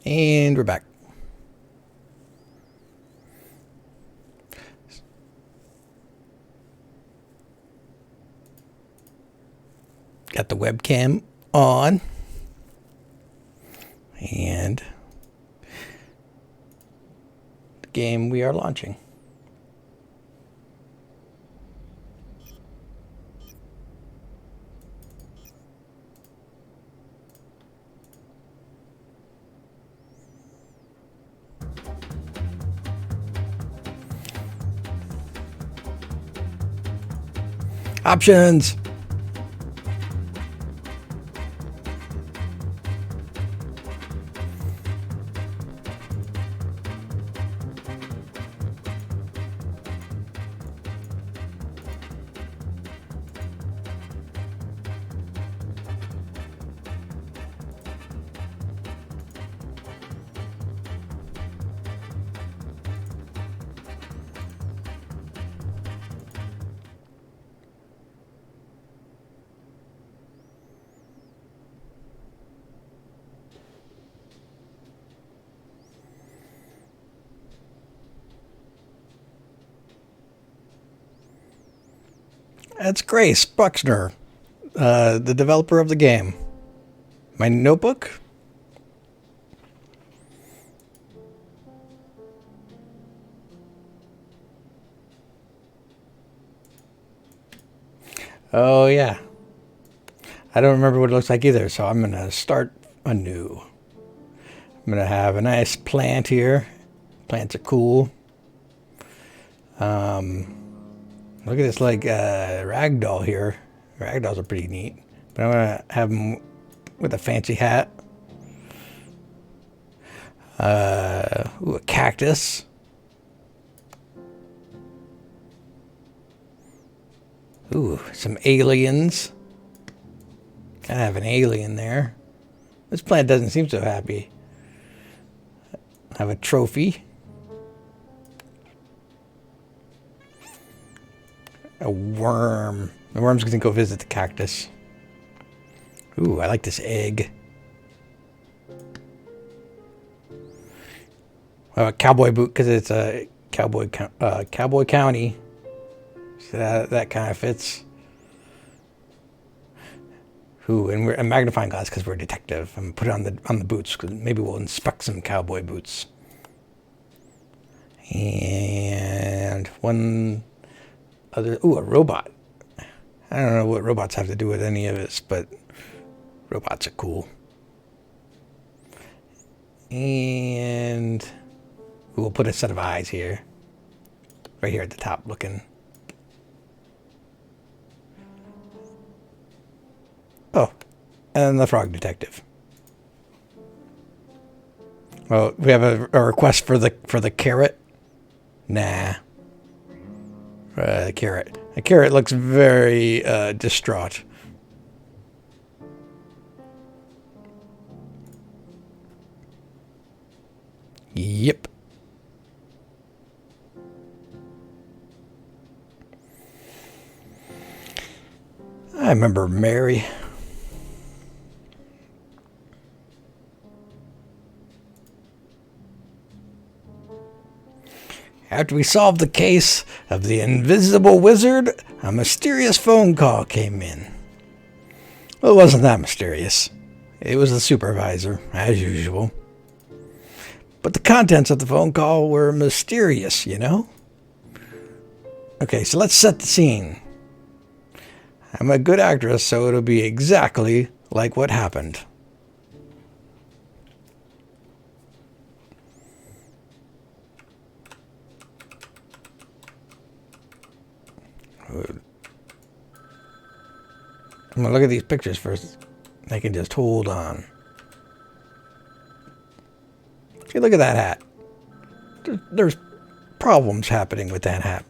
And we're back. Got the webcam on. And the game we are launching. Options. That's Grace Buxner, the developer of the game. My notebook? Oh, yeah. I don't remember what it looks like either, so I'm going to start anew. I'm going to have a nice plant here. Plants are cool. Look at this, like, ragdoll here. Ragdolls are pretty neat. But I'm going to have them with a fancy hat. Ooh, a cactus. Ooh, some aliens. Gotta have an alien there. This plant doesn't seem so happy. I have a trophy. A worm. The worm's gonna go visit the cactus. Ooh, I like this egg. A cowboy boot because it's a cowboy county. So that kind of fits. Ooh, and we're a magnifying glass because we're a detective. And put it on the boots because maybe we'll inspect some cowboy boots. And one other. Ooh, a robot. I don't know what robots have to do with any of this, but robots are cool. And we'll put a set of eyes here. Right here at the top looking. Oh, and the frog detective. Well, we have a request for the carrot. Nah. The carrot. The carrot looks very distraught. Yep. I remember Mary. After we solved the case of the invisible wizard, a mysterious phone call came in. Well, it wasn't that mysterious. It was the supervisor, as usual. But the contents of the phone call were mysterious, you know? Okay, so let's set the scene. I'm a good actress, so it'll be exactly like what happened. I'm gonna look at these pictures first. I can just hold on. See, look at that hat. There's problems happening with that hat.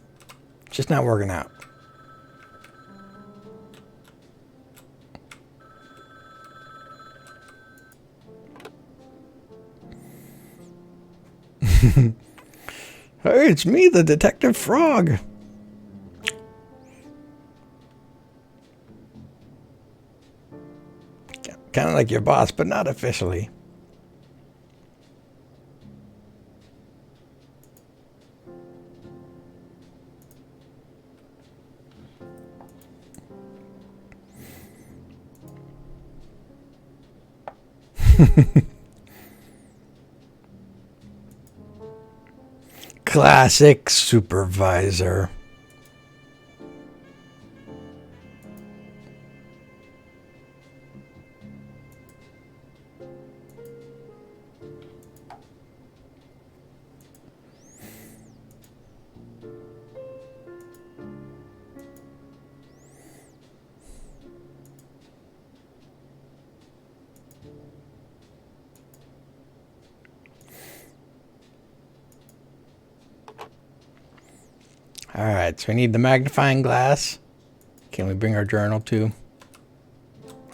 It's just not working out. Hey, it's me, the Detective Frog. Kind of like your boss, but not officially. Classic supervisor. Alright, so we need the magnifying glass. Can we bring our journal too?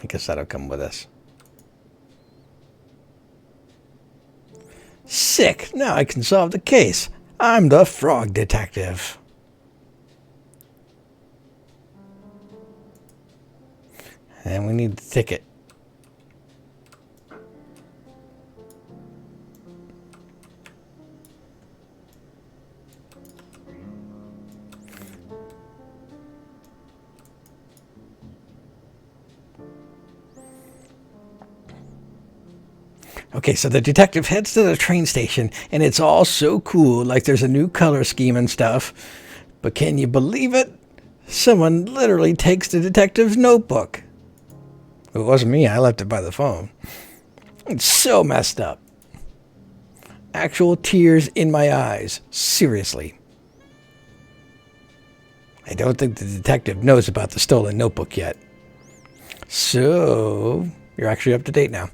I guess that'll come with us. Sick! Now I can solve the case. I'm the frog detective. And we need the ticket. Okay, so the detective heads to the train station, and it's all so cool, like there's a new color scheme and stuff. But can you believe it? Someone literally takes the detective's notebook. It wasn't me, I left it by the phone. It's so messed up. Actual tears in my eyes. Seriously. I don't think the detective knows about the stolen notebook yet. So, you're actually up to date now.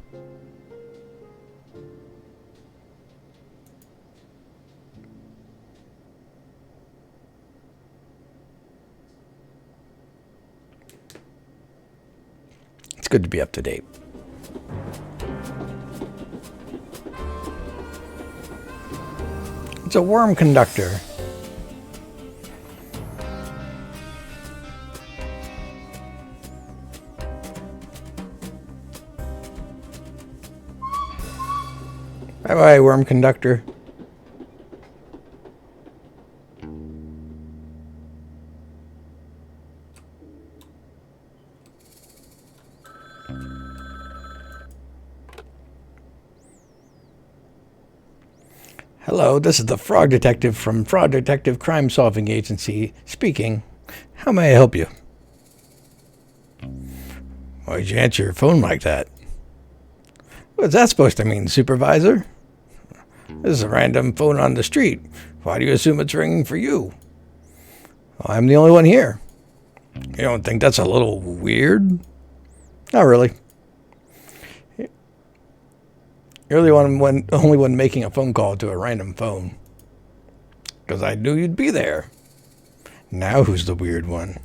It's good to be up to date. It's a worm conductor. Bye-bye, worm conductor. Hello, this is the Frog Detective from Fraud Detective Crime Solving Agency speaking. How may I help you? Why'd you answer your phone like that? What's that supposed to mean, supervisor? This is a random phone on the street. Why do you assume it's ringing for you? Well, I'm the only one here. You don't think that's a little weird? Not really. You're the only one making a phone call to a random phone. Because I knew you'd be there. Now who's the weird one?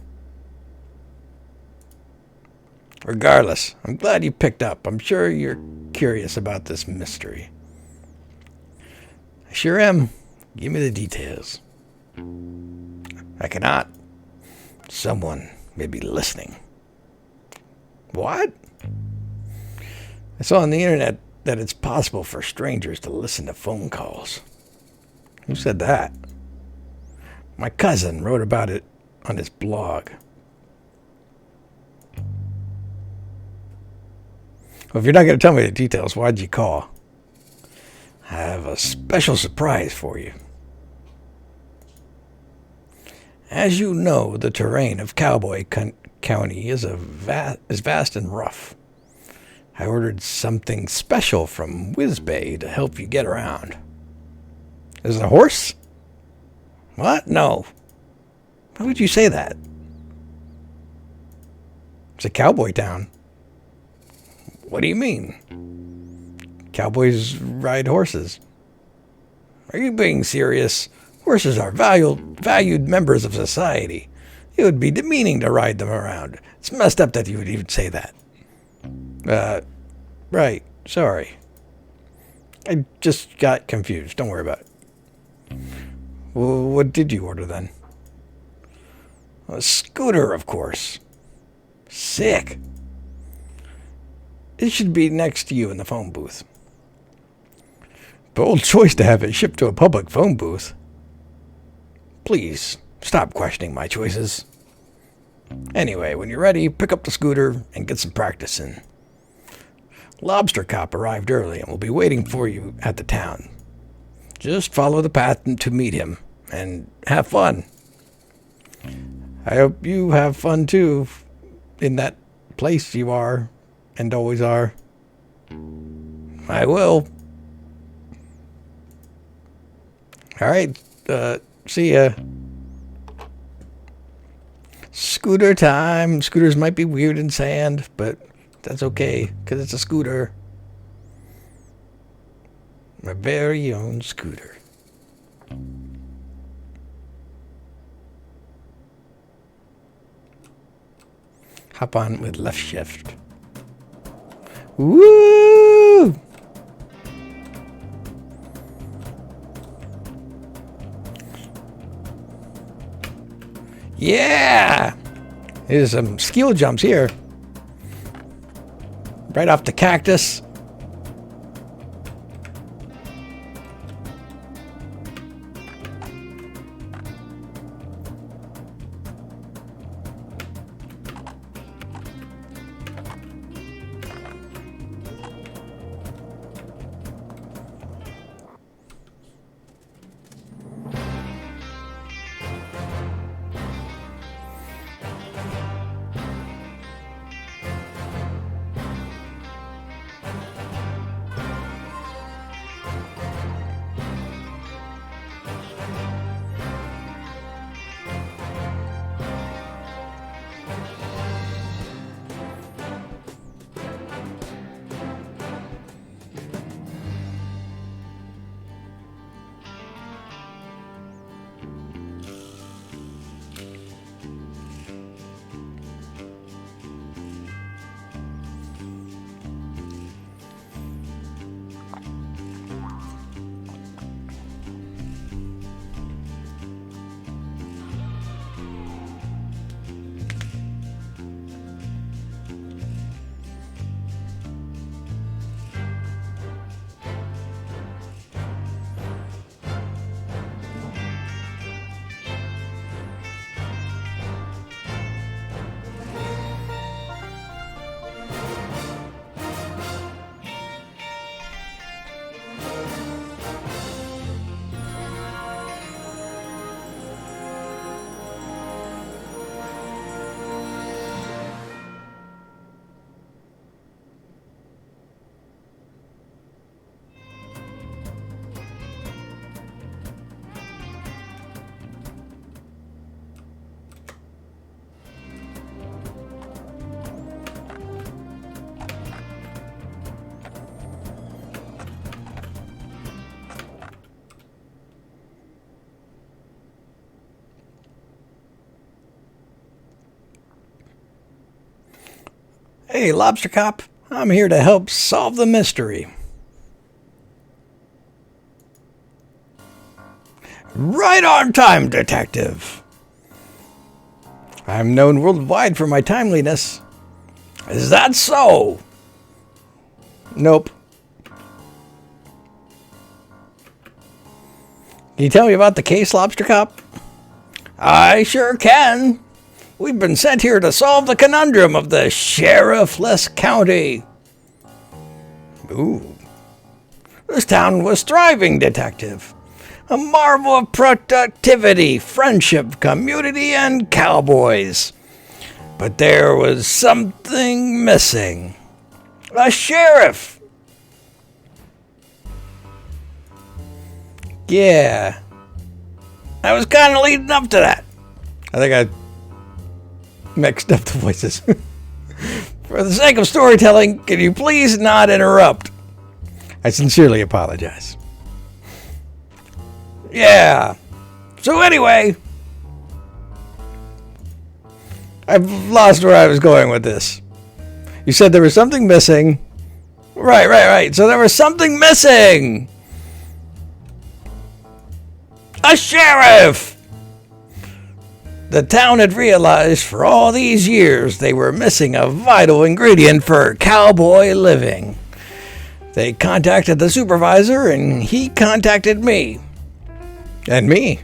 Regardless, I'm glad you picked up. I'm sure you're curious about this mystery. I sure am. Give me the details. I cannot. Someone may be listening. What? I saw on the internet that it's possible for strangers to listen to phone calls. Who said that? My cousin wrote about it on his blog. Well, if you're not going to tell me the details, why'd you call? I have a special surprise for you. As you know, the terrain of Cowboy County is vast and rough. I ordered something special from Whizbay to help you get around. Is it a horse? What? No. Why would you say that? It's a cowboy town. What do you mean? Cowboys ride horses. Are you being serious? Horses are valued members of society. It would be demeaning to ride them around. It's messed up that you would even say that. Right. Sorry. I just got confused. Don't worry about it. Well, what did you order then? A scooter, of course. Sick. It should be next to you in the phone booth. Bold choice to have it shipped to a public phone booth. Please, stop questioning my choices. Anyway, when you're ready, pick up the scooter and get some practice in. Lobster Cop arrived early and will be waiting for you at the town. Just follow the path to meet him, and have fun. I hope you have fun too, in that place you are, and always are. I will. Alright, see ya. Scooter time. Scooters might be weird in sand, but that's okay, because it's a scooter. My very own scooter. Hop on with left shift. Woo! Yeah! There's some skill jumps here. Right off the cactus. Hey, Lobster Cop. I'm here to help solve the mystery. Right on time, Detective. I'm known worldwide for my timeliness. Is that so? Nope. Can you tell me about the case, Lobster Cop? I sure can. We've been sent here to solve the conundrum of the sheriffless county. Ooh. This town was thriving, Detective. A marvel of productivity, friendship, community, and cowboys. But there was something missing. A sheriff. Yeah. I was kind of leading up to that. I think I mixed up the voices. For the sake of storytelling, can you please not interrupt? I sincerely apologize. Yeah. So anyway, I've lost where I was going with this. You said there was something missing. Right. So there was something missing. A sheriff! The town had realized for all these years they were missing a vital ingredient for cowboy living. They contacted the supervisor and he contacted me. And me?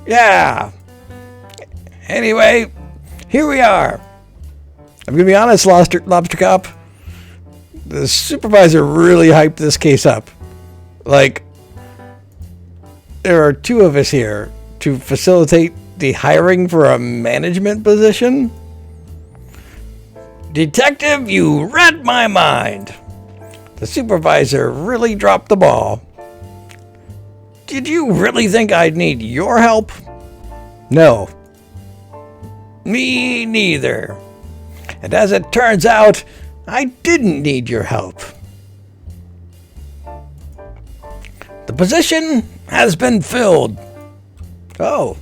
Yeah. Anyway, here we are. I'm going to be honest, Lobster Cop. The supervisor really hyped this case up. Like, there are two of us here to facilitate the hiring for a management position? Detective, you read my mind. The supervisor really dropped the ball. Did you really think I'd need your help? No. Me neither. And as it turns out, I didn't need your help. The position has been filled. Oh.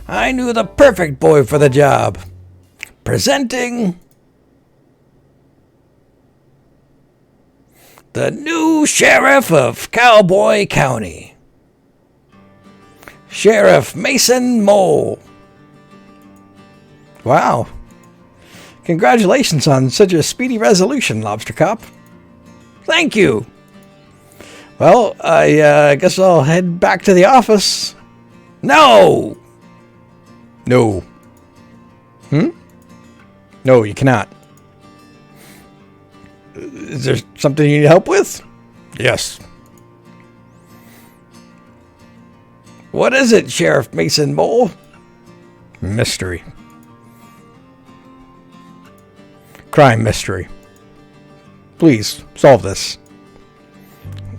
I knew the perfect boy for the job. Presenting the new sheriff of Cowboy County. Sheriff Mason Mole. Wow. Congratulations on such a speedy resolution, Lobster Cop. Thank you. Well, I guess I'll head back to the office. No! No. No, you cannot. Is there something you need help with? Yes. What is it, Sheriff Mason Mole? Mystery. Crime mystery. Please, solve this.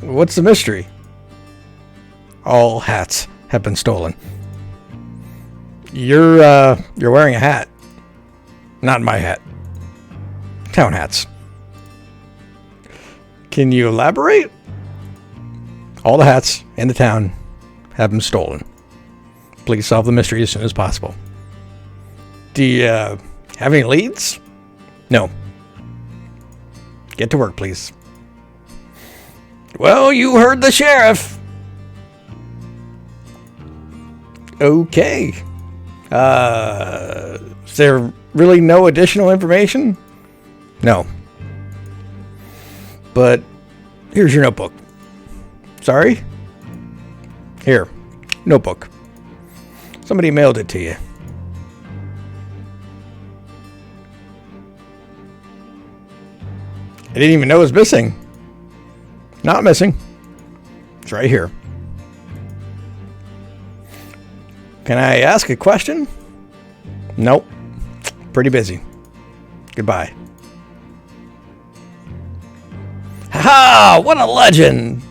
What's the mystery? All hats have been stolen. You're wearing a hat. Not my hat. Town hats. Can you elaborate? All the hats in the town have been stolen. Please solve the mystery as soon as possible. Do you have any leads? No. Get to work, please. Well, you heard the sheriff. Okay. Is there really no additional information? No. But here's your notebook. Sorry? Here. Notebook. Somebody mailed it to you. I didn't even know it was missing. Not missing. It's right here. Can I ask a question? Nope. Pretty busy. Goodbye. Ha! What a legend!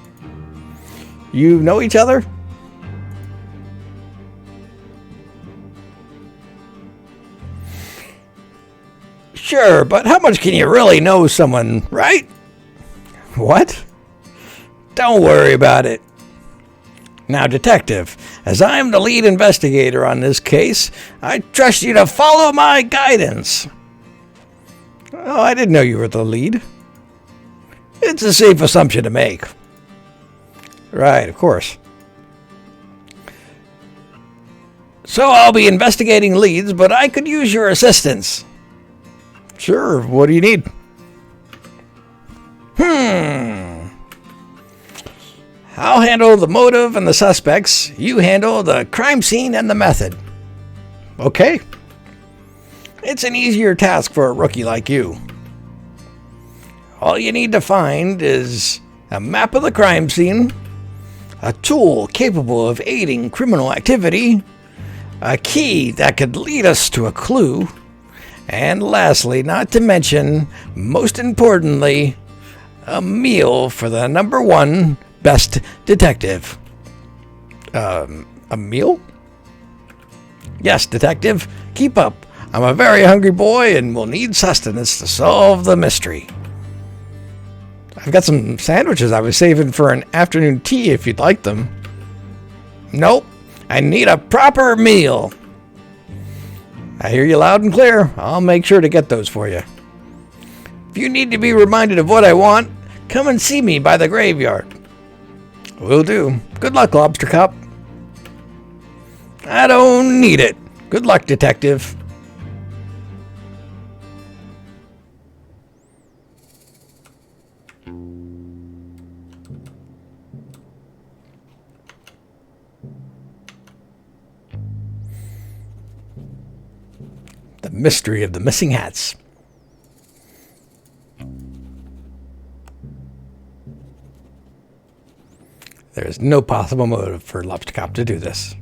You know each other? Sure, but how much can you really know someone, right? What? Don't worry about it. Now, Detective, as I'm the lead investigator on this case, I trust you to follow my guidance. Oh, I didn't know you were the lead. It's a safe assumption to make. Right, of course. So I'll be investigating leads, but I could use your assistance. Sure, what do you need? I'll handle the motive and the suspects. You handle the crime scene and the method. Okay. It's an easier task for a rookie like you. All you need to find is a map of the crime scene, a tool capable of aiding criminal activity, a key that could lead us to a clue, and lastly, not to mention, most importantly, a meal for the #1 best detective. A meal? Yes, Detective. Keep up. I'm a very hungry boy and will need sustenance to solve the mystery. I've got some sandwiches I was saving for an afternoon tea if you'd like them. Nope. I need a proper meal. I hear you loud and clear. I'll make sure to get those for you. If you need to be reminded of what I want, come and see me by the graveyard. Will do. Good luck, Lobster Cop. I don't need it. Good luck, Detective. The mystery of the missing hats. There is no possible motive for Lobster Cop to do this.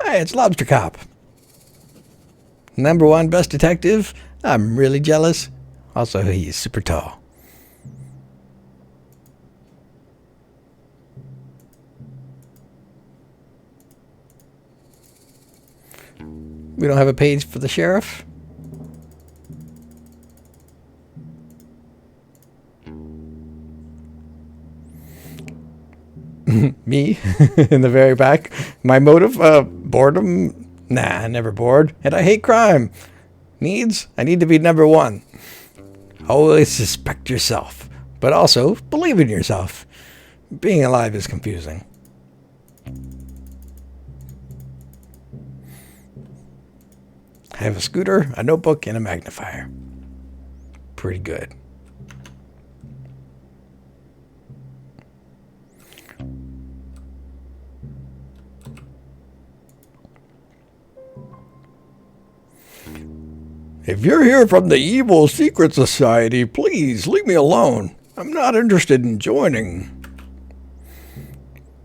Hey, it's Lobster Cop. #1 best detective. I'm really jealous. Also, he's super tall. We don't have a page for the sheriff. Me in the very back. My motive? Boredom? Nah, never bored. And I hate crime. Needs? I need to be #1. Always suspect yourself, but also believe in yourself. Being alive is confusing. I have a scooter, a notebook, and a magnifier. Pretty good. If you're here from the Evil Secret Society, please leave me alone. I'm not interested in joining.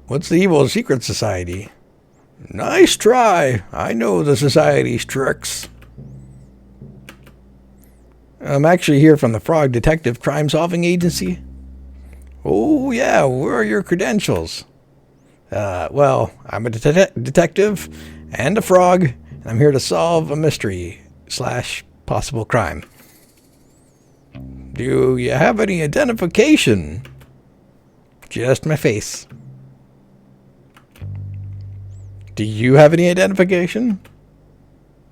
What's the Evil Secret Society? Nice try. I know the Society's tricks. I'm actually here from the Frog Detective Crime Solving Agency. Oh, yeah. Where are your credentials? Well, I'm a detective and a frog, and I'm here to solve a mystery / possible crime. Do you have any identification? Just my face. Do you have any identification?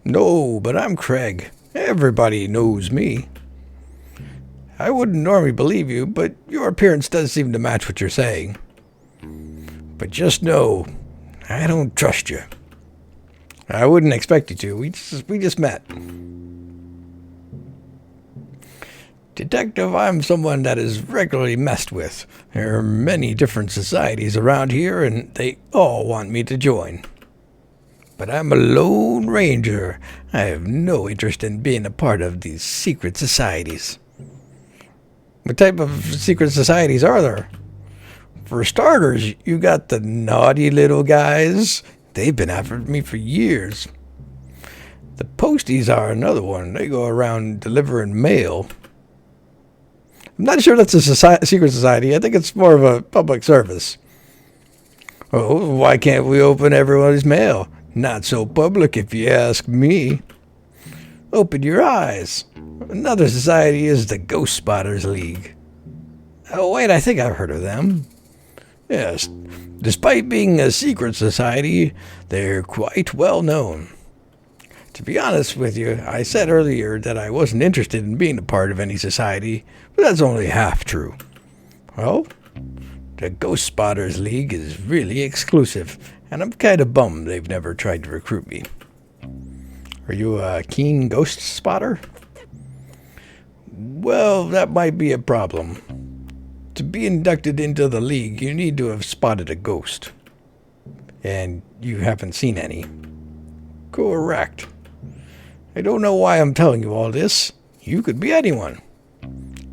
No, but I'm Craig. Everybody knows me. I wouldn't normally believe you, but your appearance does seem to match what you're saying. But just know, I don't trust you. I wouldn't expect you to. We just met. Detective, I'm someone that is regularly messed with. There are many different societies around here, and they all want me to join. But I'm a lone ranger. I have no interest in being a part of these secret societies. What type of secret societies are there? For starters, you got the naughty little guys. They've been after me for years. The posties are another one. They go around delivering mail. I'm not sure that's a secret society. I think it's more of a public service. Oh, why can't we open everyone's mail? Not so public if you ask me. Open your eyes. Another society is the Ghost Spotters League. Oh, wait, I think I've heard of them. Yes, despite being a secret society, they're quite well known. To be honest with you, I said earlier that I wasn't interested in being a part of any society, but that's only half true. Well, the Ghost Spotters League is really exclusive, and I'm kind of bummed they've never tried to recruit me. Are you a keen ghost spotter? Well, that might be a problem. To be inducted into the league, you need to have spotted a ghost. And you haven't seen any. Correct. I don't know why I'm telling you all this. You could be anyone.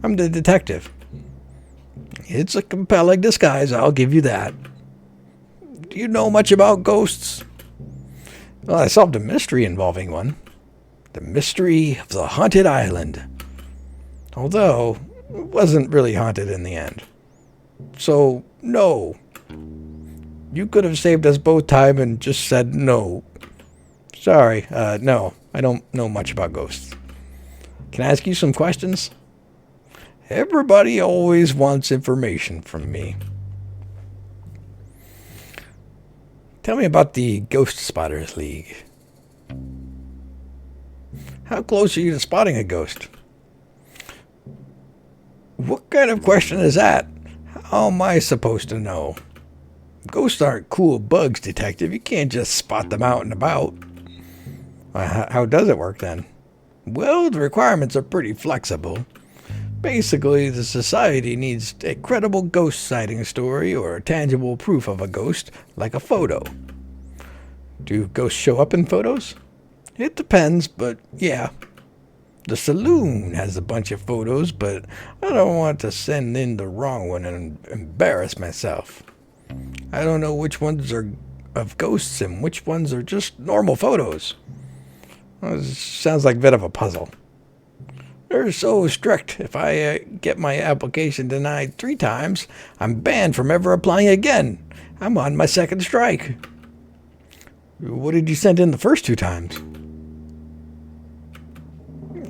I'm the detective. It's a compelling disguise, I'll give you that. Do you know much about ghosts? Well, I solved a mystery involving one. The mystery of the haunted island. Although, it wasn't really haunted in the end. So, no. You could have saved us both time and just said no. Sorry, no. I don't know much about ghosts. Can I ask you some questions? Everybody always wants information from me. Tell me about the Ghost Spotters League. How close are you to spotting a ghost? What kind of question is that? How am I supposed to know? Ghosts aren't cool bugs, detective. You can't just spot them out and about. How does it work then? Well, the requirements are pretty flexible. Basically, the society needs a credible ghost sighting story or a tangible proof of a ghost, like a photo. Do ghosts show up in photos? It depends, but yeah. The saloon has a bunch of photos, but I don't want to send in the wrong one and embarrass myself. I don't know which ones are of ghosts and which ones are just normal photos. Well, sounds like a bit of a puzzle. They're so strict. If I get my application denied 3 times, I'm banned from ever applying again. I'm on my 2nd strike. What did you send in the first 2 times?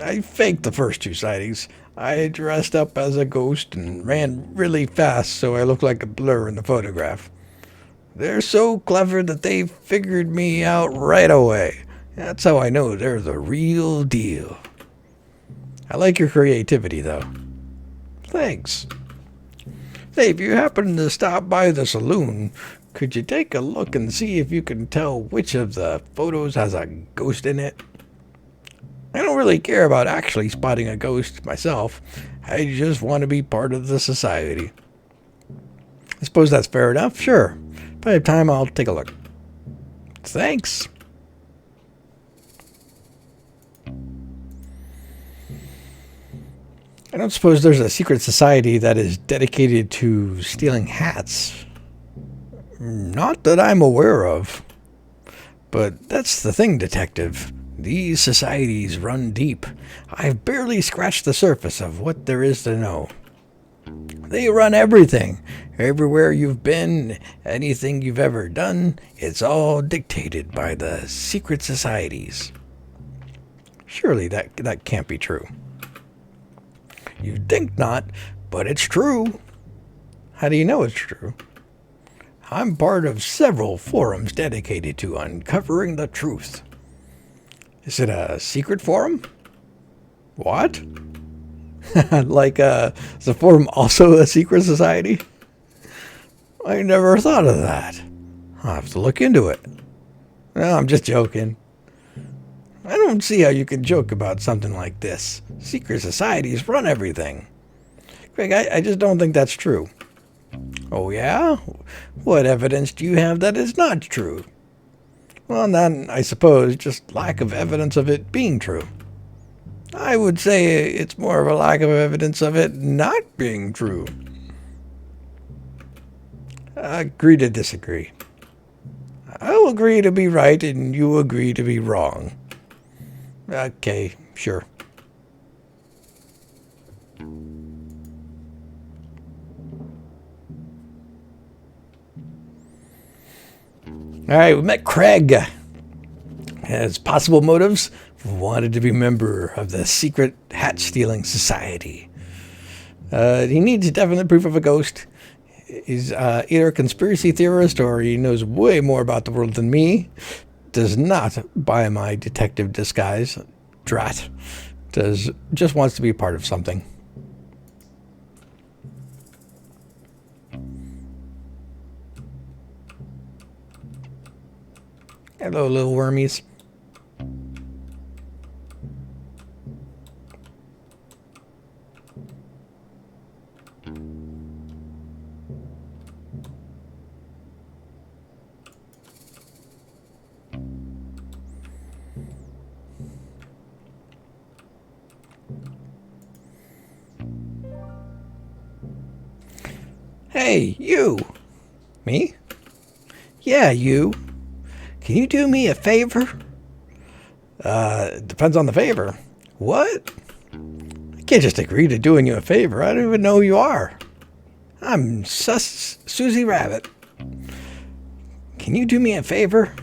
I faked the first 2 sightings. I dressed up as a ghost and ran really fast so I looked like a blur in the photograph. They're so clever that they figured me out right away. That's how I know they're the real deal. I like your creativity, though. Thanks. Hey, if you happen to stop by the saloon, could you take a look and see if you can tell which of the photos has a ghost in it? I don't really care about actually spotting a ghost myself. I just want to be part of the society. I suppose that's fair enough. Sure. If I have time, I'll take a look. Thanks. I don't suppose there's a secret society that is dedicated to stealing hats. Not that I'm aware of. But that's the thing, Detective. These societies run deep. I've barely scratched the surface of what there is to know. They run everything. Everywhere you've been, anything you've ever done, it's all dictated by the secret societies. Surely that can't be true. You'd think not, but it's true. How do you know it's true? I'm part of several forums dedicated to uncovering the truth. Is it a secret forum? What? Is the forum also a secret society? I never thought of that. I'll have to look into it. No, I'm just joking. I don't see how you can joke about something like this. Secret societies run everything. Greg, I just don't think that's true. Oh, yeah? What evidence do you have that it's not true? Well, then, I suppose, just lack of evidence of it being true. I would say it's more of a lack of evidence of it not being true. Agree to disagree. I'll agree to be right and you agree to be wrong. Okay, sure. All right, we met Craig. Has possible motives. Wanted to be a member of the secret hat-stealing society. He needs definite proof of a ghost. He's either a conspiracy theorist or he knows way more about the world than me. Does not buy my detective disguise. Drat. Just wants to be part of something. Hello, little wormies. Hey, you. Me? Yeah, you. Can you do me a favor? Depends on the favor. What? I can't just agree to doing you a favor. I don't even know who you are. I'm Susie Rabbit. Can you do me a favor?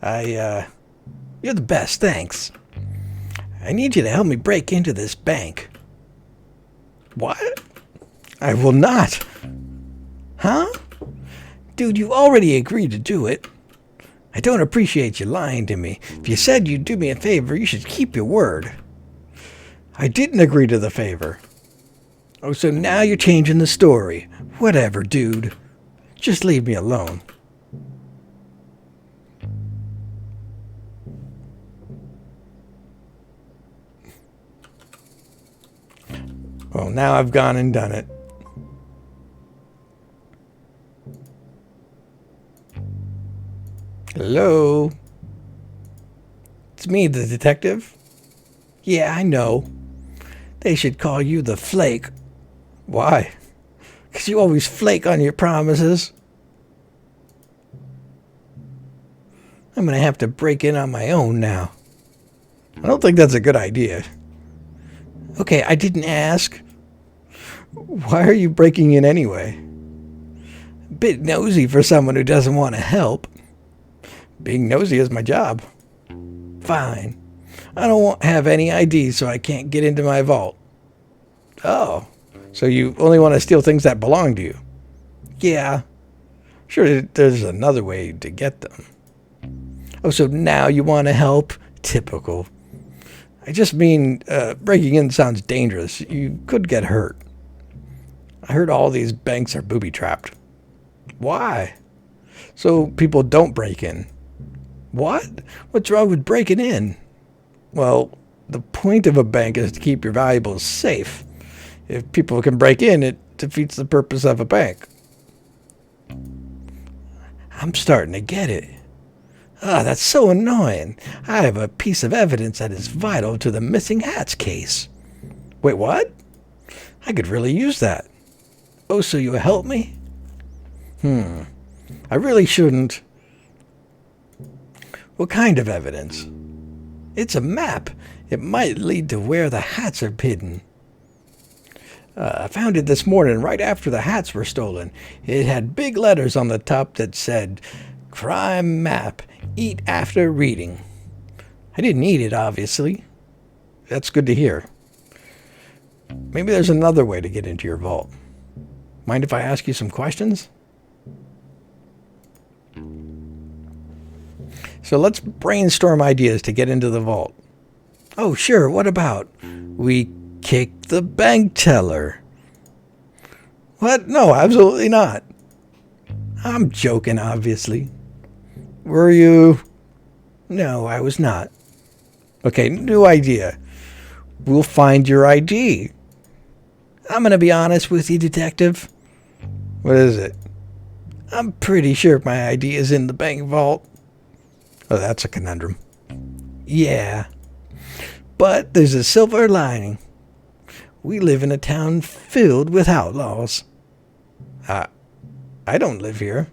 You're the best, thanks. I need you to help me break into this bank. What? I will not. Huh? Dude, you already agreed to do it. I don't appreciate you lying to me. If you said you'd do me a favor, you should keep your word. I didn't agree to the favor. Oh, so now you're changing the story. Whatever, dude. Just leave me alone. Well, now I've gone and done it. Hello? It's me, the detective. Yeah, I know. They should call you the Flake. Why? 'Cause you always flake on your promises. I'm gonna have to break in on my own now. I don't think that's a good idea. Okay, I didn't ask. Why are you breaking in anyway? Bit nosy for someone who doesn't want to help. Being nosy is my job. Fine. I don't have any ID, so I can't get into my vault. Oh, so you only want to steal things that belong to you? Yeah. Sure, there's another way to get them. Oh, so now you want to help? Typical. I just mean, breaking in sounds dangerous. You could get hurt. I heard all these banks are booby-trapped. Why? So people don't break in. What? What's wrong with breaking in? Well, the point of a bank is to keep your valuables safe. If people can break in, it defeats the purpose of a bank. I'm starting to get it. Ah, that's so annoying. I have a piece of evidence that is vital to the missing hats case. Wait, what? I could really use that. Oh, so you'll help me? I really shouldn't. What kind of evidence? It's a map. It might lead to where the hats are hidden. I found it this morning right after the hats were stolen. It had big letters on the top that said, "Crime Map. Eat after reading." I didn't eat it, obviously. That's good to hear. Maybe there's another way to get into your vault. Mind if I ask you some questions? So let's brainstorm ideas to get into the vault. Oh, sure. What about? We kick the bank teller. What? No, absolutely not. I'm joking, obviously. Were you? No, I was not. Okay, new idea. We'll find your ID. I'm going to be honest with you, Detective. What is it? I'm pretty sure my ID is in the bank vault. Oh, that's a conundrum. Yeah. But there's a silver lining. We live in a town filled with outlaws. I don't live here.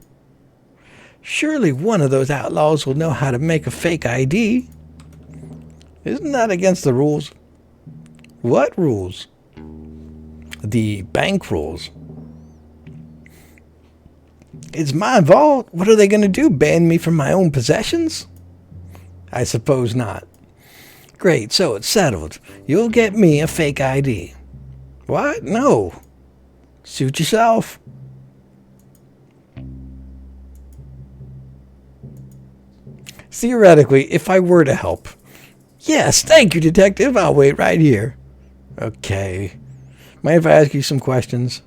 Surely one of those outlaws will know how to make a fake ID. Isn't that against the rules? What rules? The bank rules. It's my vault. What are they going to do? Ban me from my own possessions? I suppose not. Great, so it's settled. You'll get me a fake ID. What? No. Suit yourself. Theoretically, if I were to help. Yes, thank you, Detective. I'll wait right here. Okay. Mind if I ask you some questions?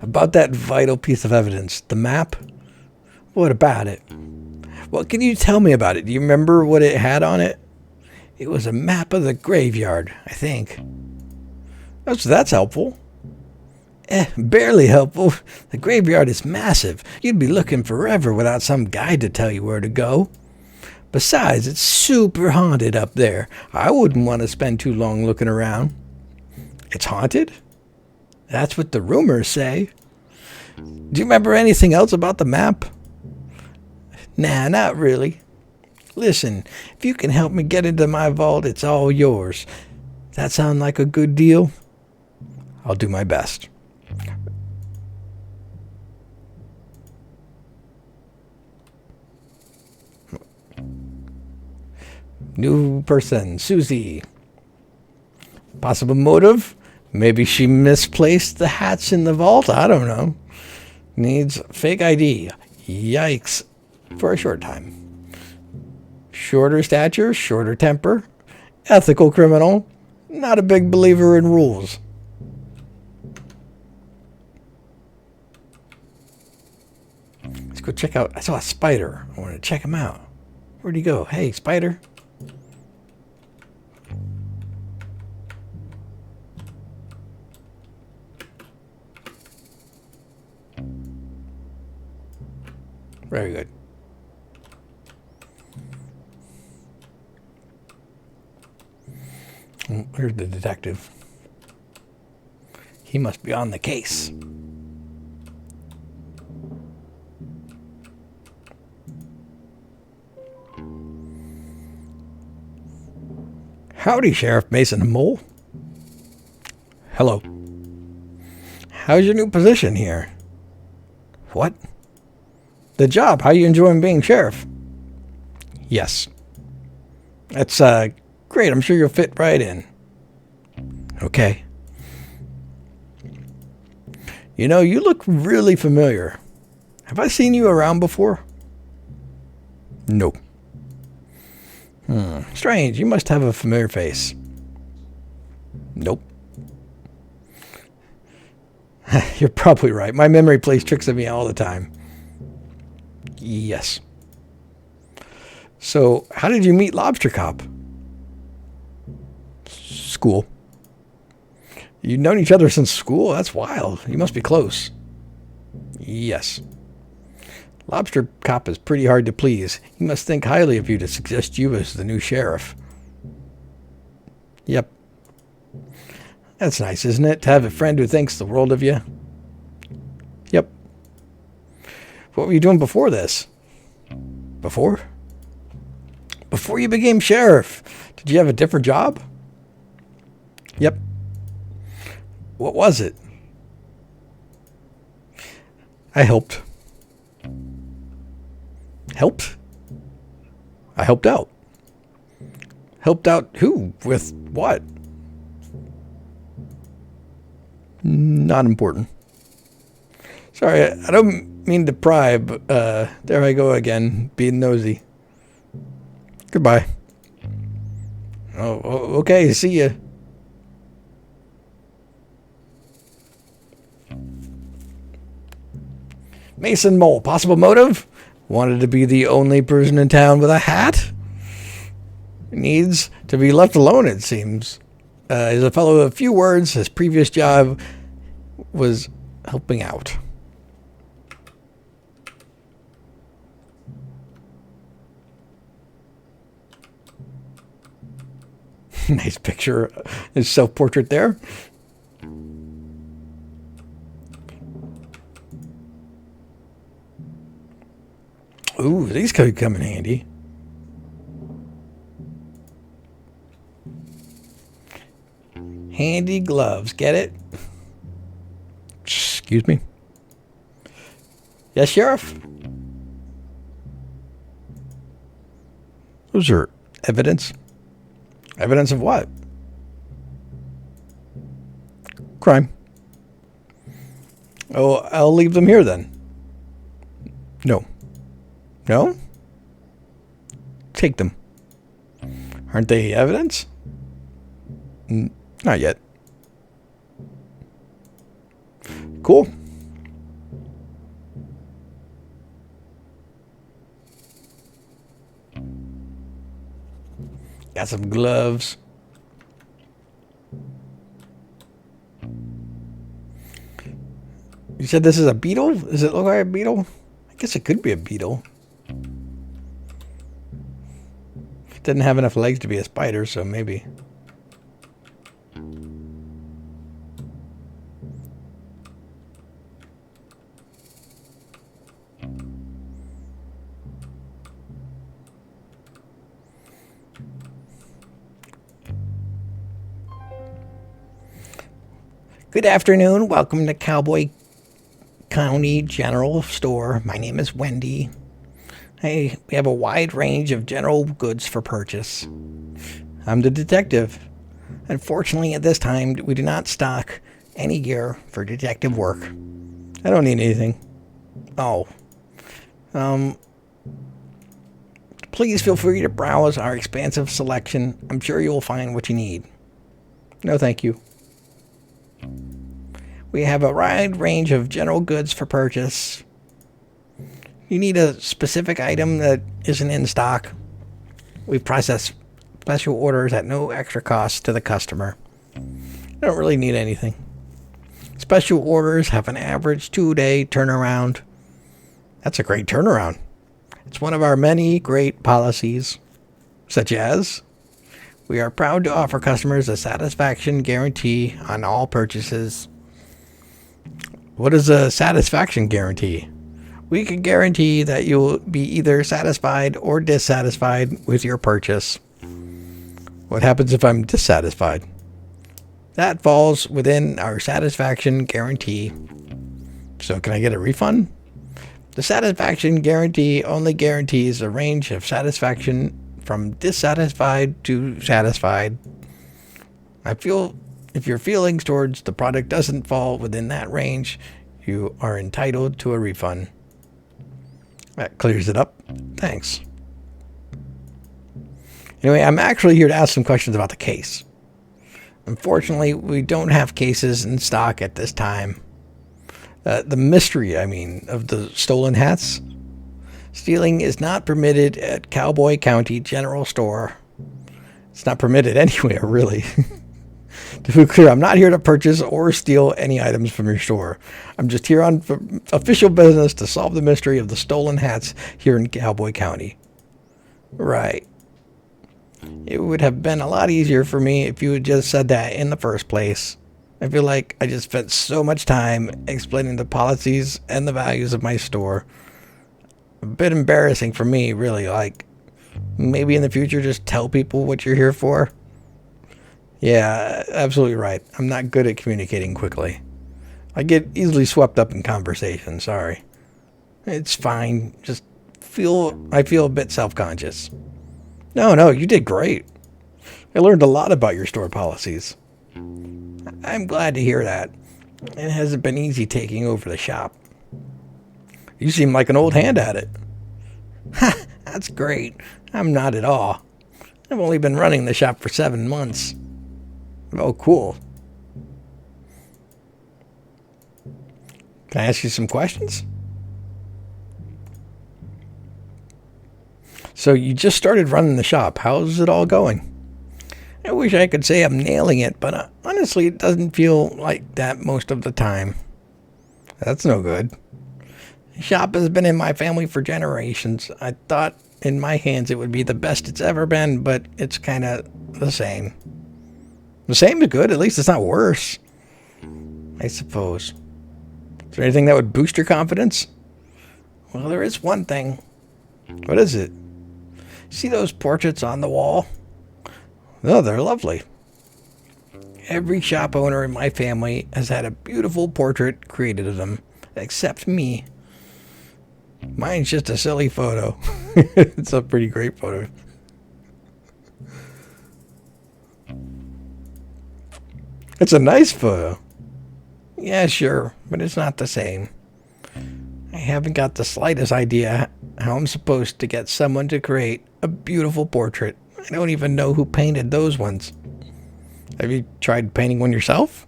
About that vital piece of evidence, the map? What about it? What can you tell me about it? Do you remember what it had on it? It was a map of the graveyard, I think. Oh, so that's helpful. Barely helpful. The graveyard is massive. You'd be looking forever without some guide to tell you where to go. Besides, it's super haunted up there. I wouldn't want to spend too long looking around. It's haunted? That's what the rumors say. Do you remember anything else about the map? Nah, not really. Listen, if you can help me get into my vault, it's all yours. That sound like a good deal? I'll do my best. New person, Susie. Possible motive? Maybe she misplaced the hats in the vault. I don't know. Needs fake ID. Yikes. For a short time. Shorter stature, shorter temper. Ethical criminal. Not a big believer in rules. Let's go check out. I saw a spider. I want to check him out. Where'd he go? Hey, spider. Very good. Where's the detective? He must be on the case. Howdy, Sheriff Mason Mole. Hello. How's your new position here? What? The job. How you enjoying being sheriff? Yes. That's great. I'm sure you'll fit right in. Okay. You know, you look really familiar. Have I seen you around before? No. Strange. You must have a familiar face. Nope. You're probably right. My memory plays tricks on me all the time. Yes. So, how did you meet Lobster Cop? School. You've known each other since school? That's wild. You must be close. Yes. Lobster Cop is pretty hard to please. He must think highly of you to suggest you as the new sheriff. Yep. That's nice, isn't it? To have a friend who thinks the world of you. Yep. What were you doing before this? Before? Before you became sheriff, did you have a different job? Yep. What was it? I helped. Helped? I helped out. Helped out who? With what? Not important. Sorry, I don't mean to pry, but there I go again, being nosy. Goodbye. Oh, okay, see ya. Mason Mole, possible motive? Wanted to be the only person in town with a hat? Needs to be left alone, it seems. He's a fellow of few words. His previous job was helping out. Nice picture. His self-portrait there. Ooh, these could come in handy. Handy gloves. Get it? Excuse me. Yes, Sheriff? Those are evidence. Evidence of what? Crime. Oh, I'll leave them here then. No. No? Take them. Aren't they evidence? Not yet. Cool. Got some gloves. You said this is a beetle? Does it look like a beetle? I guess it could be a beetle. It didn't have enough legs to be a spider, so maybe. Good afternoon. Welcome to Cowboy County General Store. My name is Wendy. Hey, we have a wide range of general goods for purchase. I'm the detective. Unfortunately, at this time, we do not stock any gear for detective work. I don't need anything. Oh. Please feel free to browse our expansive selection. I'm sure you will find what you need. No, thank you. We have a wide range of general goods for purchase. You need a specific item that isn't in stock. We process special orders at no extra cost to the customer. I don't really need anything. Special orders have an average 2-day turnaround. That's a great turnaround. It's one of our many great policies, such as We are proud to offer customers a satisfaction guarantee on all purchases. What is a satisfaction guarantee? We can guarantee that you will be either satisfied or dissatisfied with your purchase. What happens if I'm dissatisfied? That falls within our satisfaction guarantee. So can I get a refund? The satisfaction guarantee only guarantees a range of satisfaction from dissatisfied to satisfied. If your feelings towards the product doesn't fall within that range, you are entitled to a refund. That clears it up. Thanks. Anyway, I'm actually here to ask some questions about the case. Unfortunately, we don't have cases in stock at this time. The mystery, of the stolen hats. Stealing is not permitted at Cowboy County General Store. It's not permitted anywhere, really. To be clear, I'm not here to purchase or steal any items from your store. I'm just here on official business to solve the mystery of the stolen hats here in Cowboy County. Right. It would have been a lot easier for me if you had just said that in the first place. I feel like I just spent so much time explaining the policies and the values of my store. A bit embarrassing for me, really. Like, maybe in the future just tell people what you're here for. Yeah, absolutely right. I'm not good at communicating quickly. I get easily swept up in conversation, sorry. It's fine. I feel a bit self-conscious. No, you did great. I learned a lot about your store policies. I'm glad to hear that. It hasn't been easy taking over the shop. You seem like an old hand at it. Ha, that's great. I'm not at all. I've only been running the shop for 7 months. Oh, cool. Can I ask you some questions? So you just started running the shop. How's it all going? I wish I could say I'm nailing it, but honestly, it doesn't feel like that most of the time. That's no good. The shop has been in my family for generations. I thought in my hands it would be the best it's ever been, but it's kind of the same. The same is good. At least it's not worse, I suppose. Is there anything that would boost your confidence? Well, there is one thing. What is it? See those portraits on the wall? Oh, they're lovely. Every shop owner in my family has had a beautiful portrait created of them, except me. Mine's just a silly photo. It's a pretty great photo. It's a nice photo. Yeah, sure, but it's not the same. I haven't got the slightest idea how I'm supposed to get someone to create a beautiful portrait. I don't even know who painted those ones. Have you tried painting one yourself?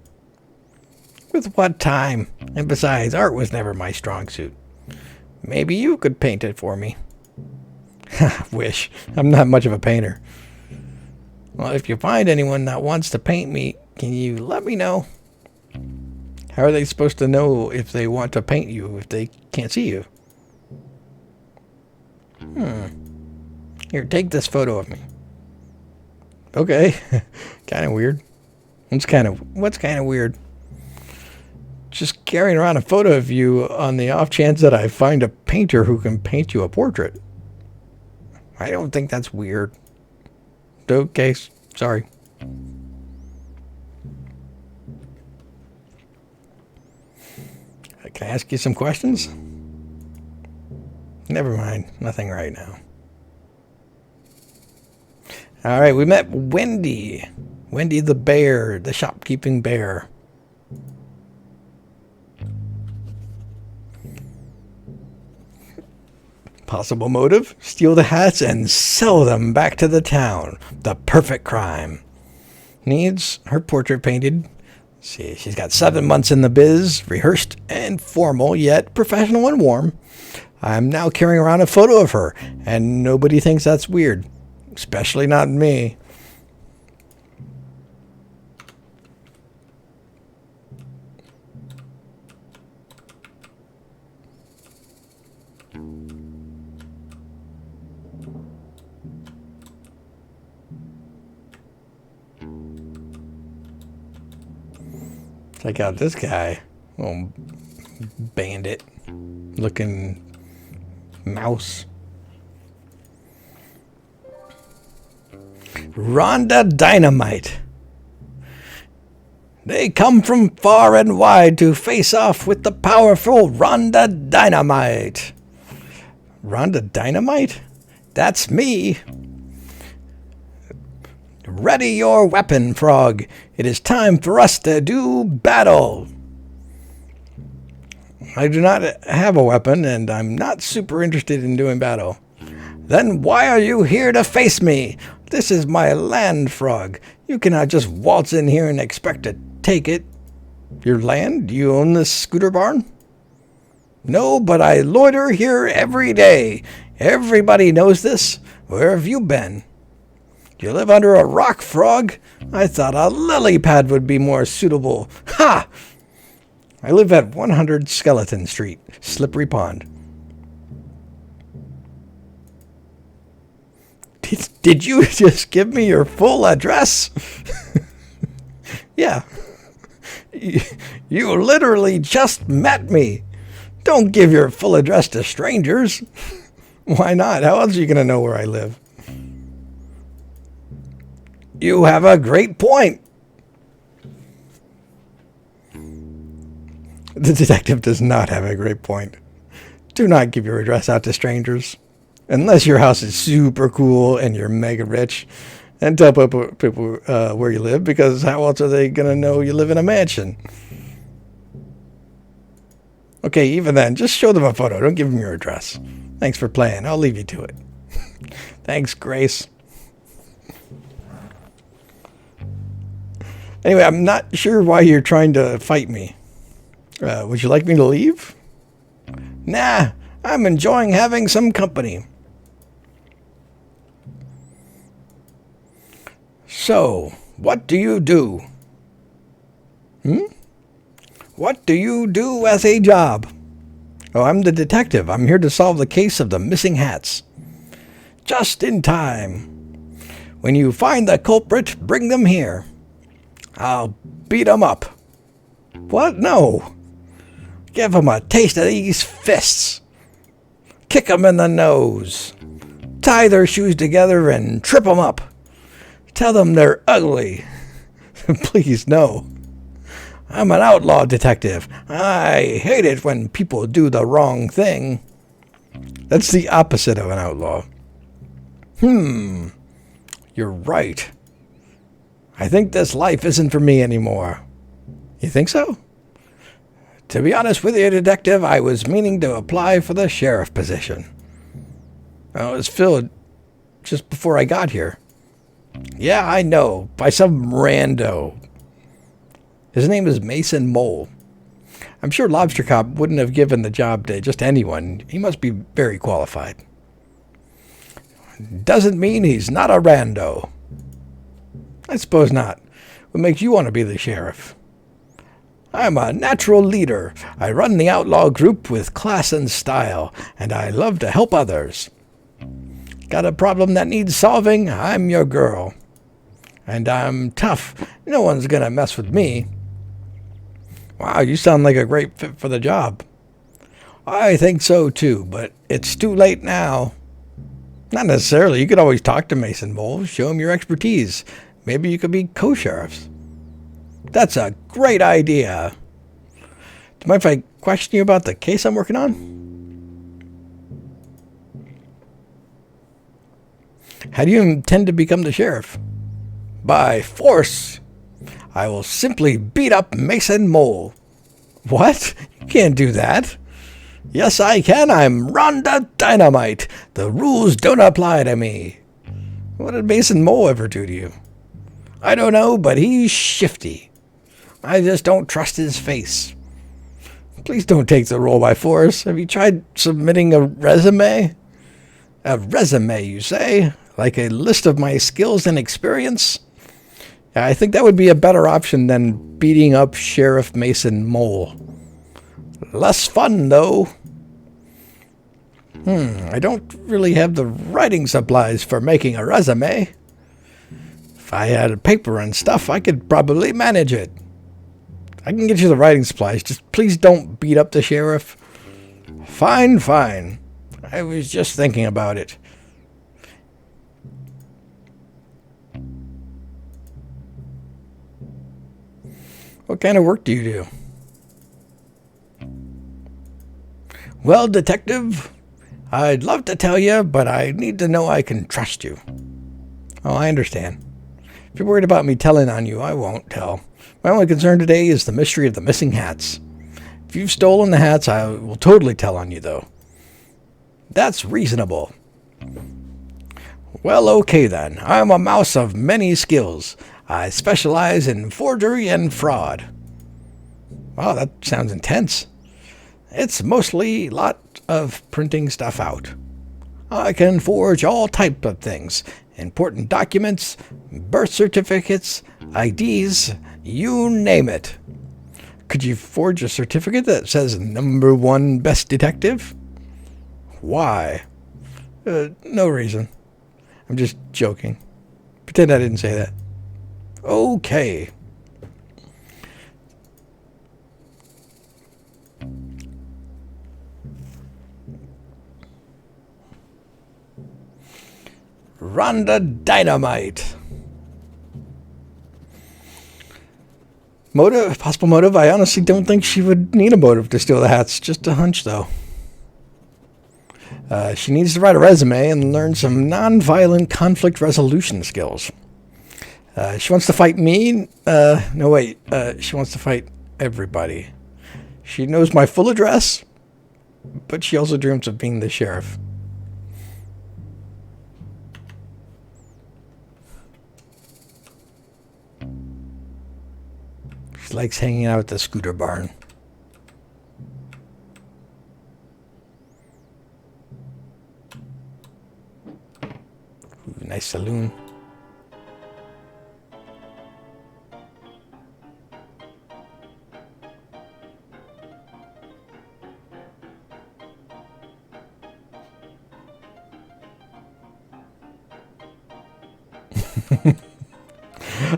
With what time? And besides, art was never my strong suit. Maybe you could paint it for me. Wish. I'm not much of a painter. Well, if you find anyone that wants to paint me, can you let me know? How are they supposed to know if they want to paint you if they can't see you? Here, take this photo of me. Okay. Kind of weird. What's kind of weird? Just carrying around a photo of you on the off chance that I find a painter who can paint you a portrait. I don't think that's weird. Okay, sorry. Can I ask you some questions? Never mind. Nothing right now. All right, we met Wendy. Wendy the bear, the shopkeeping bear. Possible motive? Steal the hats and sell them back to the town. The perfect crime. Needs her portrait painted. See, she's got 7 months in the biz, rehearsed and formal, yet professional and warm. I'm now carrying around a photo of her, and nobody thinks that's weird. Especially not me. Check out this guy. Little bandit looking mouse. Rhonda Dynamite. They come from far and wide to face off with the powerful Rhonda Dynamite. Rhonda Dynamite? That's me. Ready your weapon, Frog. It is time for us to do battle. I do not have a weapon, and I'm not super interested in doing battle. Then why are you here to face me? This is my land, Frog. You cannot just waltz in here and expect to take it. Your land? Do you own this scooter barn? No, but I loiter here every day. Everybody knows this. Where have you been? You live under a rock, Frog? I thought a lily pad would be more suitable. Ha! I live at 100 Skeleton Street, Slippery Pond. Did you just give me your full address? Yeah. You literally just met me. Don't give your full address to strangers. Why not? How else are you going to know where I live? You have a great point. The detective does not have a great point. Do not give your address out to strangers. Unless your house is super cool and you're mega rich. And tell people where you live, because how else are they going to know you live in a mansion? Okay, even then, just show them a photo. Don't give them your address. Thanks for playing. I'll leave you to it. Thanks, Grace. Anyway, I'm not sure why you're trying to fight me. Would you like me to leave? Nah, I'm enjoying having some company. So, what do you do? What do you do as a job? Oh, I'm the detective. I'm here to solve the case of the missing hats. Just in time. When you find the culprit, bring them here. I'll beat them up. What? No. Give them a taste of these fists. Kick them in the nose. Tie their shoes together and trip them up. Tell them they're ugly. Please, no. I'm an outlaw detective. I hate it when people do the wrong thing. That's the opposite of an outlaw. You're right. I think this life isn't for me anymore. You think so? To be honest with you, detective, I was meaning to apply for the sheriff position. It was filled just before I got here. Yeah, I know. By some rando. His name is Mason Mole. I'm sure Lobster Cop wouldn't have given the job to just anyone. He must be very qualified. Doesn't mean he's not a rando. I suppose not. What makes you want to be the sheriff? I'm a natural leader. I run the outlaw group with class and style, and I love to help others. Got a problem that needs solving? I'm your girl. And I'm tough. No one's gonna mess with me. Wow, you sound like a great fit for the job. I think so too, but it's too late now. Not necessarily. You could always talk to Mason Mole, show him your expertise. Maybe you could be co-sheriffs. That's a great idea. Do you mind if I question you about the case I'm working on? How do you intend to become the sheriff? By force. I will simply beat up Mason Mole. What? You can't do that. Yes, I can. I'm Rhonda Dynamite. The rules don't apply to me. What did Mason Mole ever do to you? I don't know, but he's shifty. I just don't trust his face. Please don't take the role by force. Have you tried submitting a resume? A resume, you say? Like a list of my skills and experience? I think that would be a better option than beating up Sheriff Mason Mole. Less fun, though. I don't really have the writing supplies for making a resume. If I had paper and stuff, I could probably manage it. I can get you the writing supplies. Just please don't beat up the sheriff. Fine, fine. I was just thinking about it. What kind of work do you do? Well, detective, I'd love to tell you, but I need to know I can trust you. Oh, I understand. If you're worried about me telling on you, I won't tell. My only concern today is the mystery of the missing hats. If you've stolen the hats, I will totally tell on you, though. That's reasonable. Well, okay then. I'm a mouse of many skills. I specialize in forgery and fraud. Wow, that sounds intense. It's mostly a lot of printing stuff out. I can forge all types of things. Important documents, birth certificates, IDs, you name it. Could you forge a certificate that says #1 best detective? Why? No reason. I'm just joking. Pretend I didn't say that. Okay. Rhonda Dynamite. Motive? Possible motive? I honestly don't think she would need a motive to steal the hats. Just a hunch, though. She needs to write a resume and learn some non-violent conflict resolution skills. She wants to fight me. No, wait. She wants to fight everybody. She knows my full address, but she also dreams of being the sheriff. She likes hanging out at the scooter barn. Ooh, nice saloon.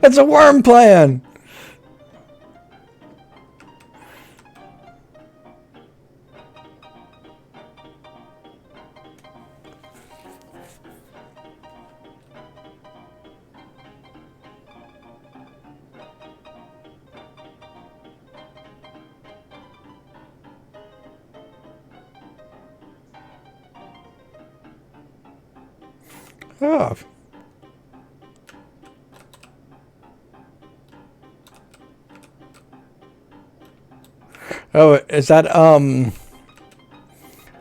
That's a worm plan. Oh. Oh, is that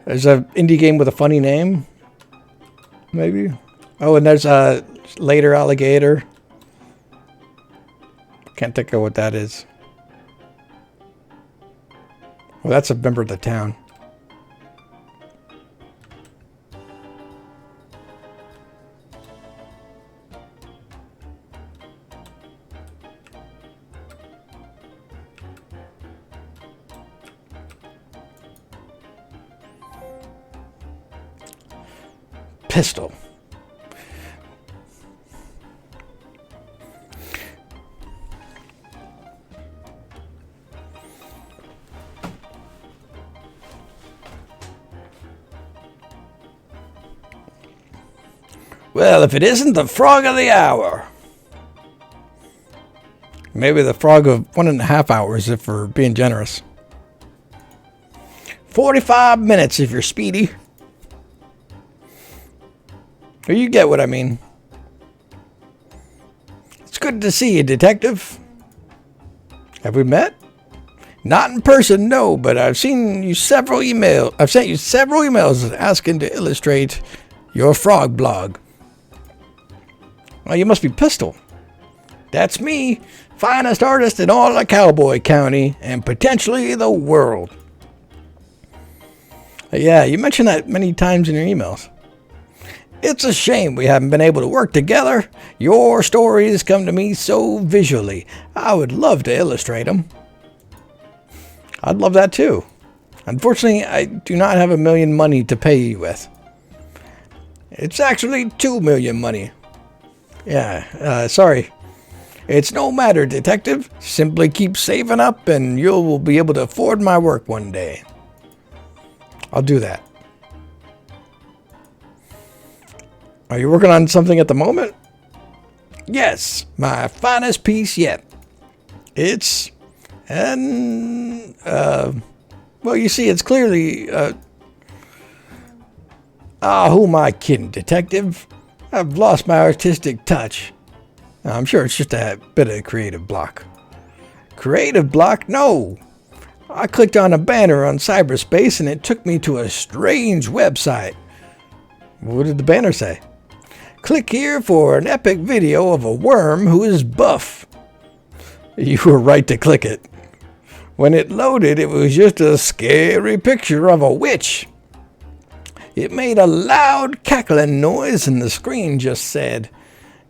is an indie game with a funny name? Maybe. Oh, and there's a later alligator. Can't think of what that is. Well, that's a member of the town. Pistol. Well, if it isn't the frog of the hour. Maybe the frog of 1.5 hours if we're being generous. 45 minutes if you're speedy. Or you get what I mean. It's good to see you, detective. Have we met? Not in person, no, but I've seen you several emails. I've sent you several emails asking to illustrate your frog blog. Well, you must be Pistol. That's me, finest artist in all of Cowboy County and potentially the world. Yeah, you mentioned that many times in your emails. It's a shame we haven't been able to work together. Your stories come to me so visually. I would love to illustrate them. I'd love that too. Unfortunately, I do not have $1 million money to pay you with. It's actually $2 million money. Yeah, sorry. It's no matter, detective. Simply keep saving up and you'll be able to afford my work one day. I'll do that. Are you working on something at the moment? Yes, my finest piece yet. It's well, you see, it's clearly, who am I kidding, detective? I've lost my artistic touch. I'm sure it's just a bit of creative block. Creative block? No. I clicked on a banner on cyberspace and it took me to a strange website. What did the banner say? Click here for an epic video of a worm who is buff. You were right to click it. When it loaded, it was just a scary picture of a witch. It made a loud cackling noise and the screen just said,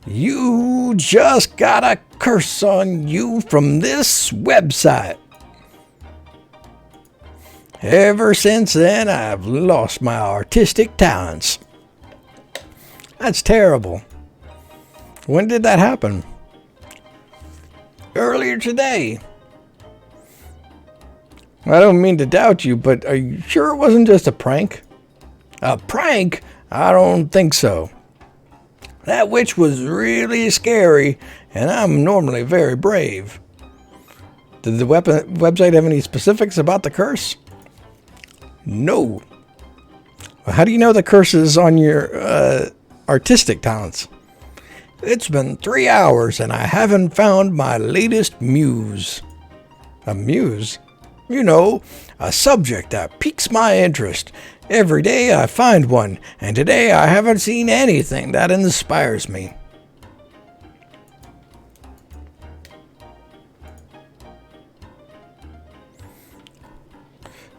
"You just got a curse on you from this website." Ever since then, I've lost my artistic talents. That's terrible. When did that happen? Earlier today. I don't mean to doubt you, but are you sure it wasn't just a prank? A prank? I don't think so. That witch was really scary, and I'm normally very brave. Did the website have any specifics about the curse? No. Well, how do you know the curse is on your artistic talents? It's been 3 hours, and I haven't found my latest muse. A muse? You know, a subject that piques my interest. Every day I find one, and today I haven't seen anything that inspires me.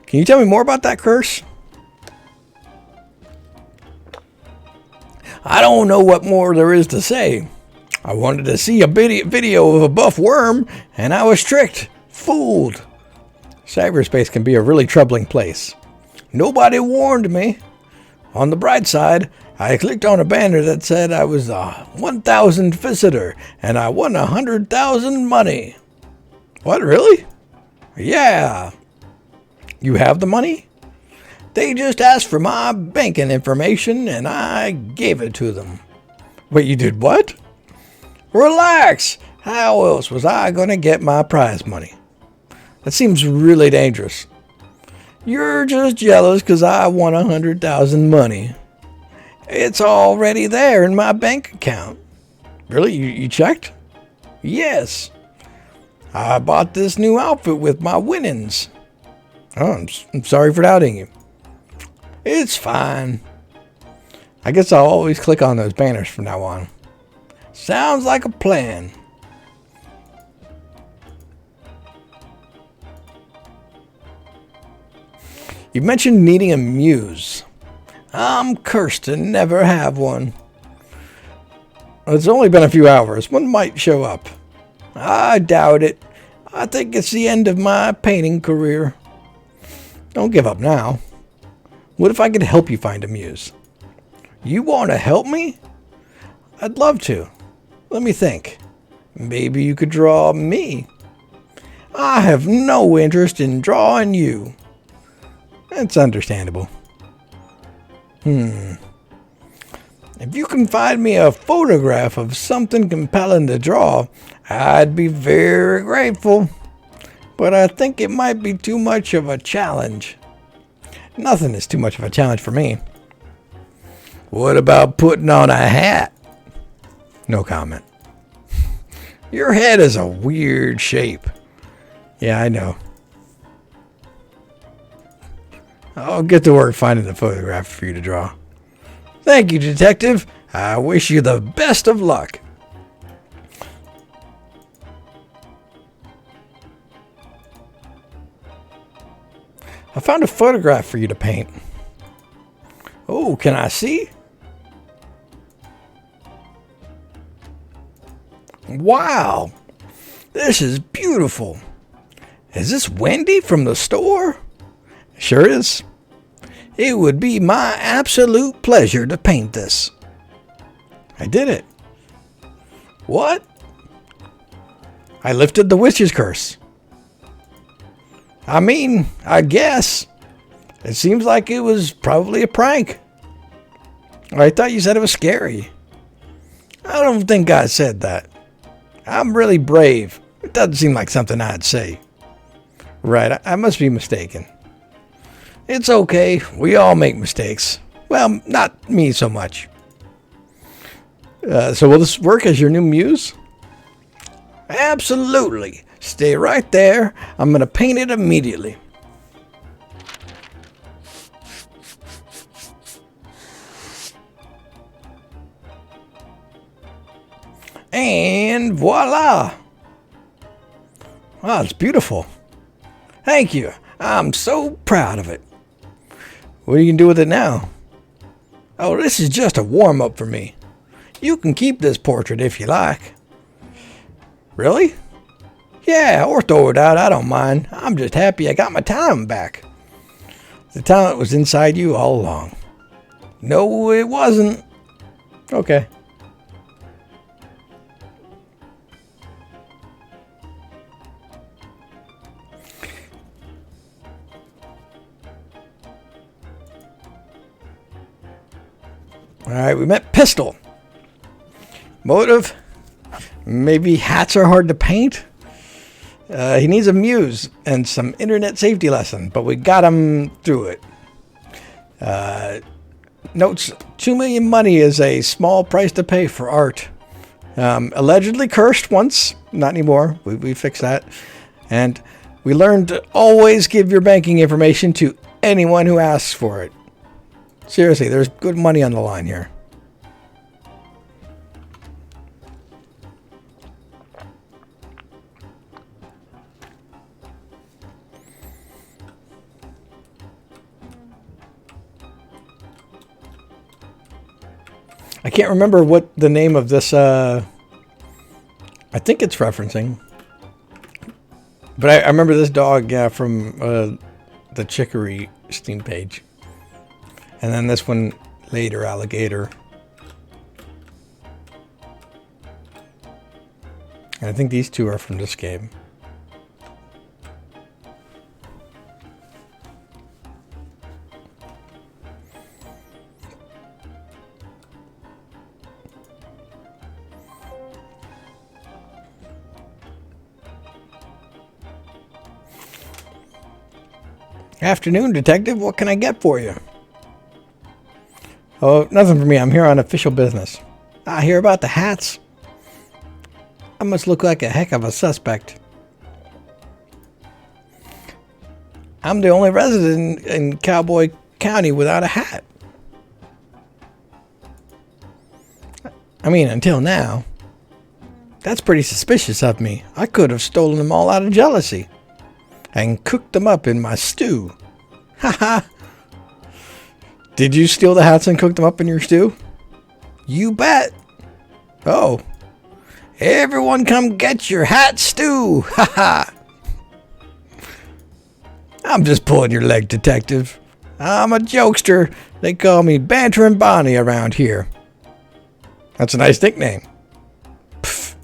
Can you tell me more about that curse? I don't know what more there is to say. I wanted to see a video of a buff worm, and I was tricked, fooled. Cyberspace can be a really troubling place. Nobody warned me. On the bright side, I clicked on a banner that said I was the 1,000th visitor and I won 100,000 money. What, really? Yeah. You have the money? They just asked for my banking information and I gave it to them. Wait, you did what? Relax. How else was I going to get my prize money? That seems really dangerous. You're just jealous because I won 100,000 money. It's already there in my bank account. Really? You checked? Yes. I bought this new outfit with my winnings. Oh, I'm sorry for doubting you. It's fine. I guess I'll always click on those banners from now on. Sounds like a plan. You mentioned needing a muse. I'm cursed to never have one. It's only been a few hours. One might show up. I doubt it. I think it's the end of my painting career. Don't give up now. What if I could help you find a muse? You want to help me? I'd love to. Let me think. Maybe you could draw me. I have no interest in drawing you. That's understandable. If you can find me a photograph of something compelling to draw, I'd be very grateful. But I think it might be too much of a challenge. Nothing is too much of a challenge for me. What about putting on a hat? No comment. Your head is a weird shape. Yeah, I know. I'll get to work finding the photograph for you to draw. Thank you, detective. I wish you the best of luck. I found a photograph for you to paint. Oh, can I see? Wow, this is beautiful. Is this Wendy from the store? Sure is. It would be my absolute pleasure to paint this. I did it. What? I lifted the witch's curse. I mean, I guess. It seems like it was probably a prank. I thought you said it was scary. I don't think I said that. I'm really brave. It doesn't seem like something I'd say. Right, I must be mistaken. It's okay. We all make mistakes. Well, not me so much. So will this work as your new muse? Absolutely. Stay right there. I'm going to paint it immediately. And voila! Wow, it's beautiful. Thank you. I'm so proud of it. What are you going to do with it now? Oh, this is just a warm-up for me. You can keep this portrait if you like. Really? Yeah, or throw it out. I don't mind. I'm just happy I got my talent back. The talent was inside you all along. No, it wasn't. Okay. All right, we met Pistol. Motive? Maybe hats are hard to paint? He needs a muse and some internet safety lesson, but we got him through it. Notes, 2 million money is a small price to pay for art. Allegedly cursed once, not anymore. We fixed that. And we learned to always give your banking information to anyone who asks for it. Seriously, there's good money on the line here. I can't remember what the name of this, I think it's referencing. But I remember this dog from the Chicory Steam page. And then this one later, Alligator. And I think these two are from this game. Afternoon, detective. What can I get for you? Oh, nothing for me. I'm here on official business. I hear about the hats. I must look like a heck of a suspect. I'm the only resident in Cowboy County without a hat. I mean, until now. That's pretty suspicious of me. I could have stolen them all out of jealousy. And cooked them up in my stew. Haha. Did you steal the hats and cook them up in your stew? You bet. Oh. Everyone come get your hat stew. Haha. I'm just pulling your leg, detective. I'm a jokester. They call me Banterin' Bonnie around here. That's a nice nickname. Pfft.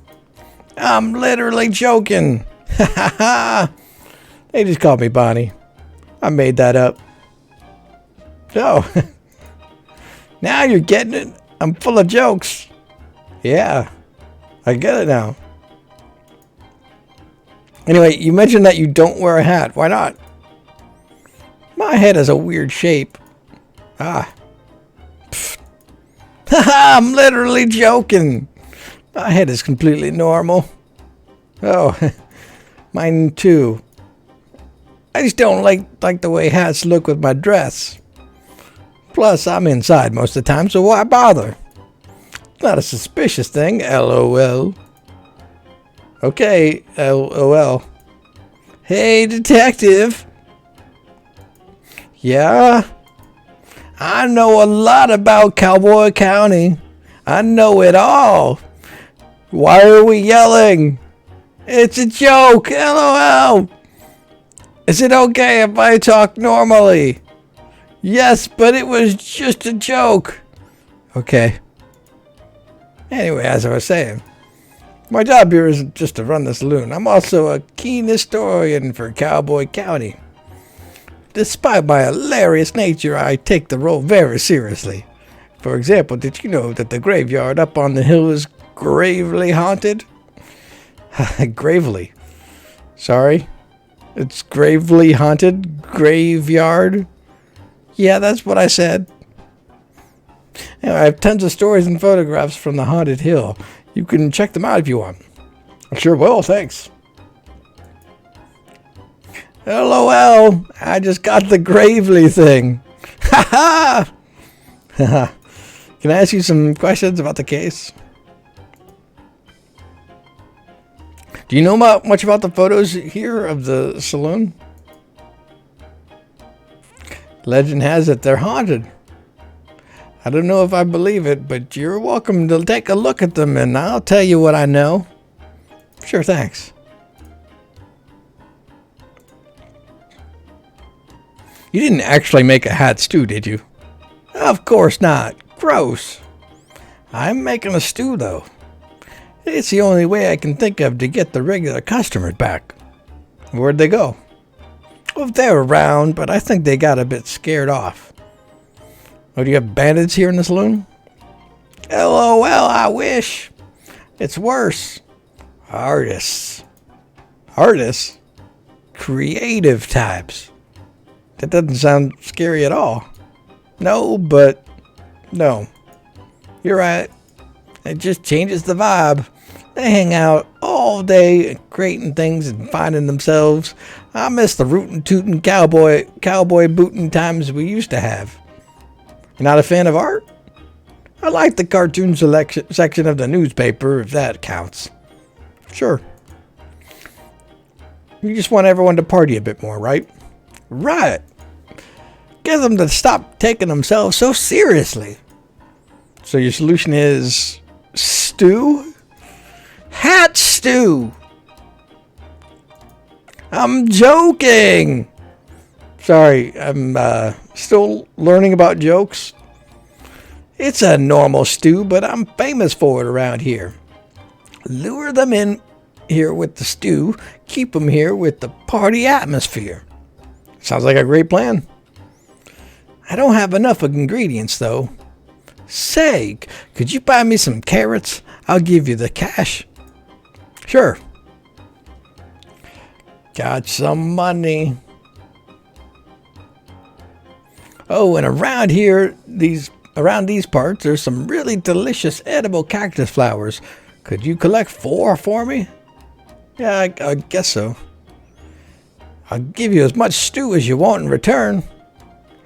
I'm literally joking. Haha. They just called me Bonnie. I made that up. So, now you're getting it. I'm full of jokes. Yeah, I get it now. Anyway, you mentioned that you don't wear a hat. Why not? My head has a weird shape. Ah. Haha, I'm literally joking. My head is completely normal. Oh, mine too. I just don't like the way hats look with my dress. Plus, I'm inside most of the time, so why bother? It's not a suspicious thing, LOL. Okay, LOL. Hey, detective. Yeah? I know a lot about Cowboy County. I know it all. Why are we yelling? It's a joke, LOL. Is it okay if I talk normally? Yes, but it was just a joke. Okay. Anyway, as I was saying, My job here isn't just to run the saloon. I'm also a keen historian for Cowboy County. Despite my hilarious nature, I take the role very seriously. For example, did you know that the graveyard up on the hill is gravely haunted? Gravely. Sorry? It's gravely haunted? Graveyard? Yeah, that's what I said. Anyway, I have tons of stories and photographs from the haunted hill. You can check them out if you want. I sure will, thanks. LOL, I just got the Gravely thing. Ha ha! Can I ask you some questions about the case? Do you know much about the photos here of the saloon? Legend has it they're haunted. I don't know if I believe it, but you're welcome to take a look at them and I'll tell you what I know. Sure, thanks. You didn't actually make a hat stew, did you? Of course not. Gross. I'm making a stew, though. It's the only way I can think of to get the regular customers back. Where'd they go? Well, they're around, but I think they got a bit scared off. Oh, do you have bandits here in the saloon? LOL, I wish. It's worse. Artists. Artists? Creative types. That doesn't sound scary at all. No, but no. You're right. It just changes the vibe. They hang out all day creating things and finding themselves. I miss the rootin' tootin' cowboy bootin' times we used to have. You're not a fan of art? I like the cartoon section of the newspaper, if that counts. Sure. You just want everyone to party a bit more, right? Right. Get them to stop taking themselves so seriously. So your solution is stew? Hat stew! I'm joking! Sorry, I'm still learning about jokes. It's a normal stew, but I'm famous for it around here. Lure them in here with the stew, keep them here with the party atmosphere. Sounds like a great plan. I don't have enough ingredients, though. Say, could you buy me some carrots? I'll give you the cash. Sure. Got some money. Oh, and around here, around these parts, there's some really delicious edible cactus flowers. Could you collect 4 for me? Yeah, I guess so. I'll give you as much stew as you want in return.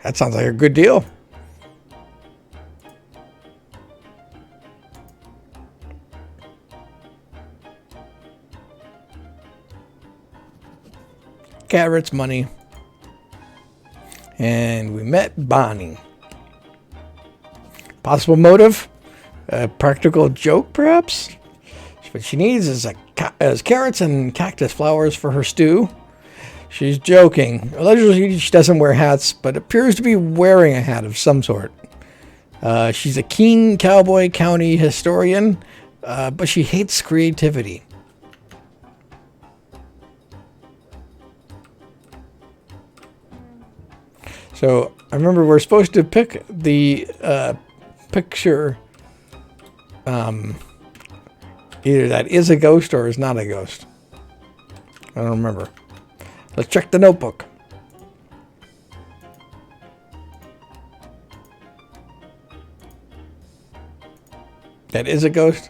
That sounds like a good deal. Carrots, money. And we met Bonnie. Possible motive? A practical joke, perhaps? What she needs is carrots and cactus flowers for her stew. She's joking. Allegedly, she doesn't wear hats, but appears to be wearing a hat of some sort. She's a keen Cowboy County historian, but she hates creativity. So I remember we're supposed to pick the picture. Either that is a ghost or is not a ghost. I don't remember. Let's check the notebook. That is a ghost?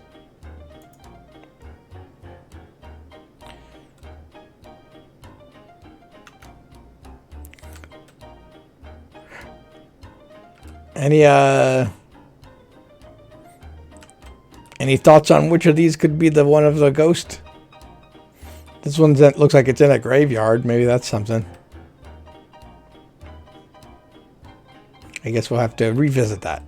Any thoughts on which of these could be the one of the ghost? This one looks like it's in a graveyard. Maybe that's something. I guess we'll have to revisit that.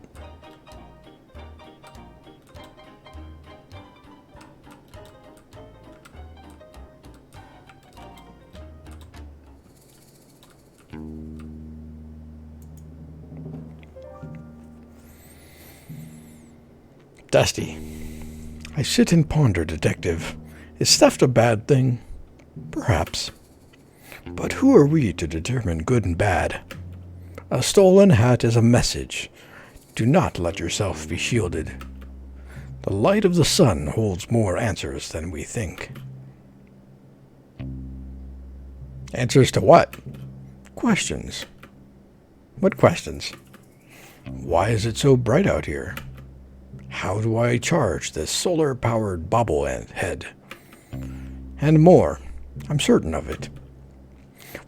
Dusty. I sit and ponder, detective. Is theft a bad thing? Perhaps. But who are we to determine good and bad? A stolen hat is a message. Do not let yourself be shielded. The light of the sun holds more answers than we think. Answers to what? Questions. What questions? Why is it so bright out here? How do I charge this solar-powered bobblehead? And more. I'm certain of it.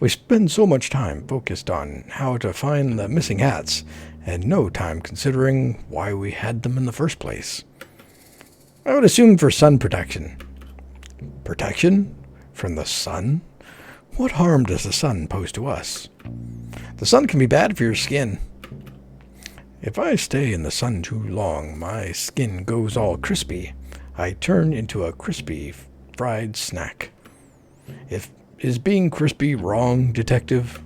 We spend so much time focused on how to find the missing hats, and no time considering why we had them in the first place. I would assume for sun protection. Protection? From the sun? What harm does the sun pose to us? The sun can be bad for your skin. If I stay in the sun too long, my skin goes all crispy. I turn into a crispy fried snack. Is being crispy wrong, detective?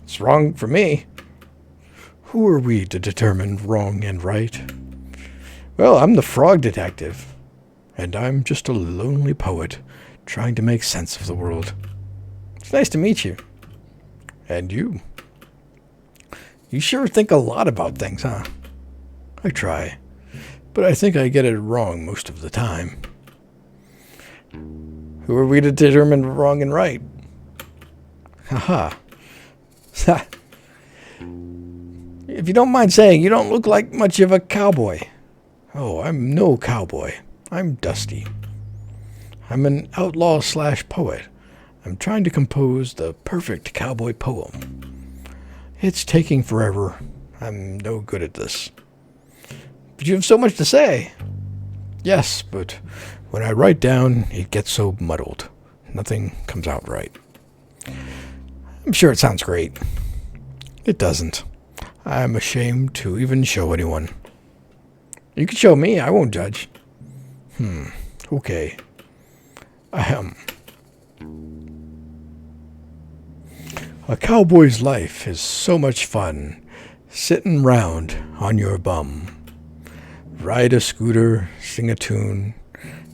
It's wrong for me. Who are we to determine wrong and right? Well, I'm the frog detective, and I'm just a lonely poet trying to make sense of the world. It's nice to meet you. And you. You sure think a lot about things, huh? I try, but I think I get it wrong most of the time. Who are we to determine wrong and right? Haha. If you don't mind saying, you don't look like much of a cowboy. Oh, I'm no cowboy. I'm Dusty. I'm an outlaw/poet. I'm trying to compose the perfect cowboy poem. It's taking forever. I'm no good at this. But you have so much to say. Yes, but when I write down, it gets so muddled. Nothing comes out right. I'm sure it sounds great. It doesn't. I'm ashamed to even show anyone. You can show me. I won't judge. Okay. Ahem. A cowboy's life is so much fun, sittin' round on your bum. Ride a scooter, sing a tune,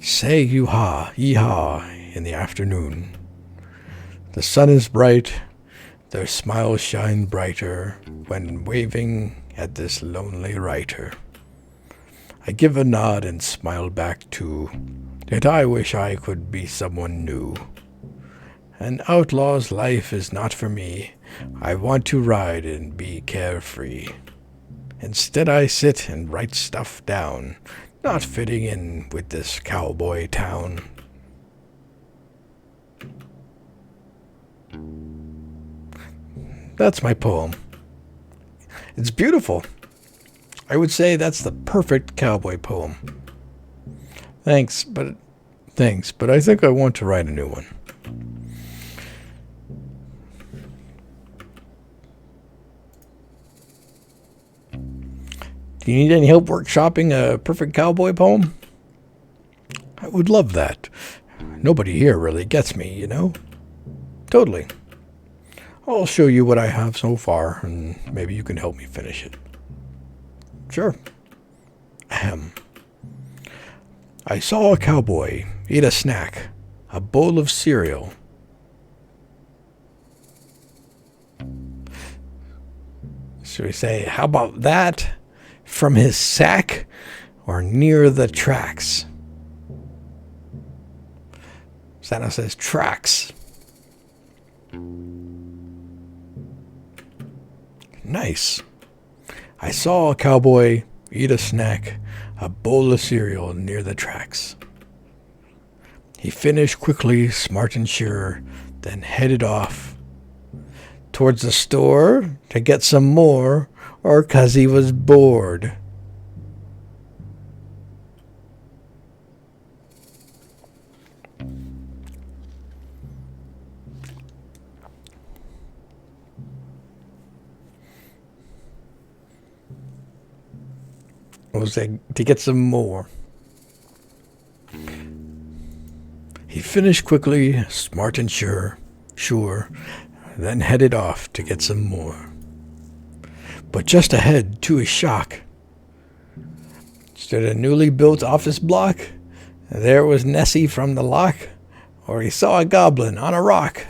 say you-ha, yee-haw in the afternoon. The sun is bright, their smiles shine brighter when waving at this lonely writer. I give a nod and smile back too, yet I wish I could be someone new. An outlaw's life is not for me. I want to ride and be carefree. Instead I sit and write stuff down, not fitting in with this cowboy town. That's my poem. It's beautiful. I would say that's the perfect cowboy poem. Thanks, but I think I want to write a new one. Do you need any help workshopping a perfect cowboy poem? I would love that. Nobody here really gets me, you know? Totally. I'll show you what I have so far, and maybe you can help me finish it. Sure. Ahem. I saw a cowboy eat a snack, a bowl of cereal. Should we say, how about that? From his sack or near the tracks? Santa says tracks. Nice. I saw a cowboy eat a snack, a bowl of cereal near the tracks. He finished quickly, smart and sure, then headed off towards the store to get some more, or 'cause he was bored. Was to get some more. He finished quickly, smart and sure, then headed off to get some more. But just ahead, to his shock, stood a newly built office block. There was Nessie from the lock, or he saw a goblin on a rock.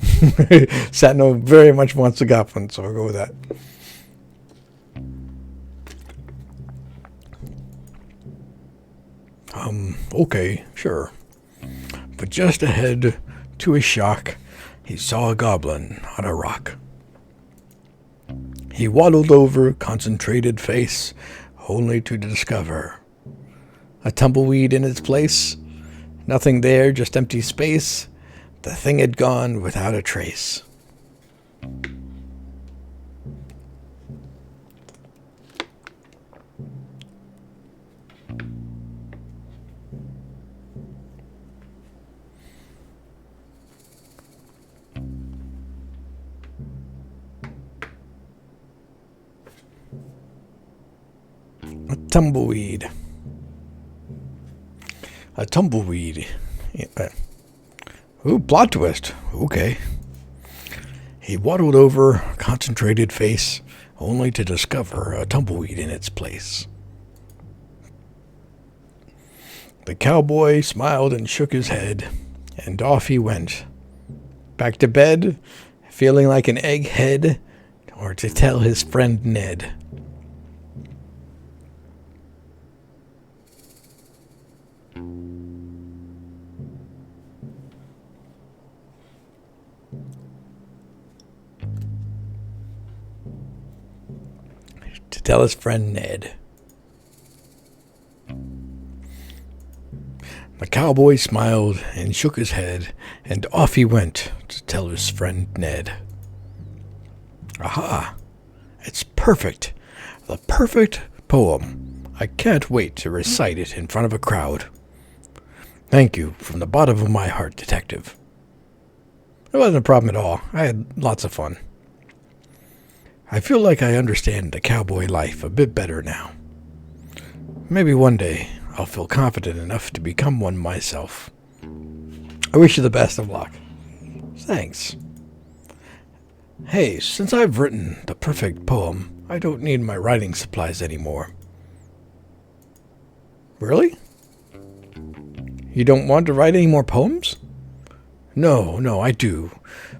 Satno very much wants a goblin, so I'll go with that. Okay, sure. But just ahead, to his shock, he saw a goblin on a rock. He waddled over, concentrated face, only to discover a tumbleweed in its place. Nothing there, just empty space. The thing had gone without a trace. A tumbleweed. A tumbleweed. Ooh, plot twist. Okay. He waddled over, concentrated face, only to discover a tumbleweed in its place. The cowboy smiled and shook his head, and off he went. Back to bed, feeling like an egghead, or to tell his friend Ned. To tell his friend Ned. The cowboy smiled and shook his head, and off he went to tell his friend Ned. Aha! It's perfect! The perfect poem. I can't wait to recite it in front of a crowd. Thank you from the bottom of my heart, Detective. It wasn't a problem at all. I had lots of fun. I feel like I understand the cowboy life a bit better now. Maybe one day I'll feel confident enough to become one myself. I wish you the best of luck. Thanks. Hey, since I've written the perfect poem, I don't need my writing supplies anymore. Really? You don't want to write any more poems? No, I do.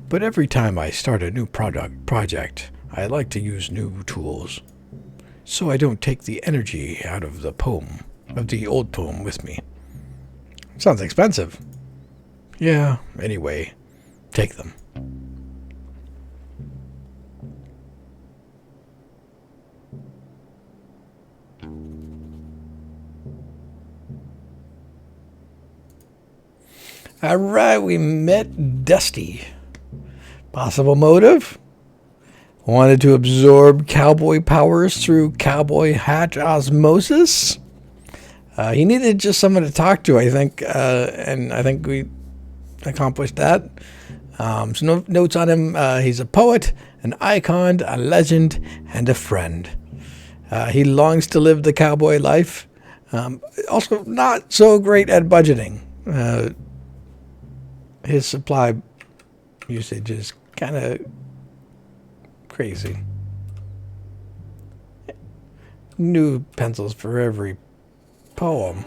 But every time I start a new project, I like to use new tools, so I don't take the energy out of the old poem with me. Sounds expensive. Yeah, anyway, take them. All right, we met Dusty. Possible motive? Wanted to absorb cowboy powers through cowboy hat osmosis. He needed just someone to talk to, I think, and I think we accomplished that. Some notes on him. He's a poet, an icon, a legend, and a friend. He longs to live the cowboy life. Also, not so great at budgeting. His supply usage is kind of crazy. New pencils for every poem.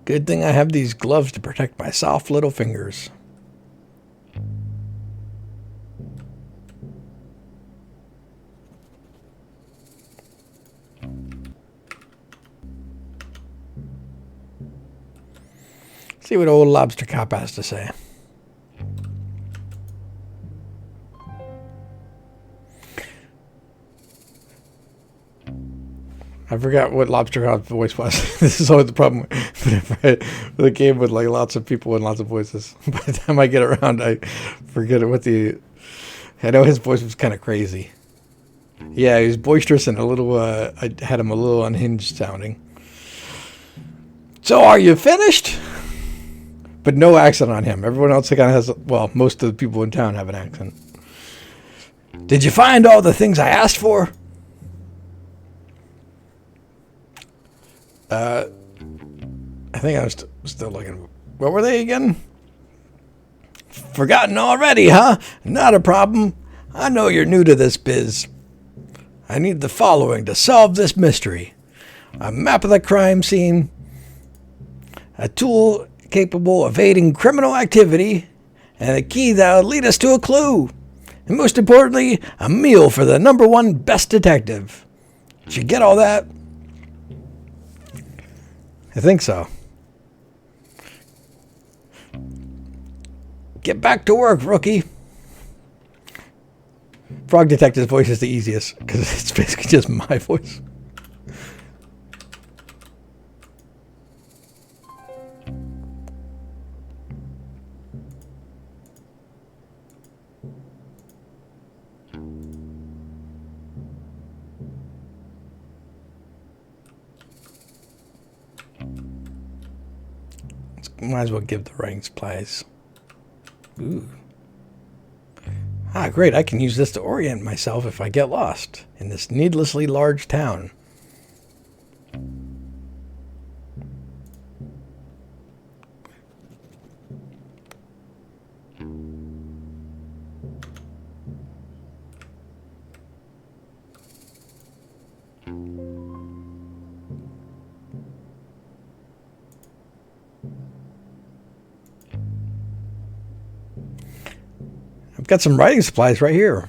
Good thing I have these gloves to protect my soft little fingers. See what old Lobster Cop has to say. I forgot what Lobster Cop's voice was. This is always the problem with a game with like lots of people and lots of voices. By the time I get around, I forget what I know his voice was kind of crazy. Yeah, he was boisterous and a little. I had him a little unhinged sounding. So, are you finished? But no accent on him. Everyone else kind of has, well, most of the people in town have an accent. Did you find all the things I asked for? I think I'm still looking. What were they again? Forgotten already, huh? Not a problem. I know you're new to this biz. I need the following to solve this mystery. A map of the crime scene, a tool capable of aiding criminal activity, and a key that will lead us to a clue. And most importantly, a meal for the #1 best detective. Did you get all that? I think so. Get back to work, rookie. Frog Detective's voice is the easiest because it's basically just my voice. Might as well give the writing supplies. Ooh. Ah, great. I can use this to orient myself if I get lost in this needlessly large town. I've got some writing supplies right here.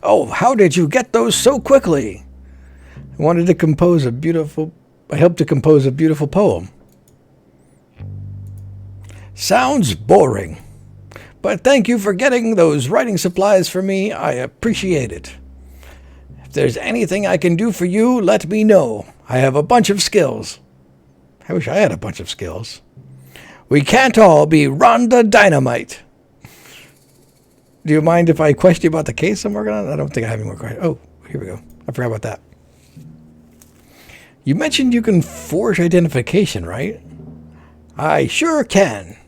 Oh, how did you get those so quickly? I wanted to compose a beautiful... I helped to compose a beautiful poem. Sounds boring. But thank you for getting those writing supplies for me. I appreciate it. If there's anything I can do for you, let me know. I have a bunch of skills. I wish I had a bunch of skills. We can't all be Rhonda Dynamite. Do you mind if I question you about the case I'm working on? I don't think I have any more questions. Oh, here we go. I forgot about that. You mentioned you can forge identification, right? I sure can.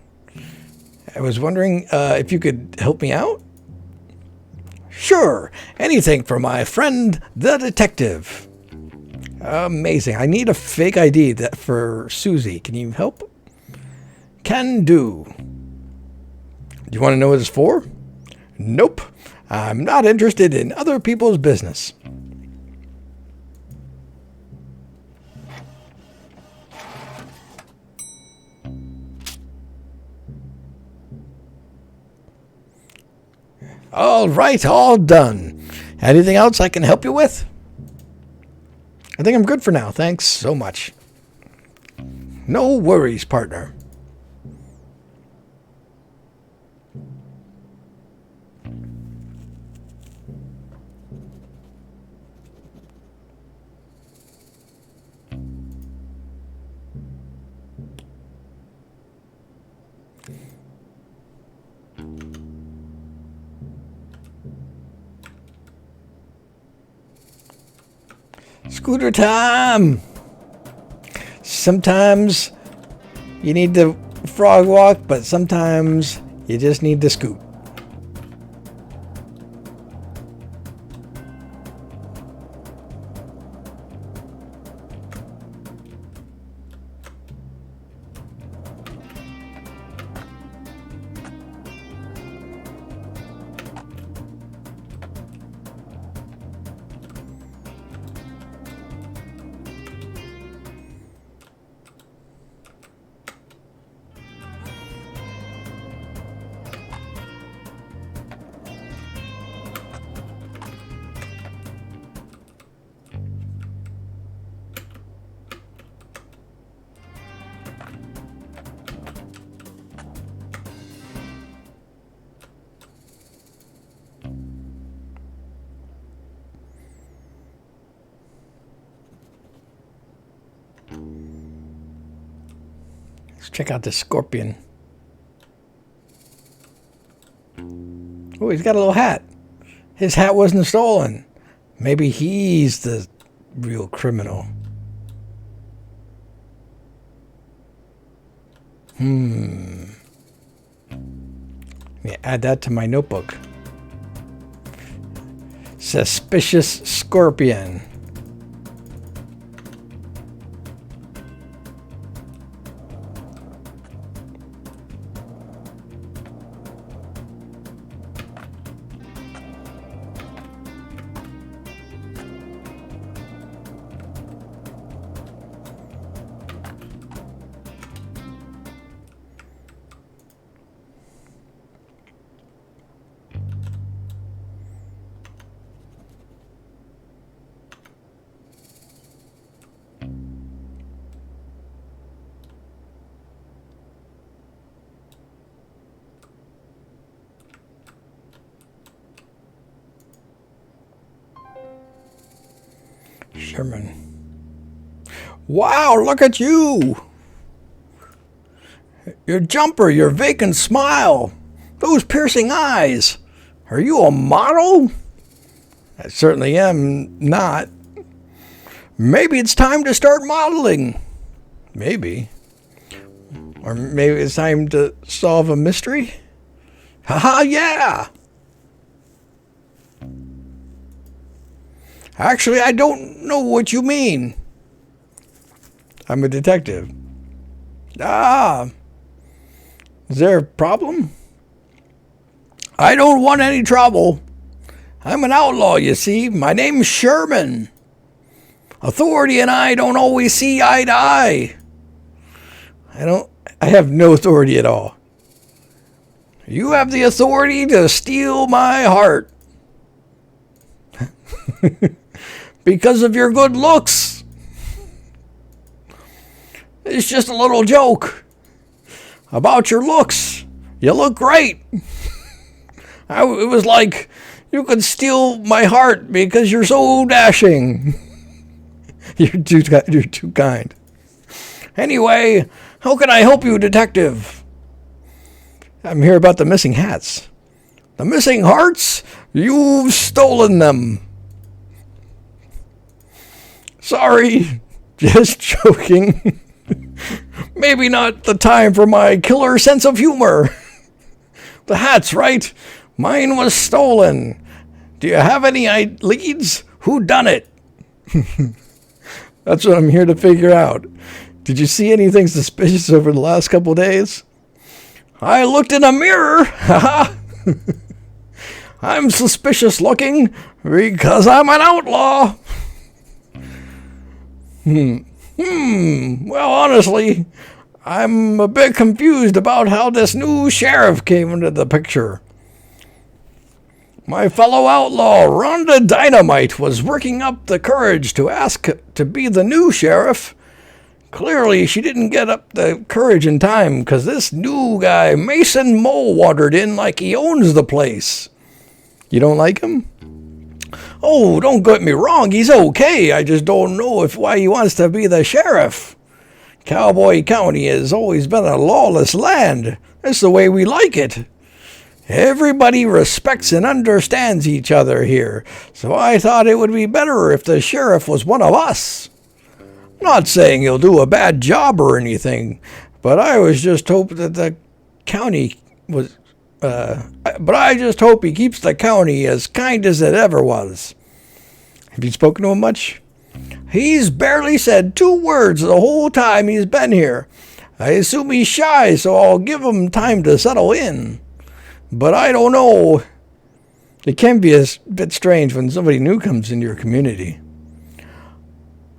I was wondering if you could help me out? Sure. Anything for my friend, the detective. Amazing. I need a fake ID for Susie. Can you help? Can do. Do you want to know what it's for? Nope. I'm not interested in other people's business. All right, all done. Anything else I can help you with? I think I'm good for now. Thanks so much. No worries, partner. Scooter time! Sometimes you need to frog walk, but sometimes you just need to scoot. Let's check out this scorpion. Oh, he's got a little hat. His hat wasn't stolen. Maybe he's the real criminal. Let me add that to my notebook. Suspicious scorpion. Sherman. Wow, look at you! Your jumper, your vacant smile, those piercing eyes. Are you a model? I certainly am not. Maybe it's time to start modeling. Maybe. Or maybe it's time to solve a mystery. Haha, yeah! Actually, I don't know what you mean. I'm a detective. Ah. Is there a problem? I don't want any trouble. I'm an outlaw, you see. My name's Sherman. Authority and I don't always see eye to eye. I have no authority at all. You have the authority to steal my heart. Because of your good looks. It's just a little joke about your looks. You look great. It was like you could steal my heart because you're so dashing. You're too kind. Anyway, how can I help you, detective? I'm here about the missing hats. The missing hearts? You've stolen them. Sorry, just joking. Maybe not the time for my killer sense of humor. The hat's right. Mine was stolen. Do you have any leads? Who done it? That's what I'm here to figure out. Did you see anything suspicious over the last couple of days? I looked in a mirror. I'm suspicious looking because I'm an outlaw. Well, honestly, I'm a bit confused about how this new sheriff came into the picture. My fellow outlaw, Rhonda Dynamite, was working up the courage to ask to be the new sheriff. Clearly, she didn't get up the courage in time because this new guy, Mason Mole, wandered in like he owns the place. You don't like him? Oh, don't get me wrong, he's okay. I just don't know why he wants to be the sheriff. Cowboy County has always been a lawless land. That's the way we like it. Everybody respects and understands each other here, so I thought it would be better if the sheriff was one of us. Not saying he'll do a bad job or anything, but I was just hoping that the county was... but I just hope he keeps the county as kind as it ever was. Have you spoken to him much? He's barely said 2 words the whole time he's been here. I assume he's shy, so I'll give him time to settle in. But I don't know. It can be a bit strange when somebody new comes into your community.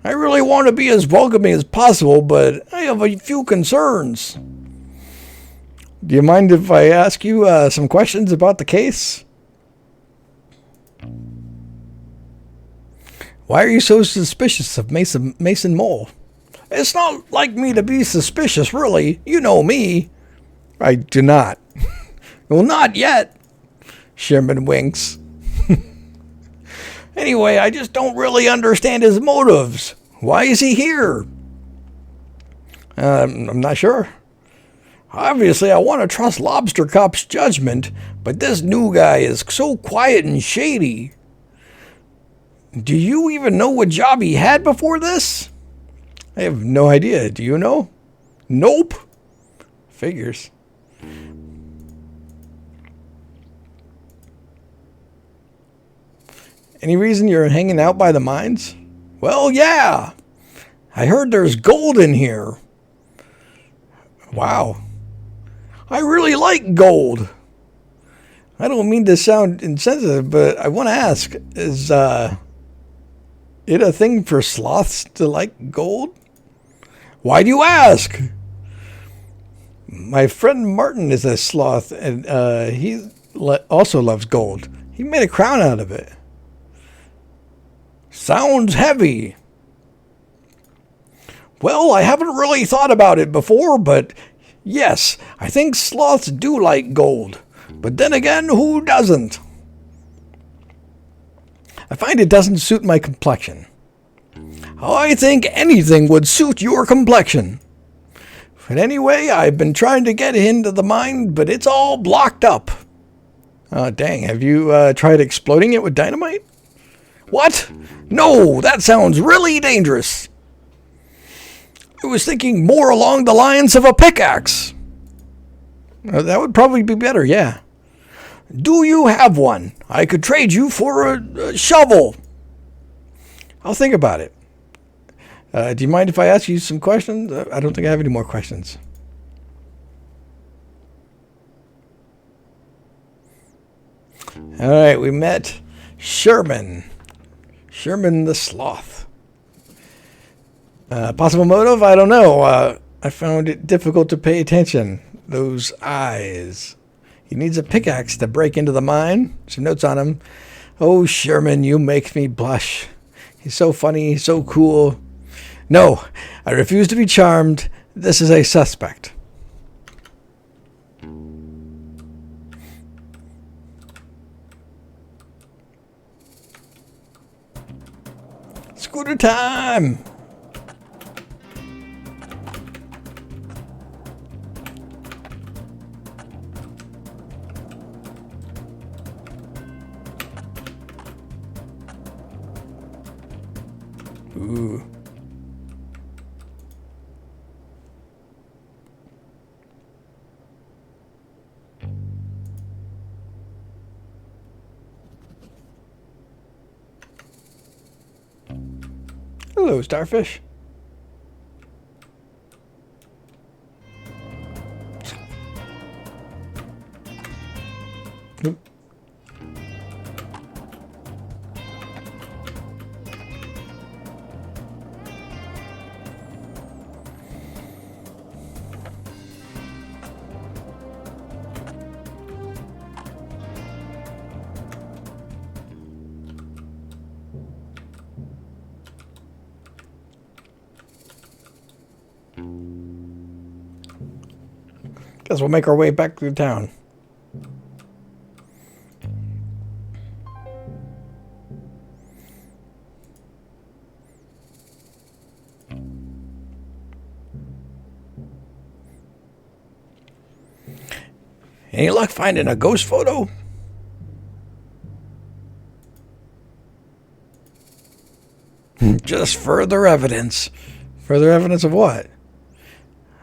I really want to be as welcoming as possible, but I have a few concerns. Do you mind if I ask you some questions about the case? Why are you so suspicious of Mason Mole? It's not like me to be suspicious, really. You know me. I do not. Well, not yet. Sherman winks. Anyway, I just don't really understand his motives. Why is he here? I'm not sure. Obviously, I want to trust Lobster Cop's judgment, but this new guy is so quiet and shady. Do you even know what job he had before this? I have no idea. Do you know? Nope. Figures. Any reason you're hanging out by the mines? Well, yeah. I heard there's gold in here. Wow. I really like gold. I don't mean to sound insensitive, but I want to ask, is it a thing for sloths to like gold? Why do you ask? My friend Martin is a sloth, and he also loves gold. He made a crown out of it. Sounds heavy. Well, I haven't really thought about it before, but yes, I think sloths do like gold. But then again, who doesn't? I find it doesn't suit my complexion. I think anything would suit your complexion. But anyway, I've been trying to get into the mine, but it's all blocked up. Oh, dang. Have you tried exploding it with dynamite? What? No, that sounds really dangerous. I was thinking more along the lines of a pickaxe. That would probably be better, yeah. Do you have one? I could trade you for a shovel. I'll think about it. Do you mind if I ask you some questions? I don't think I have any more questions. All right, we met Sherman. Sherman the Sloth. Possible motive? I don't know. I found it difficult to pay attention. Those eyes. He needs a pickaxe to break into the mine. Some notes on him. Oh, Sherman, you make me blush. He's so funny, so cool. No, I refuse to be charmed. This is a suspect. Scooter time! Ooh. Hello, starfish. Oop. Guess we'll make our way back through town. Any luck finding a ghost photo? Just further evidence. Further evidence of what?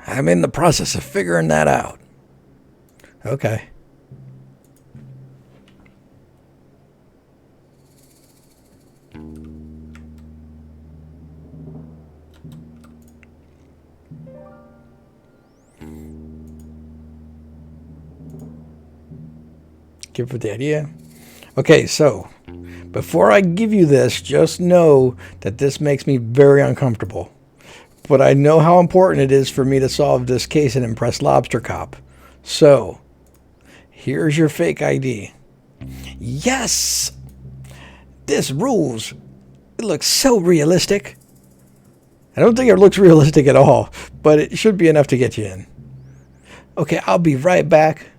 I'm in the process of figuring that out. Okay. Give for the idea. Okay, so before I give you this, just know that this makes me very uncomfortable. But I know how important it is for me to solve this case and impress Lobster Cop. So, here's your fake ID. Yes! This rules. It looks so realistic. I don't think it looks realistic at all, but it should be enough to get you in. Okay, I'll be right back.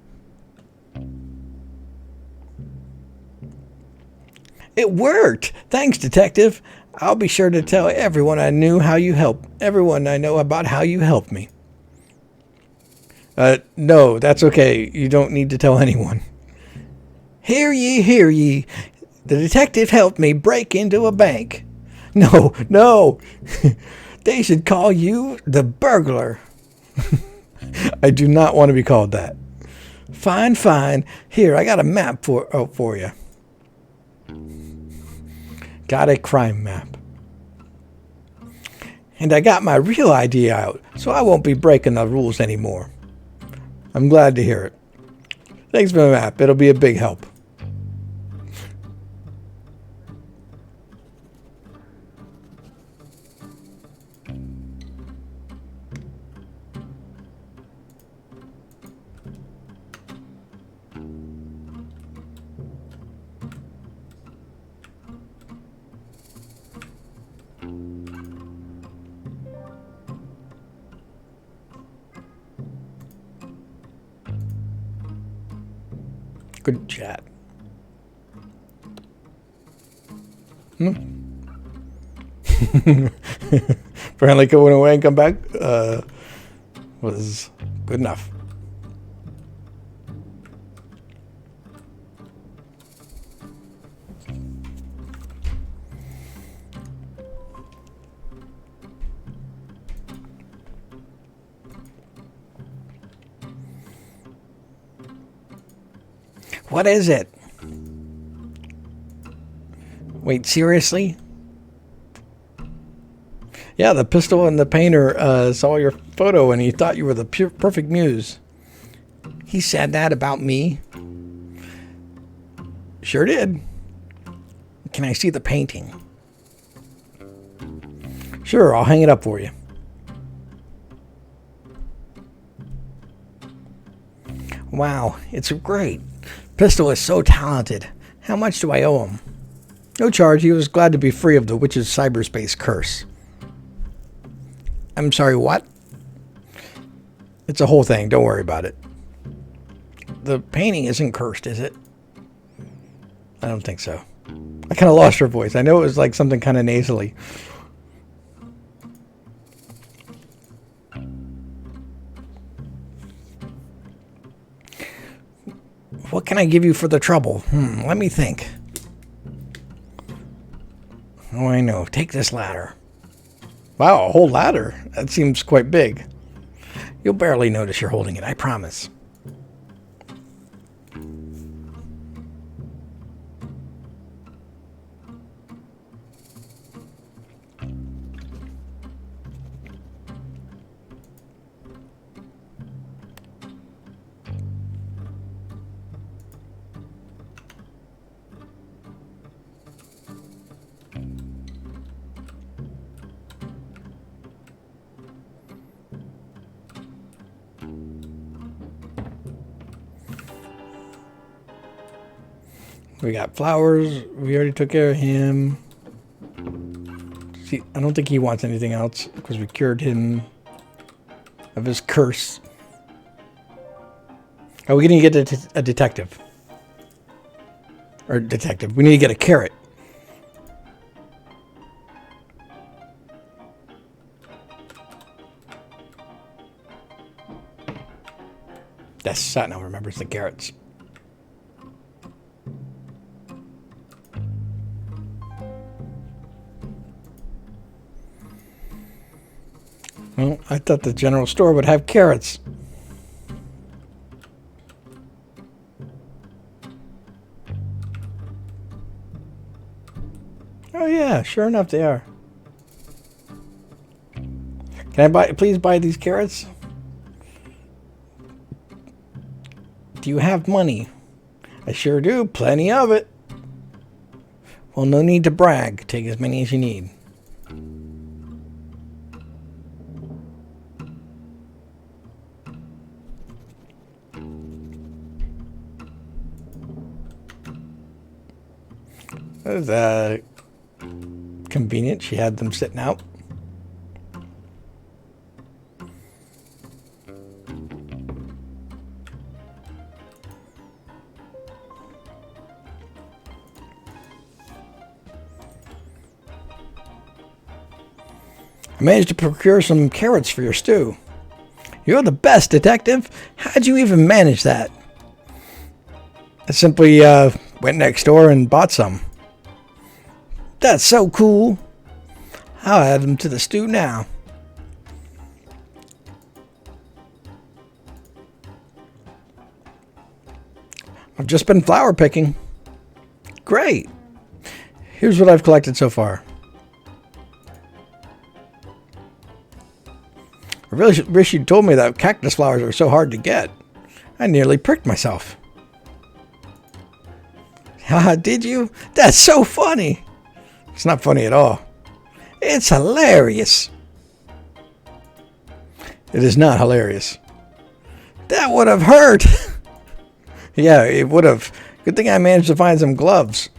It worked! Thanks, Detective. I'll be sure to tell everyone I know how you about how you helped me. No, that's okay. You don't need to tell anyone. Hear ye, hear ye. The detective helped me break into a bank. No. They should call you the burglar. I do not want to be called that. Fine, fine. Here, I got a map for you. Got a crime map. And I got my real ID out, so I won't be breaking the rules anymore. I'm glad to hear it. Thanks for the map. It'll be a big help. Good chat. Apparently, it went away and come back. Was good enough. What is it? Wait, seriously? Yeah, the pistol and the painter saw your photo and he thought you were the perfect muse. He said that about me? Sure did. Can I see the painting? Sure, I'll hang it up for you. Wow, it's great. Pistol is so talented. How much do I owe him? No charge. He was glad to be free of the witch's cyberspace curse. I'm sorry, what? It's a whole thing. Don't worry about it. The painting isn't cursed, is it? I don't think so. I kind of lost her voice. I know it was like something kind of nasally. What can I give you for the trouble? Let me think. Oh, I know. Take this ladder. Wow, a whole ladder. That seems quite big. You'll barely notice you're holding it, I promise. We got flowers. We already took care of him. See, I don't think he wants anything else because we cured him of his curse. Oh, we need to get a detective. Or detective. We need to get a carrot. Yes, Satnel remembers the carrots. Well, I thought the general store would have carrots. Oh yeah, sure enough they are. Can I please buy these carrots? Do you have money? I sure do, plenty of it. Well, no need to brag. Take as many as you need. That was convenient. She had them sitting out. I managed to procure some carrots for your stew. You're the best, detective. How'd you even manage that? I simply went next door and bought some. That's so cool. I'll add them to the stew now. I've just been flower picking. Great. Here's what I've collected so far. I really wish you'd told me that cactus flowers are so hard to get. I nearly pricked myself. Haha, did you? That's so funny. It's not funny at all. It's hilarious. It is not hilarious. That would have hurt. Yeah, it would have. Good thing I managed to find some gloves.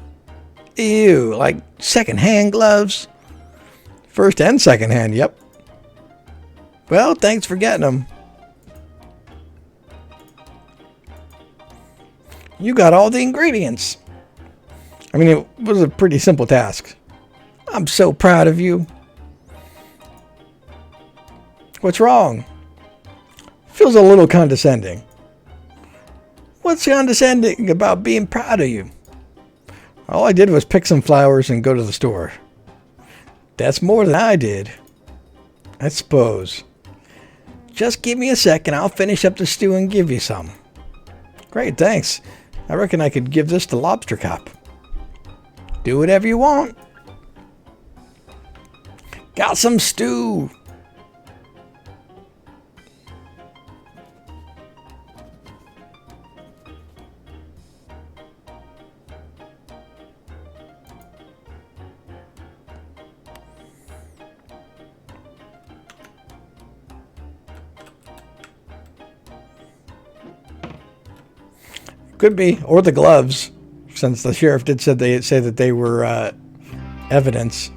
Ew, like second-hand gloves. First and second-hand, yep. Well, thanks for getting them. You got all the ingredients. I mean, it was a pretty simple task. I'm so proud of you. What's wrong? Feels a little condescending. What's condescending about being proud of you? All I did was pick some flowers and go to the store. That's more than I did, I suppose. Just give me a sec and I'll finish up the stew and give you some. Great, thanks. I reckon I could give this to Lobster Cop. Do whatever you want. Got some stew. Could be, or the gloves, since the sheriff did say that they were evidence.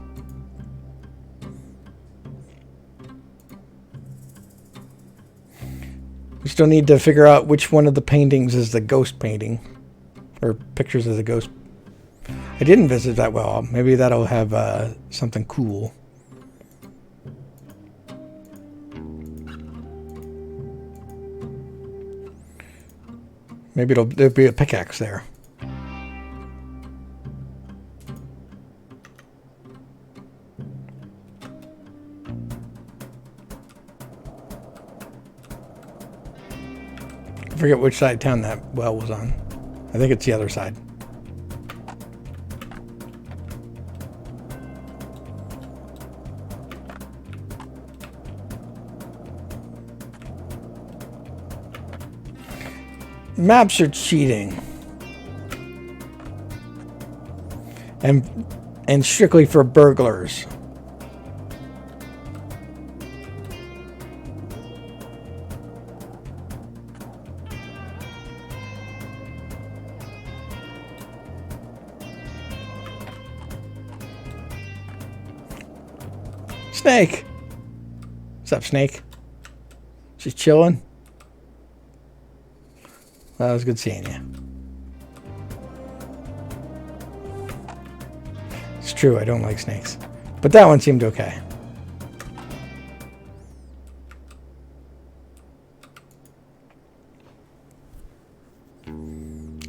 We still need to figure out which one of the paintings is the ghost painting, or pictures of the ghost. I didn't visit that well. Maybe that'll have something cool. Maybe there'll be a pickaxe there. I forget which side of town that well was on. I think it's the other side. Maps are cheating. And strictly for burglars. Snake. What's up, Snake? Just chilling? Well, it was good seeing you. It's true, I don't like snakes. But that one seemed okay.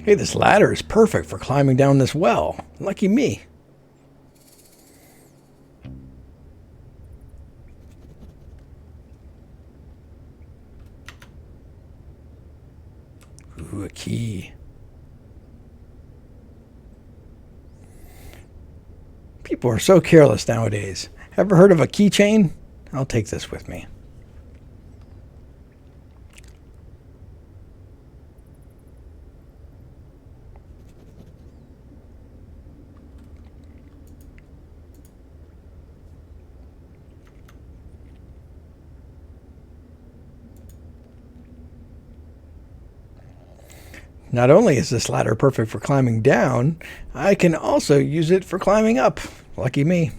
Hey, this ladder is perfect for climbing down this well. Lucky me. Ooh, a key. People are so careless nowadays. Ever heard of a keychain? I'll take this with me. Not only is this ladder perfect for climbing down, I can also use it for climbing up. Lucky me.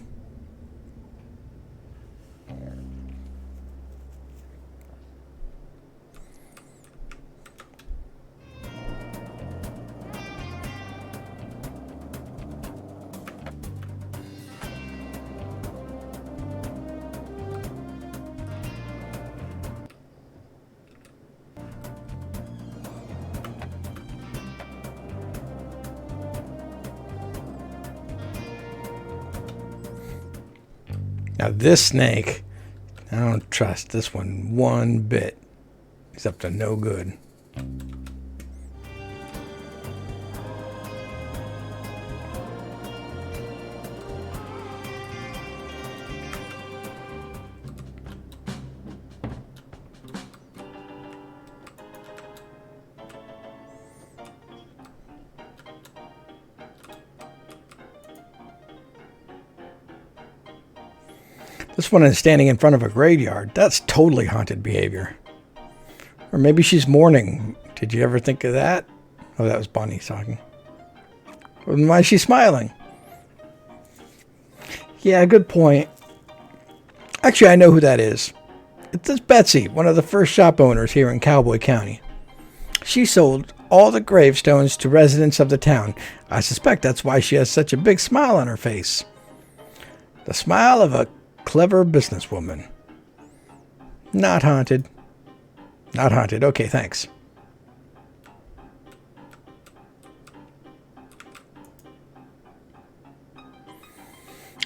Now this snake, I don't trust this one bit. He's up to no good. This one is standing in front of a graveyard. That's totally haunted behavior. Or maybe she's mourning. Did you ever think of that? Oh, that was Bonnie talking. Well, why is she smiling? Yeah, good point. Actually, I know who that is. It's Betsy, one of the first shop owners here in Cowboy County. She sold all the gravestones to residents of the town. I suspect that's why she has such a big smile on her face. The smile of a clever businesswoman. Not haunted. Not haunted. Okay, thanks.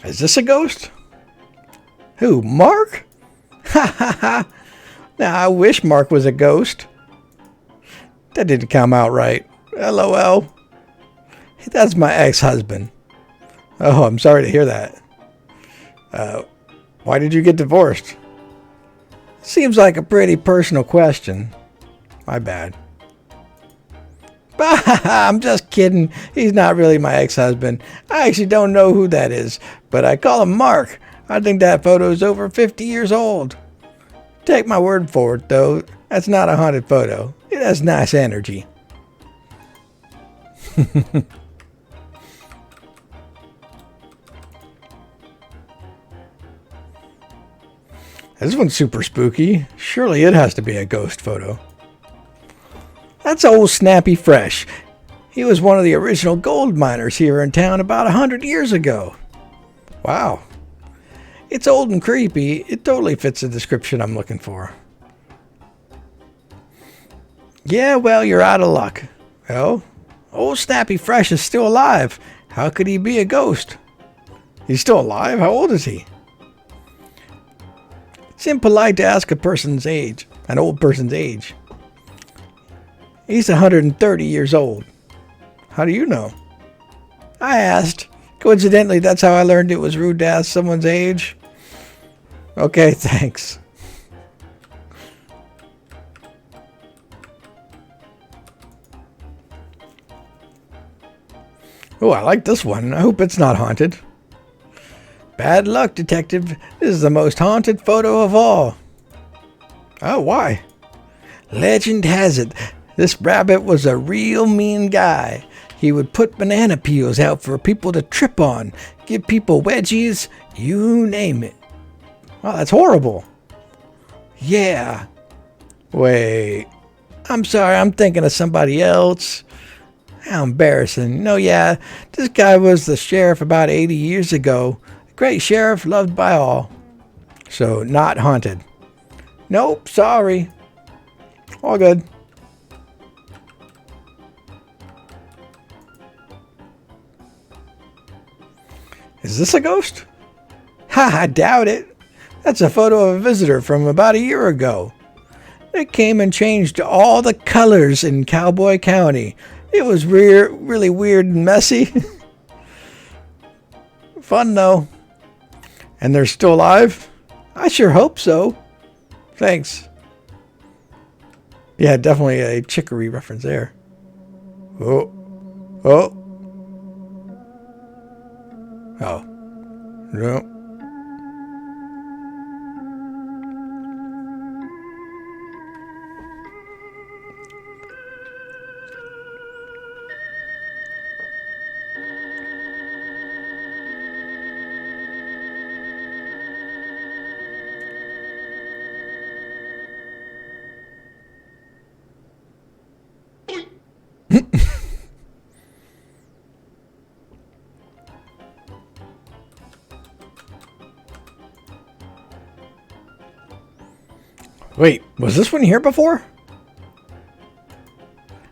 Is this a ghost? Who, Mark? Ha ha ha. Now, I wish Mark was a ghost. That didn't come out right. LOL. That's my ex-husband. Oh, I'm sorry to hear that. Why did you get divorced? Seems like a pretty personal question. My bad. I'm just kidding. He's not really my ex-husband. I actually don't know who that is, but I call him Mark. I think that photo is over 50 years old. Take my word for it, though. That's not a haunted photo. It has nice energy. This one's super spooky. Surely it has to be a ghost photo. That's old Snappy Fresh. He was one of the original gold miners here in town about 100 years ago. Wow. It's old and creepy. It totally fits the description I'm looking for. Yeah, well, you're out of luck. Well, old Snappy Fresh is still alive. How could he be a ghost? He's still alive? How old is he? It's impolite to ask a person's age, an old person's age. He's 130 years old. How do you know? I asked. Coincidentally, that's how I learned it was rude to ask someone's age. Okay, thanks. Oh, I like this one. I hope it's not haunted. Bad luck, detective. This is the most haunted photo of all. Oh, why? Legend has it, this rabbit was a real mean guy. He would put banana peels out for people to trip on, give people wedgies, you name it. Oh, that's horrible. Yeah. Wait. I'm sorry, I'm thinking of somebody else. How embarrassing. No, yeah, this guy was the sheriff about 80 years ago. A great sheriff, loved by all. So, not haunted. Nope, sorry. All good. Is this a ghost? Ha, I doubt it. That's a photo of a visitor from about a year ago. They came and changed all the colors in Cowboy County. It was really weird and messy. Fun though. And they're still alive? I sure hope so. Thanks. Yeah, definitely a Chicory reference there. Oh. Oh. Oh. No. Wait, was this one here before?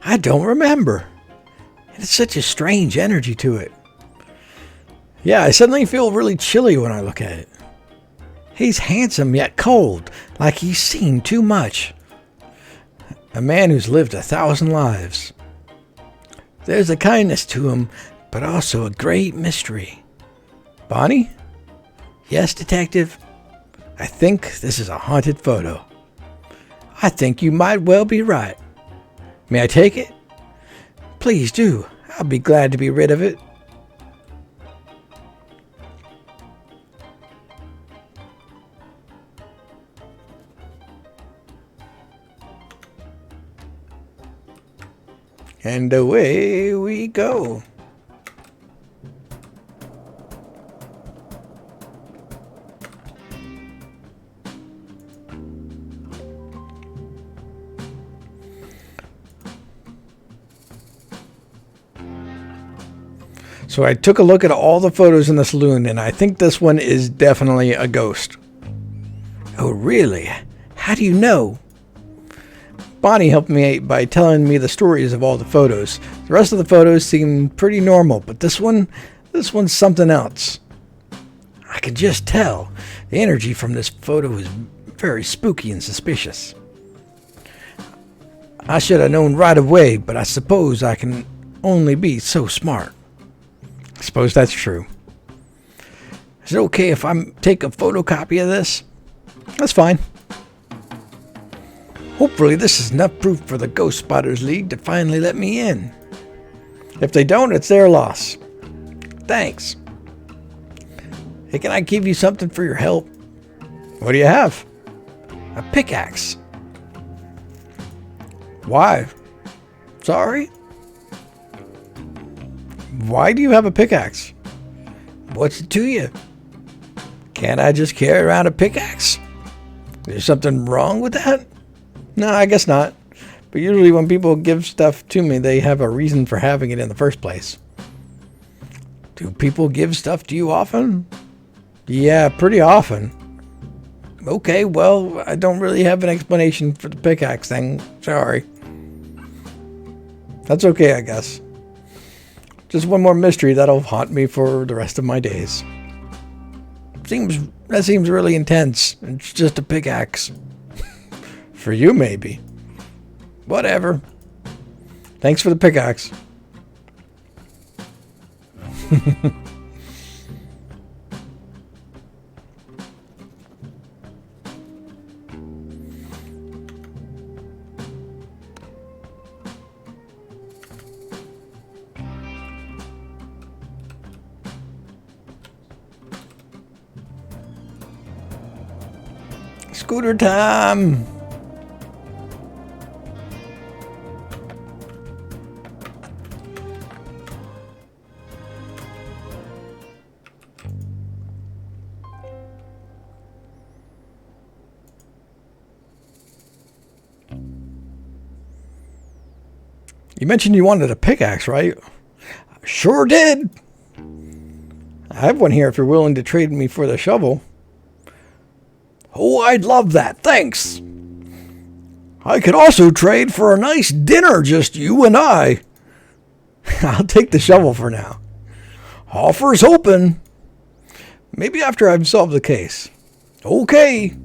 I don't remember. It's such a strange energy to it. Yeah, I suddenly feel really chilly when I look at it. He's handsome yet cold, like he's seen too much. A man who's lived 1,000 lives. There's a kindness to him, but also a great mystery. Bonnie? Yes, detective? I think this is a haunted photo. I think you might well be right. May I take it? Please do. I'll be glad to be rid of it. And away we go. So I took a look at all the photos in the saloon, and I think this one is definitely a ghost. Oh, really? How do you know? Bonnie helped me by telling me the stories of all the photos. The rest of the photos seemed pretty normal, but this one's something else. I could just tell. The energy from this photo is very spooky and suspicious. I should have known right away, but I suppose I can only be so smart. I suppose that's true. Is it okay if I take a photocopy of this? That's fine. Hopefully this is enough proof for the Ghost Spotters League to finally let me in. If they don't, it's their loss. Thanks. Hey, can I give you something for your help? What do you have? A pickaxe. Why? Sorry? Why do you have a pickaxe? What's it to you? Can't I just carry around a pickaxe? Is something wrong with that? No, I guess not. But usually when people give stuff to me, they have a reason for having it in the first place. Do people give stuff to you often? Yeah, pretty often. Okay, well, I don't really have an explanation for the pickaxe thing. Sorry. That's okay, I guess. Just one more mystery that'll haunt me for the rest of my days. That seems really intense. It's just a pickaxe. For you, maybe. Whatever. Thanks for the pickaxe. Scooter time! You mentioned you wanted a pickaxe, right? Sure did! I have one here if you're willing to trade me for the shovel. Oh, I'd love that. Thanks. I could also trade for a nice dinner, just you and I. I'll take the shovel for now. Offer's open. Maybe after I've solved the case. Okay.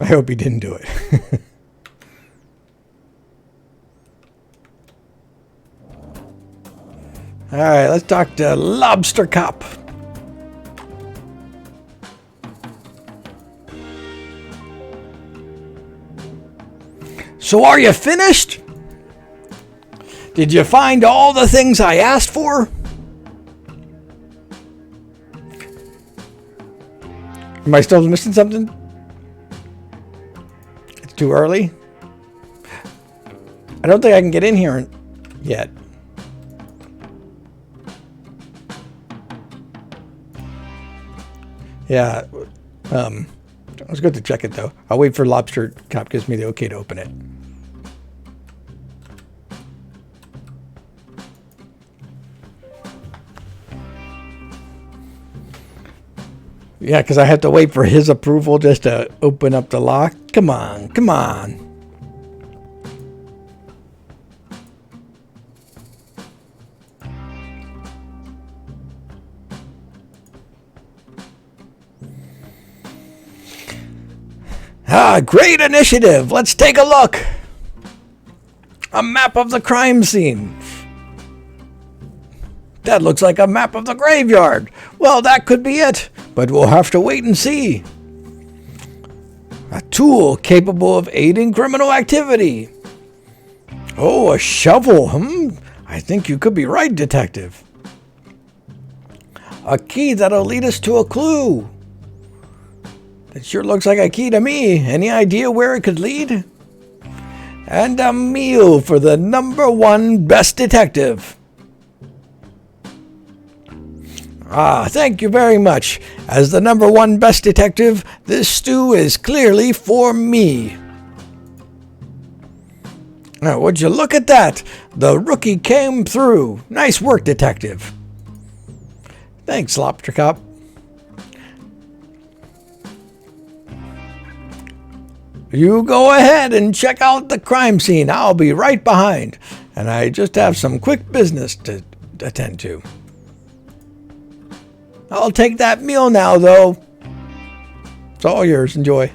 I hope he didn't do it. All right, let's talk to Lobster Cop. So are you finished? Did you find all the things I asked for? Am I still missing something? It's too early. I don't think I can get in here yet. Yeah, I was going to check it though. I'll wait for Lobster Cop gives me the okay to open it. Yeah, because I have to wait for his approval just to open up the lock. Come on, come on. Ah, great initiative. Let's take a look. A map of the crime scene. That looks like a map of the graveyard. Well, that could be it, but we'll have to wait and see. A tool capable of aiding criminal activity. Oh, a shovel. I think you could be right, Detective. A key that'll lead us to a clue. It sure looks like a key to me. Any idea where it could lead? And a meal for the #1 best detective. Thank you very much. As the #1 best detective, this stew is clearly for me. Now, would you look at that? The rookie came through. Nice work, Detective. Thanks, Lobster Cop. You go ahead and check out the crime scene. I'll be right behind. And I just have some quick business to attend to. I'll take that meal now, though. It's all yours. Enjoy.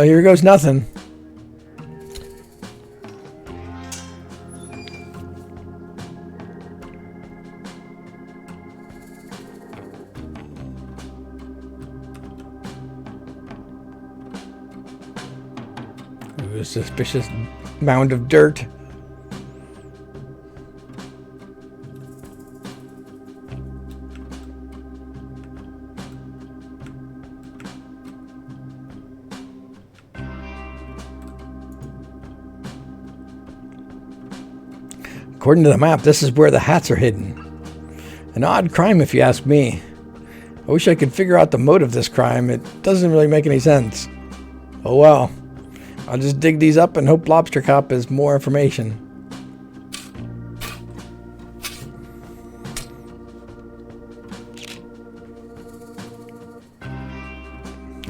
Here goes nothing. Ooh, a suspicious mound of dirt. According to the map, this is where the hats are hidden. An odd crime, if you ask me. I wish I could figure out the motive of this crime. It doesn't really make any sense. Oh well. I'll just dig these up and hope Lobster Cop has more information.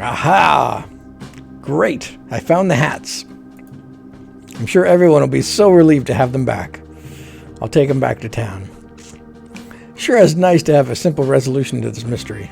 Aha! Great! I found the hats. I'm sure everyone will be so relieved to have them back. I'll take them back to town. Sure is nice to have a simple resolution to this mystery.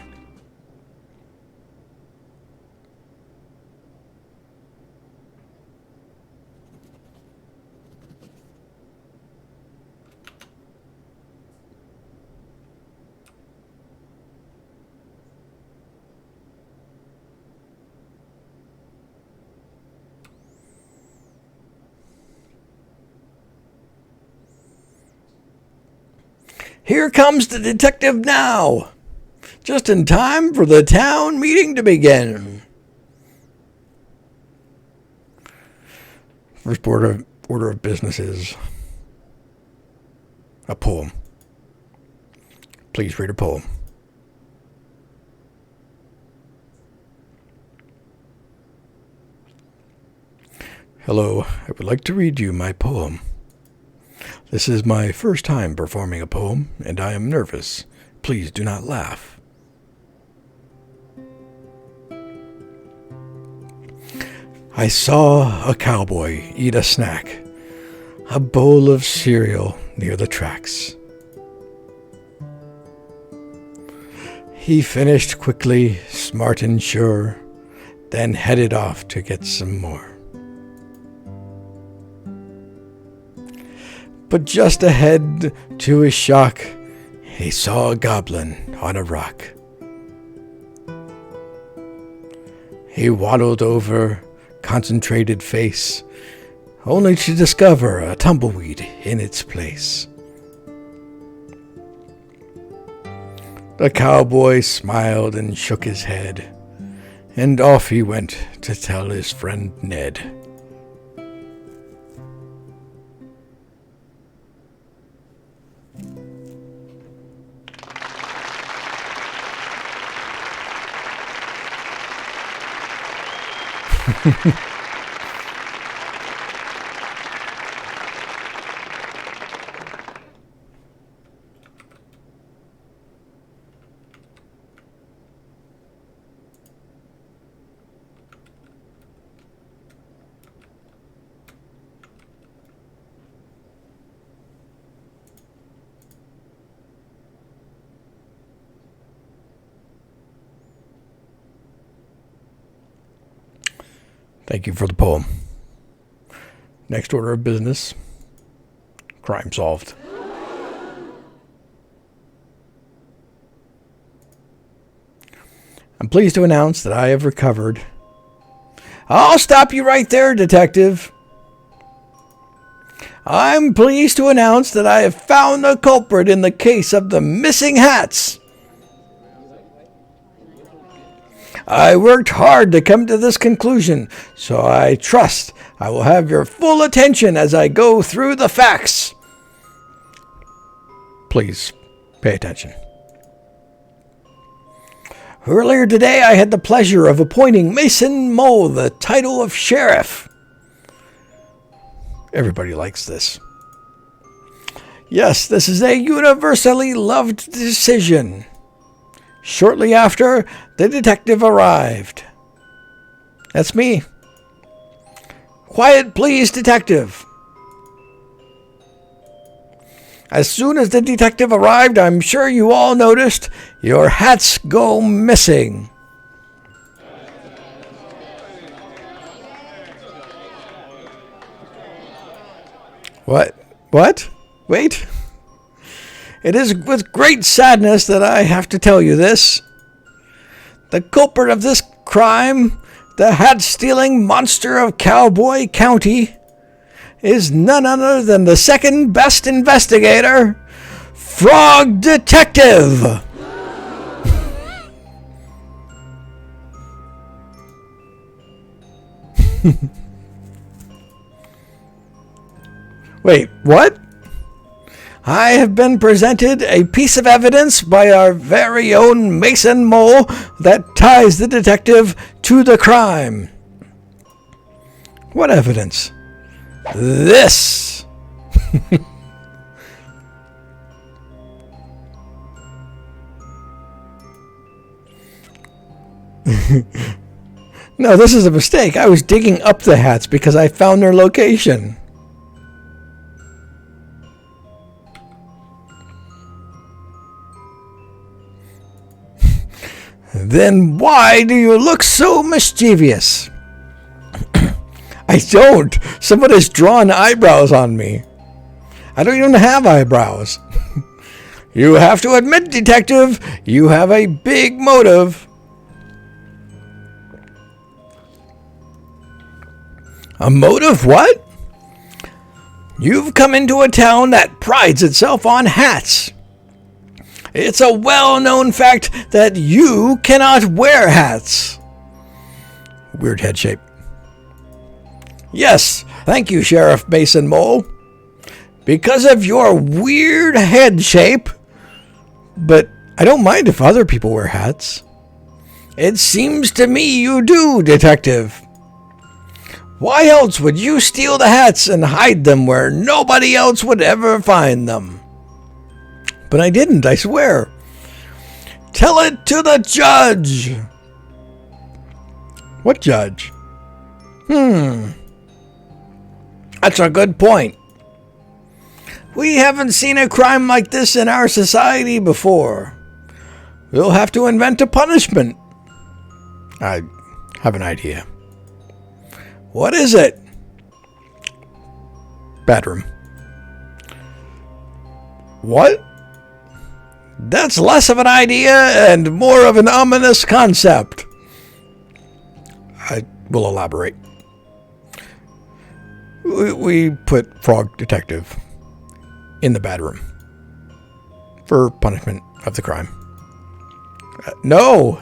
Here comes the detective now, just in time for the town meeting to begin. First order of business is a poem. Please read a poem. Hello, I would like to read you my poem. This is my first time performing a poem, and I am nervous. Please do not laugh. I saw a cowboy eat a snack, a bowl of cereal near the tracks. He finished quickly, smart and sure, then headed off to get some more. But just ahead, to his shock, he saw a goblin on a rock. He waddled over, concentrated face, only to discover a tumbleweed in its place. The cowboy smiled and shook his head, and off he went to tell his friend Ned. Thank you for the poem. Next order of business. Crime solved. I'm pleased to announce that I have recovered. I'll stop you right there, Detective. I'm pleased to announce that I have found the culprit in the case of the missing hats. I worked hard to come to this conclusion, so I trust I will have your full attention as I go through the facts. Please pay attention. Earlier today, I had the pleasure of appointing Mason Mole the title of sheriff. Everybody likes this. Yes, this is a universally loved decision. Shortly after, the detective arrived. That's me. Quiet, please, detective. As soon as the detective arrived, I'm sure you all noticed your hats go missing. What? Wait. It is with great sadness that I have to tell you this. The culprit of this crime, the hat-stealing monster of Cowboy County, is none other than the second best investigator, Frog Detective. Wait, what? I have been presented a piece of evidence by our very own Mason Mole that ties the detective to the crime. What evidence? This. No, this is a mistake. I was digging up the hats because I found their location. Then why do you look so mischievous? I don't. Someone has drawn eyebrows on me. I don't even have eyebrows. You have to admit, detective, you have a big motive. A motive? What? You've come into a town that prides itself on hats. It's a well-known fact that you cannot wear hats. Weird head shape. Yes, thank you, Sheriff Mason Mole. Because of your weird head shape, but I don't mind if other people wear hats. It seems to me you do, Detective. Why else would you steal the hats and hide them where nobody else would ever find them? But I didn't, I swear. Tell it to the judge. What judge? That's a good point. We haven't seen a crime like this in our society before. We'll have to invent a punishment. I have an idea. What is it? Bedroom. What? That's less of an idea and more of an ominous concept. I will elaborate. We put Frog Detective in the bedroom for punishment of the crime. No!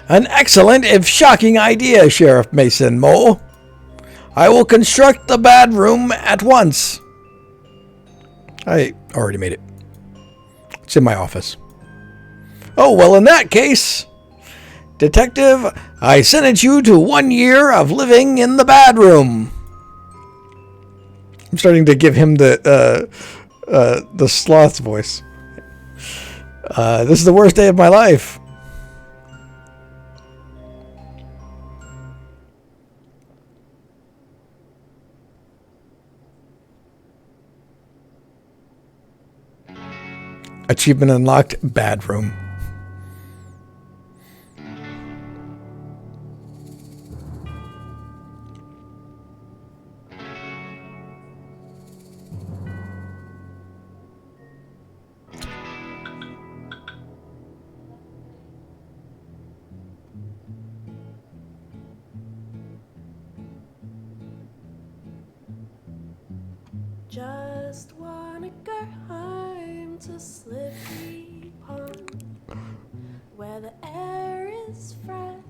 An excellent, if shocking idea, Sheriff Mason Mole. I will construct the bad room at once. I already made it. It's in my office. Oh, well, in that case, Detective, I sentence you to 1 year of living in the bad room. I'm starting to give him the sloth's voice. This is the worst day of my life. Achievement unlocked, bad room. Just wanna go home to Slippy Pond, where the air is fresh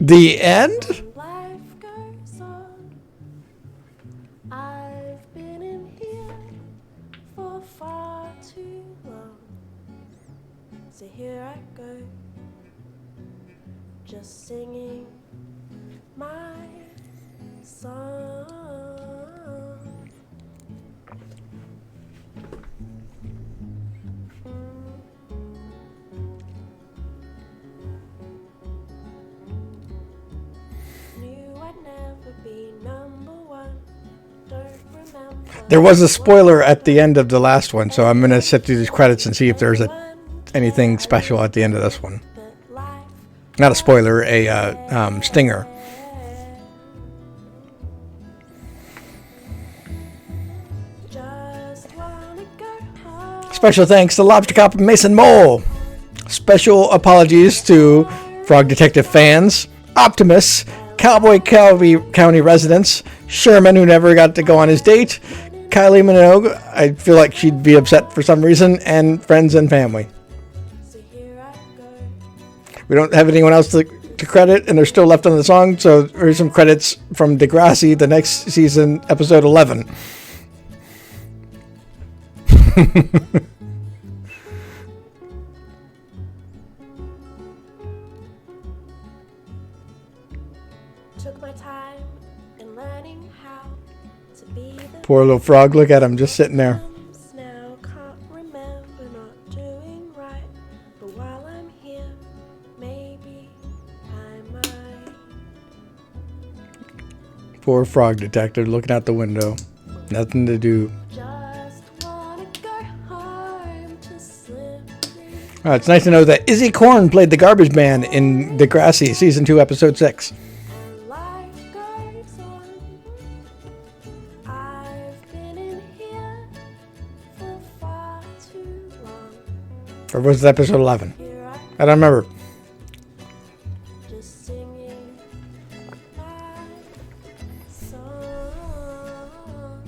The end? and life goes on. I've been in here for far too long, so here I go, just singing my song. Knew I'd never be number one. Don't remember. There was a spoiler at the end of the last one, so I'm going to sit through these credits and see if there's anything special at the end of this one. That life Not a spoiler, a stinger. just wanna go home. Special thanks to Lobster Cop and Mason Mole. Special apologies to Frog Detective fans, Optimus, Cowboy County residents, Sherman, who never got to go on his date, Kylie Minogue, I feel like she'd be upset for some reason, and friends and family. So here I go. We don't have anyone else to credit, and they're still left on the song, so here's some credits from Degrassi, the next season, episode 11. Took my time in learning how to be the Poor little frog, look at him just sitting there. now can't remember not doing right, but while I'm here, maybe I might. Poor Frog Detective looking out the window. Nothing to do. Just wanna go home to Slippy. It's nice to know that Izzy Korn played the garbage man in Degrassi, season 2, episode 6. And life goes on. I've been in here for far too long. Or was it episode 11? Here I don't remember. just singing my song.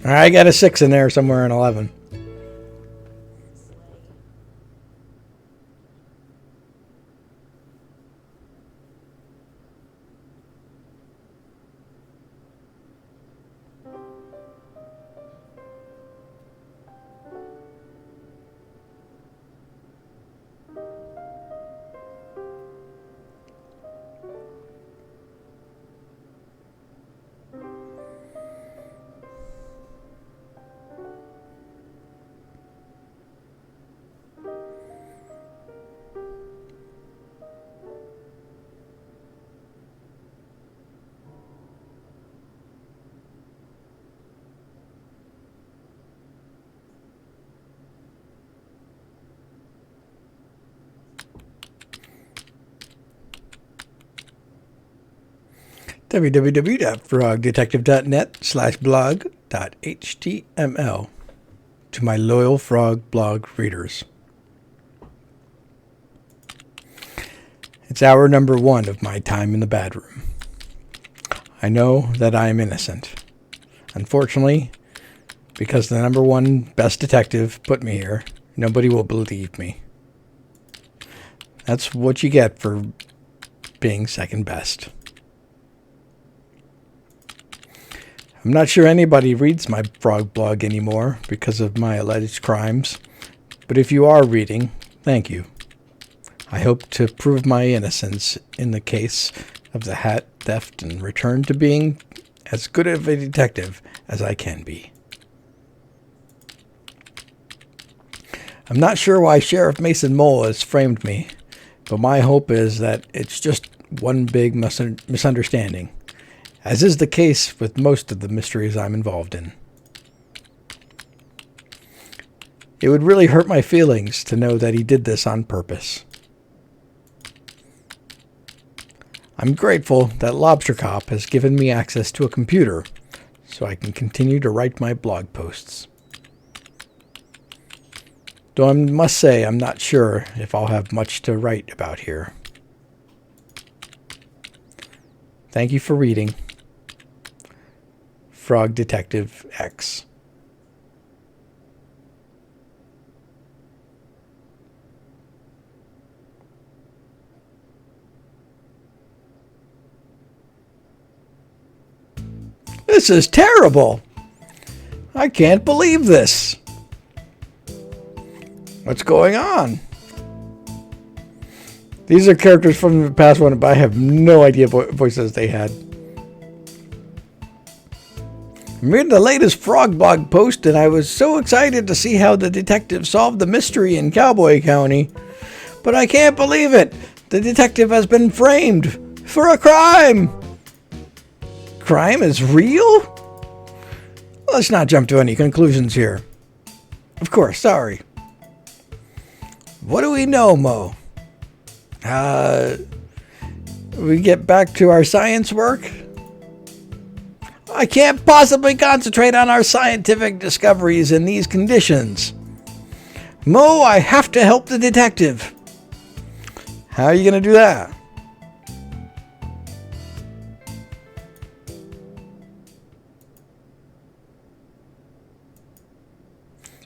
I got a 6 in there somewhere in 11. www.frogdetective.net/blog.html to my loyal frog blog readers. It's hour number 1 of my time in the bad room. I know that I am innocent. Unfortunately, because the number 1 best detective put me here, nobody will believe me. That's what you get for being second best. I'm not sure anybody reads my frog blog anymore because of my alleged crimes, but if you are reading, thank you. I hope to prove my innocence in the case of the hat theft and return to being as good of a detective as I can be. I'm not sure why Sheriff Mason Mole has framed me, but my hope is that it's just one big misunderstanding, as is the case with most of the mysteries I'm involved in. It would really hurt my feelings to know that he did this on purpose. I'm grateful that Lobster Cop has given me access to a computer so I can continue to write my blog posts. Though I must say I'm not sure if I'll have much to write about here. Thank you for reading. Frog Detective X. This is terrible. I can't believe this. What's going on? These are characters from the past one, but I have no idea what voices they had. I read the latest Frog blog post, and I was so excited to see how the detective solved the mystery in Cowboy County. But I can't believe it. The detective has been framed for a crime. Crime is real? Let's not jump to any conclusions here. Of course, sorry. What do we know, Mo? We get back to our science work? I can't possibly concentrate on our scientific discoveries in these conditions. Mo, I have to help the detective. How are you going to do that?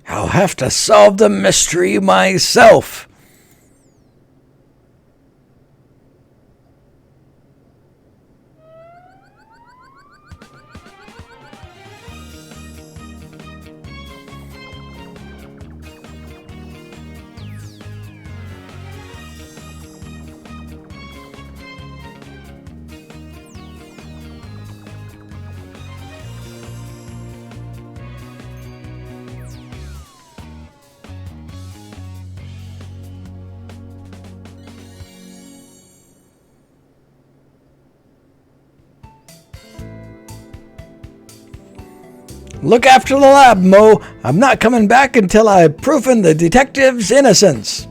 I'll have to solve the mystery myself. Look after the lab, Mo. I'm not coming back until I've proven the detective's innocence.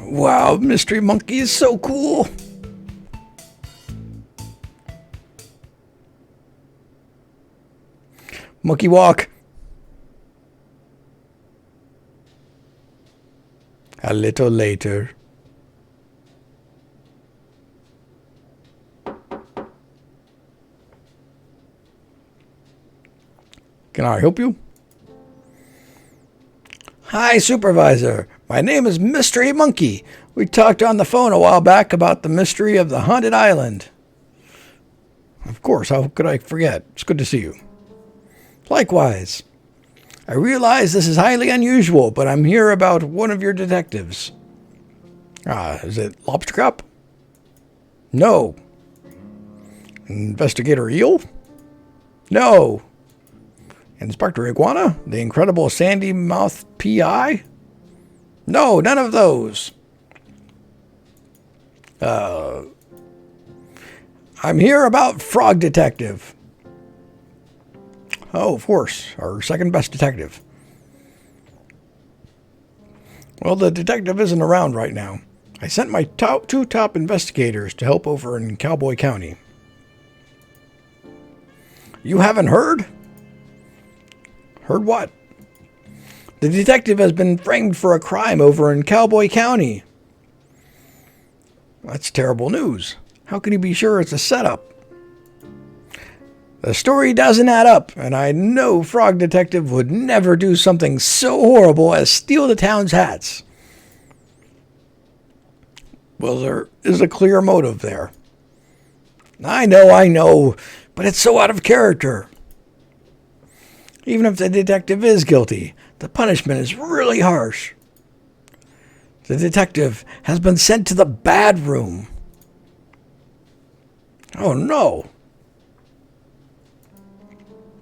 Wow, Mystery Monkey is so cool. Monkey walk. A little later. Can I help you? Hi, Supervisor. My name is Mystery Monkey. We talked on the phone a while back about the mystery of the haunted island. Of course, how could I forget? It's good to see you. Likewise. I realize this is highly unusual, but I'm here about one of your detectives. Is it Lobster Cop? No. Investigator Eel? No. Inspector Iguana? The incredible Sandy Mouth P.I.? No, none of those. I'm here about Frog Detective. Oh, of course, our second best detective. Well, the detective isn't around right now. I sent my two top investigators to help over in Cowboy County. You haven't heard? Heard what? The detective has been framed for a crime over in Cowboy County. That's terrible news. How can you be sure it's a setup? The story doesn't add up, and I know Frog Detective would never do something so horrible as steal the town's hats. Well, there is a clear motive there. I know, but it's so out of character. Even if the detective is guilty, the punishment is really harsh. The detective has been sent to the bad room. Oh no.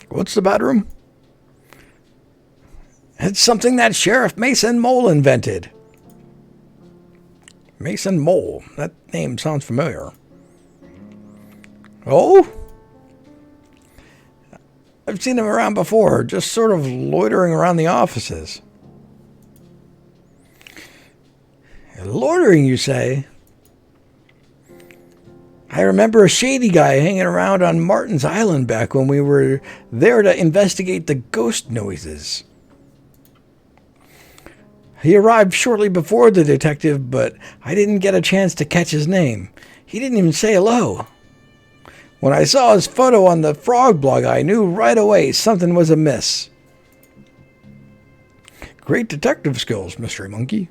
What's the bad room? It's something that Sheriff Mason Mole invented. Mason Mole. That name sounds familiar. Oh? I've seen him around before, just sort of loitering around the offices. Loitering, you say? I remember a shady guy hanging around on Martin's Island back when we were there to investigate the ghost noises. He arrived shortly before the detective, but I didn't get a chance to catch his name. He didn't even say hello. When I saw his photo on the Frog blog, I knew right away something was amiss. Great detective skills, Mystery Monkey.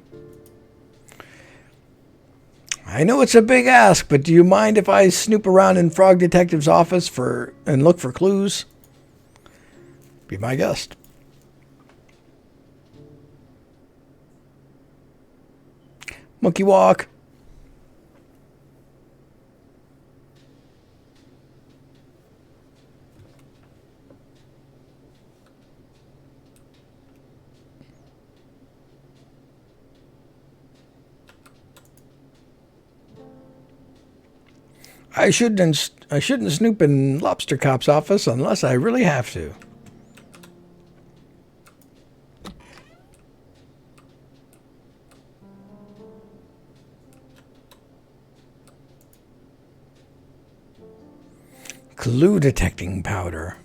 I know it's a big ask, but do you mind if I snoop around in Frog Detective's office and look for clues? Be my guest. Monkey walk. I shouldn't snoop in Lobster Cop's office unless I really have to. Clue detecting powder.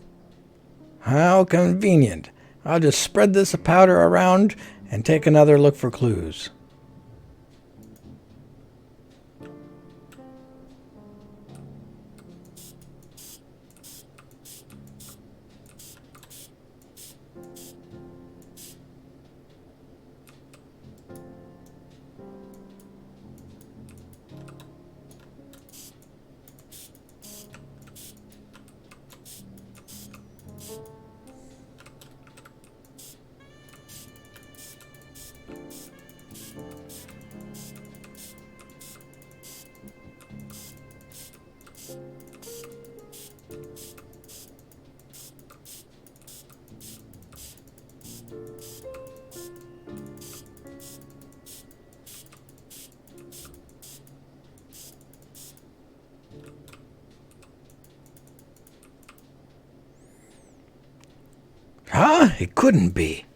How convenient. I'll just spread this powder around and take another look for clues. Huh? It couldn't be.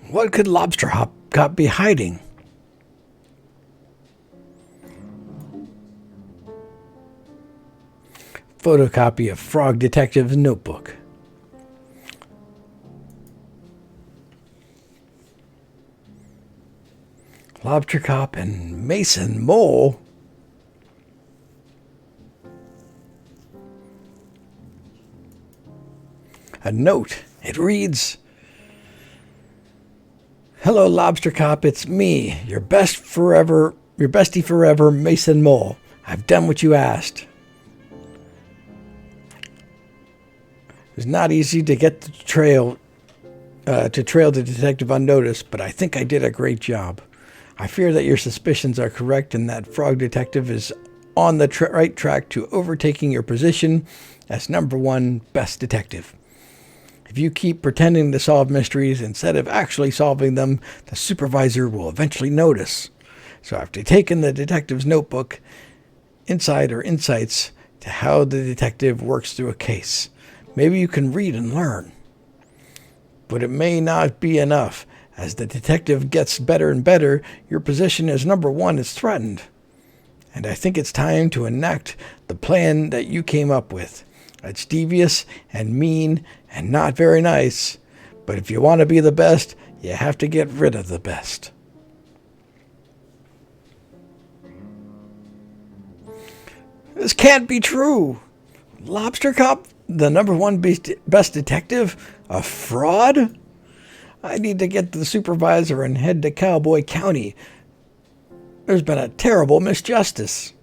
What could Lobster Cop be hiding? Photocopy of Frog Detective's notebook. Lobster Cop and Mason Mole. A note. It reads, "Hello, Lobster Cop. It's me, your bestie forever, Mason Mole. I've done what you asked. It was not easy to get the trail the detective unnoticed, but I think I did a great job. I fear that your suspicions are correct and that Frog Detective is on the right track to overtaking your position as #1 best detective. If you keep pretending to solve mysteries instead of actually solving them, the supervisor will eventually notice. So after taking the detective's notebook, insights to how the detective works through a case. Maybe you can read and learn. But it may not be enough. As the detective gets better and better, your position as #1 is threatened. And I think it's time to enact the plan that you came up with. It's devious and mean and not very nice. But if you want to be the best, you have to get rid of the best." This can't be true. Lobster Cop, the #1 best detective, a fraud? I need to get to the supervisor and head to Cowboy County. There's been a terrible misjustice.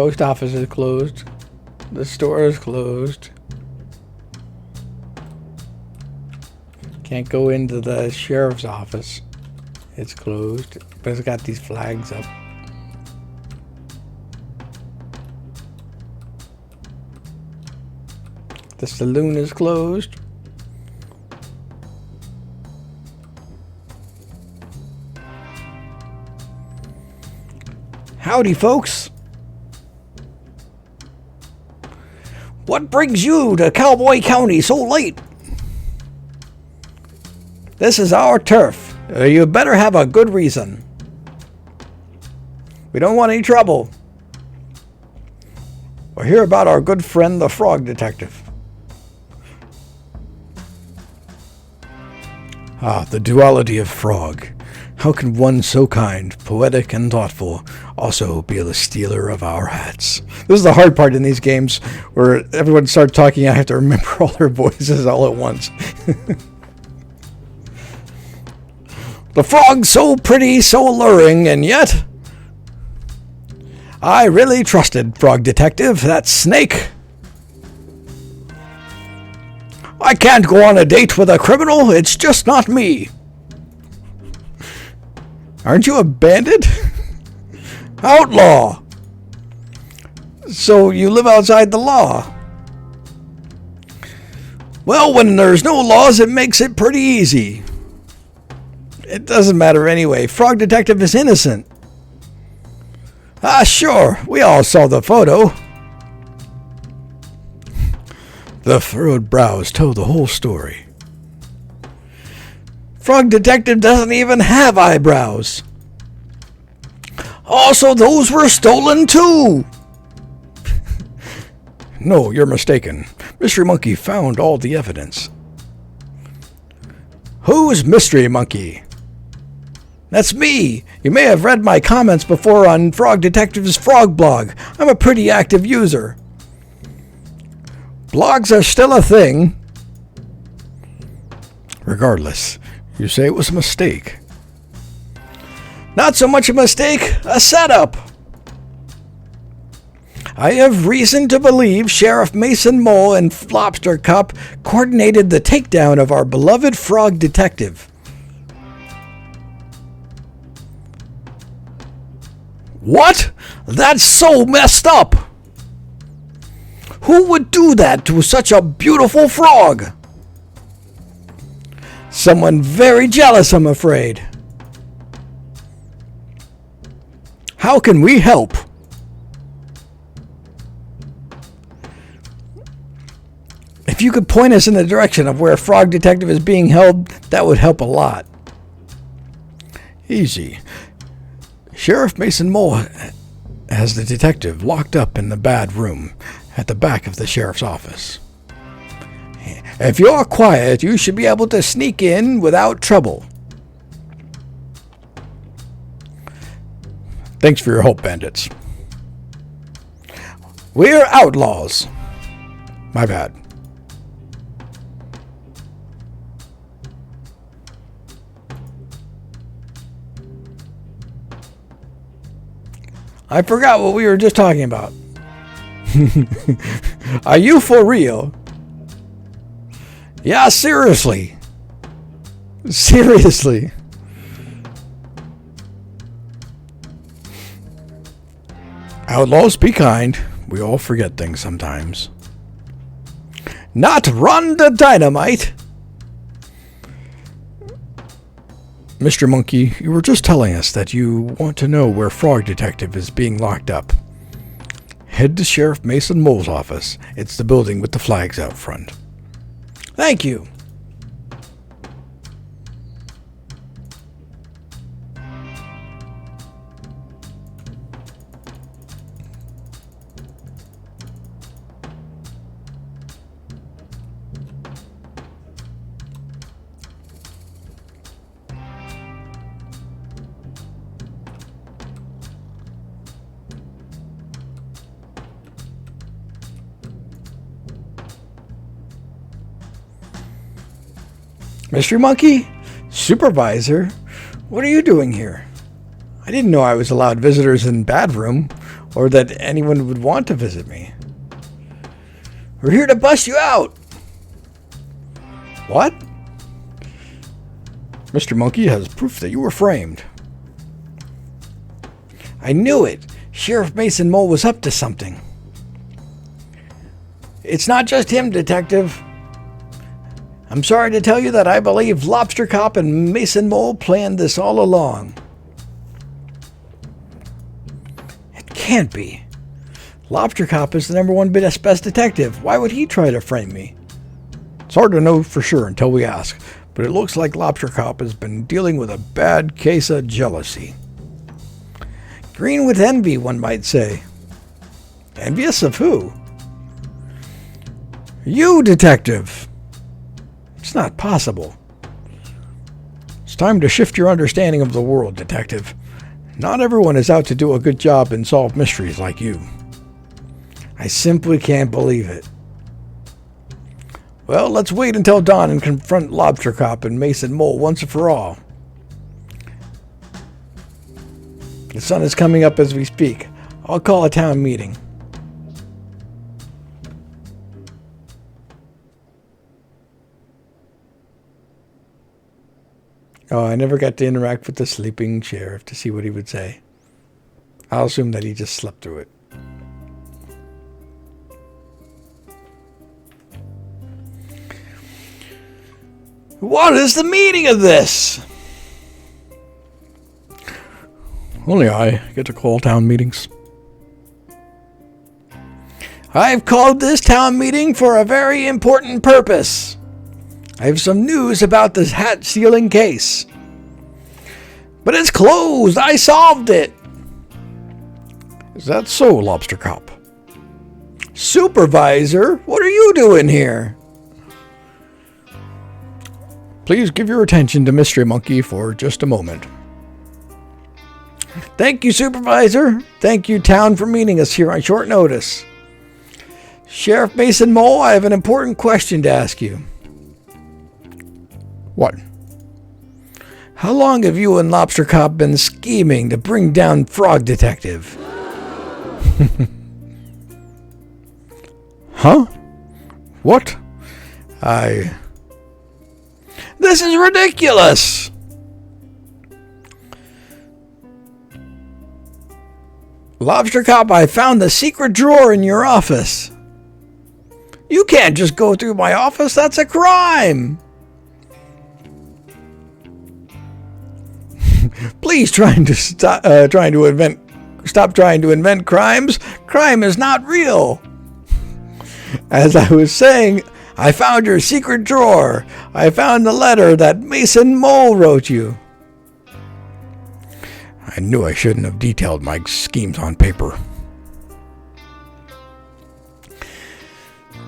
post office is closed. The store is closed. Can't go into the sheriff's office. It's closed, but it's got these flags up. The saloon is closed. Howdy, folks. What brings you to Cowboy County so late? This is our turf. You better have a good reason. We don't want any trouble. We'll hear about our good friend, the Frog Detective. Ah, the duality of Frog. How can one so kind, poetic, and thoughtful also be the stealer of our hats? This is the hard part in these games, where everyone starts talking. I have to remember all their voices all at once. The frog so pretty, so alluring, and yet I really trusted Frog Detective, that snake. I can't go on a date with a criminal, it's just not me. Aren't you a bandit? Outlaw. So you live outside the law. Well, when there's no laws, it makes it pretty easy. It doesn't matter anyway. Frog Detective is innocent. Ah, sure. We all saw the photo. The furrowed brows tell the whole story. Frog Detective doesn't even have eyebrows. Also, those were stolen too. No, you're mistaken. Mystery Monkey found all the evidence. Who's Mystery Monkey? That's me. You may have read my comments before on Frog Detective's Frog blog. I'm a pretty active user. Blogs are still a thing. Regardless, you say it was a mistake. Not so much a mistake, a setup. I have reason to believe Sheriff Mason Mole and Lobster Cup coordinated the takedown of our beloved Frog Detective. What? That's so messed up! Who would do that to such a beautiful frog? Someone very jealous, I'm afraid. How can we help? If you could point us in the direction of where Frog Detective is being held, that would help a lot. Easy. Sheriff Mason Mole has the detective locked up in the bad room at the back of the sheriff's office. If you're quiet, you should be able to sneak in without trouble. Thanks for your help, bandits. We're outlaws. My bad. I forgot what we were just talking about. Are you for real? Yeah, seriously. Seriously. Outlaws, be kind. We all forget things sometimes. Not run the dynamite! Mr. Monkey, you were just telling us that you want to know where Frog Detective is being locked up. Head to Sheriff Mason Mole's office. It's the building with the flags out front. Thank you. Mystery Monkey? Supervisor? What are you doing here? I didn't know I was allowed visitors in Bad Room. or that anyone would want to visit me. We're here to bust you out. What? Mr. Monkey has proof that you were framed. I knew it. Sheriff Mason Mole was up to something. It's not just him, Detective. I'm sorry to tell you that I believe Lobster Cop and Mason Mole planned this all along. It can't be. Lobster Cop is the #1 best detective. Why would he try to frame me? It's hard to know for sure until we ask, but it looks like Lobster Cop has been dealing with a bad case of jealousy. Green with envy, one might say. Envious of who? You, Detective! It's not possible. It's time to shift your understanding of the world, Detective. Not everyone is out to do a good job and solve mysteries like you. I simply can't believe it. Well, let's wait until dawn and confront Lobster Cop and Mason Mole once and for all. The sun is coming up as we speak. I'll call a town meeting. Oh, I never got to interact with the sleeping sheriff to see what he would say. I'll assume that he just slept through it. What is the meaning of this? Only I get to call town meetings. I've called this town meeting for a very important purpose. I have some news about this hat stealing case. But it's closed. I solved it. Is that so, Lobster Cop? Supervisor, what are you doing here? Please give your attention to Mystery Monkey for just a moment. Thank you, Supervisor. Thank you, Town, for meeting us here on short notice. Sheriff Mason Mole, I have an important question to ask you. What? How long have you and Lobster Cop been scheming to bring down Frog Detective? Huh? What? This is ridiculous! Lobster Cop, I found the secret drawer in your office. You can't just go through my office. That's a crime. Please stop trying to invent crimes. Crime is not real. As I was saying, I found your secret drawer. I found the letter that Mason Mole wrote you. I knew I shouldn't have detailed my schemes on paper.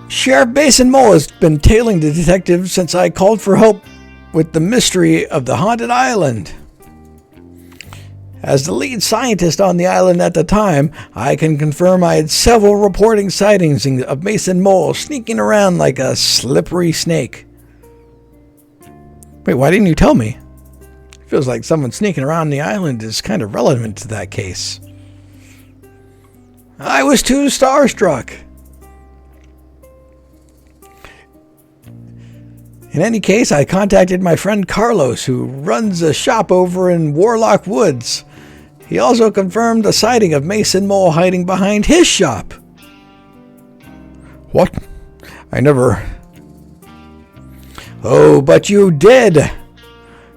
Sheriff Mason Mole has been tailing the detective since I called for help with the mystery of the haunted island. As the lead scientist on the island at the time, I can confirm I had several reporting sightings of Mason Mole sneaking around like a slippery snake. Wait, why didn't you tell me? It feels like someone sneaking around the island is kind of relevant to that case. I was too starstruck. In any case, I contacted my friend Carlos, who runs a shop over in Warlock Woods. He also confirmed the sighting of Mason Mole hiding behind his shop. What? I never... Oh, but you did!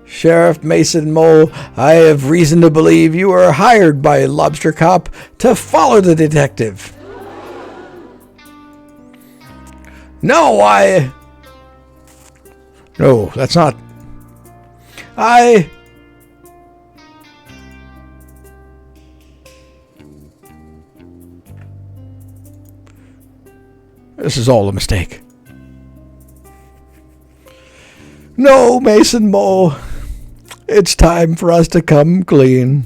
Sheriff Mason Mole, I have reason to believe you were hired by Lobster Cop to follow the detective. No, No, that's not... This is all a mistake. No, Mason Mole. It's time for us to come clean.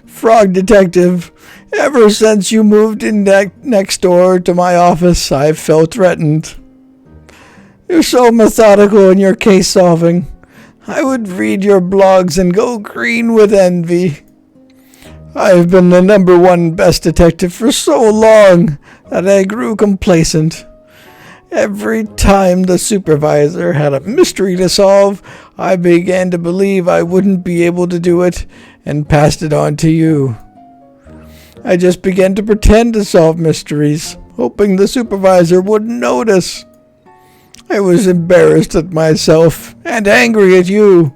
Frog Detective, ever since you moved in next door to my office, I've felt threatened. You're so methodical in your case solving. I would read your blogs and go green with envy. I've been the #1 best detective for so long that I grew complacent. Every time the supervisor had a mystery to solve, I began to believe I wouldn't be able to do it and passed it on to you. I just began to pretend to solve mysteries, hoping the supervisor wouldn't notice. I was embarrassed at myself and angry at you.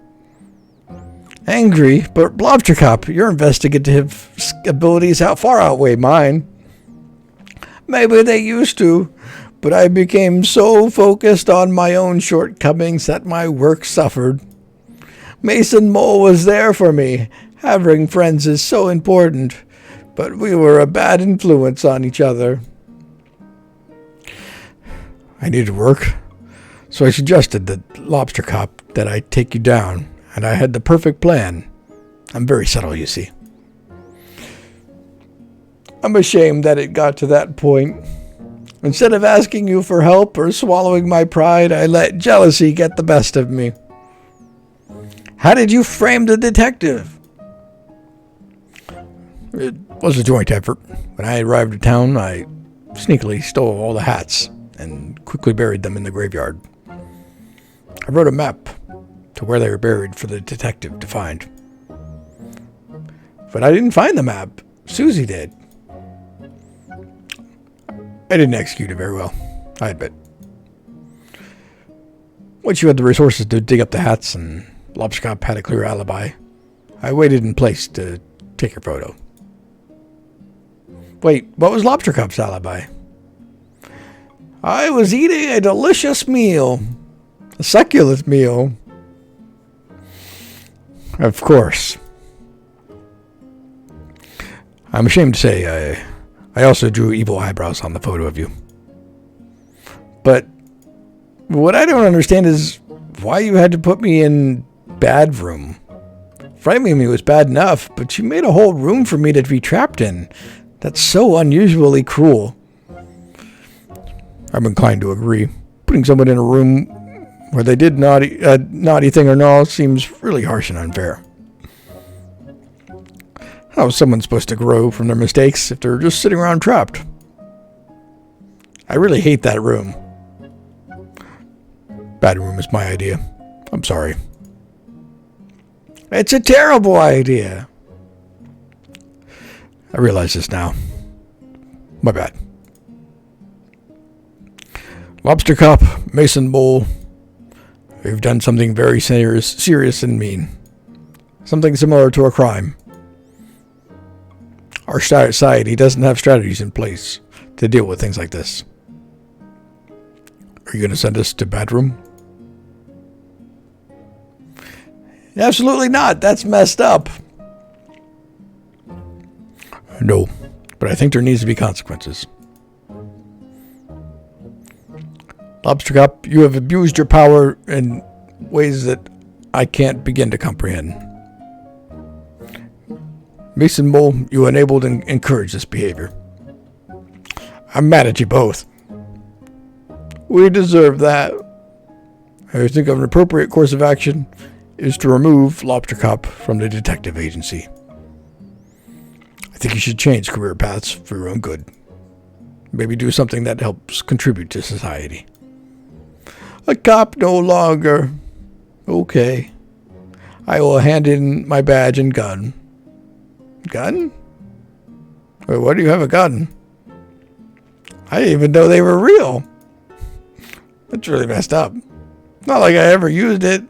Angry, but Lobster Cop, your investigative abilities far outweigh mine. Maybe they used to, but I became so focused on my own shortcomings that my work suffered. Mason Mole was there for me. Having friends is so important, but we were a bad influence on each other. I needed work, so I suggested to Lobster Cop that I take you down, and I had the perfect plan. I'm very subtle, you see. I'm ashamed that it got to that point. Instead of asking you for help or swallowing my pride, I let jealousy get the best of me. How did you frame the detective? It was a joint effort. When I arrived in town, I sneakily stole all the hats and quickly buried them in the graveyard. I wrote a map to where they were buried for the detective to find. But I didn't find the map. Susie did. I didn't execute it very well, I admit. Once you had the resources to dig up the hats and Lobster Cop had a clear alibi, I waited in place to take your photo. Wait, what was Lobster Cop's alibi? I was eating a delicious meal. A succulent meal. Of course. I'm ashamed to say I also drew evil eyebrows on the photo of you. But what I don't understand is why you had to put me in bad room. Framing me was bad enough, but you made a whole room for me to be trapped in. That's so unusually cruel. I'm inclined to agree. Putting someone in a room where they did naughty thing or no seems really harsh and unfair. How is someone supposed to grow from their mistakes if they're just sitting around trapped? I really hate that room. Bad room is my idea. I'm sorry. It's a terrible idea. I realize this now. My bad. Lobster Cop, Mason Mole, we've done something very serious and mean. Something similar to a crime. Our society doesn't have strategies in place to deal with things like this. Are you going to send us to bad room? Absolutely not. That's messed up. No, but I think there needs to be consequences. Lobster Cop, you have abused your power in ways that I can't begin to comprehend. Mason Mole, you enabled and encouraged this behavior. I'm mad at you both. We deserve that. I think an appropriate course of action is to remove Lobster Cop from the detective agency. I think you should change career paths for your own good. Maybe do something that helps contribute to society. A cop no longer. Okay. I will hand in my badge and gun. Gun? Wait, why do you have a gun? I didn't even know they were real. That's really messed up. Not like I ever used it.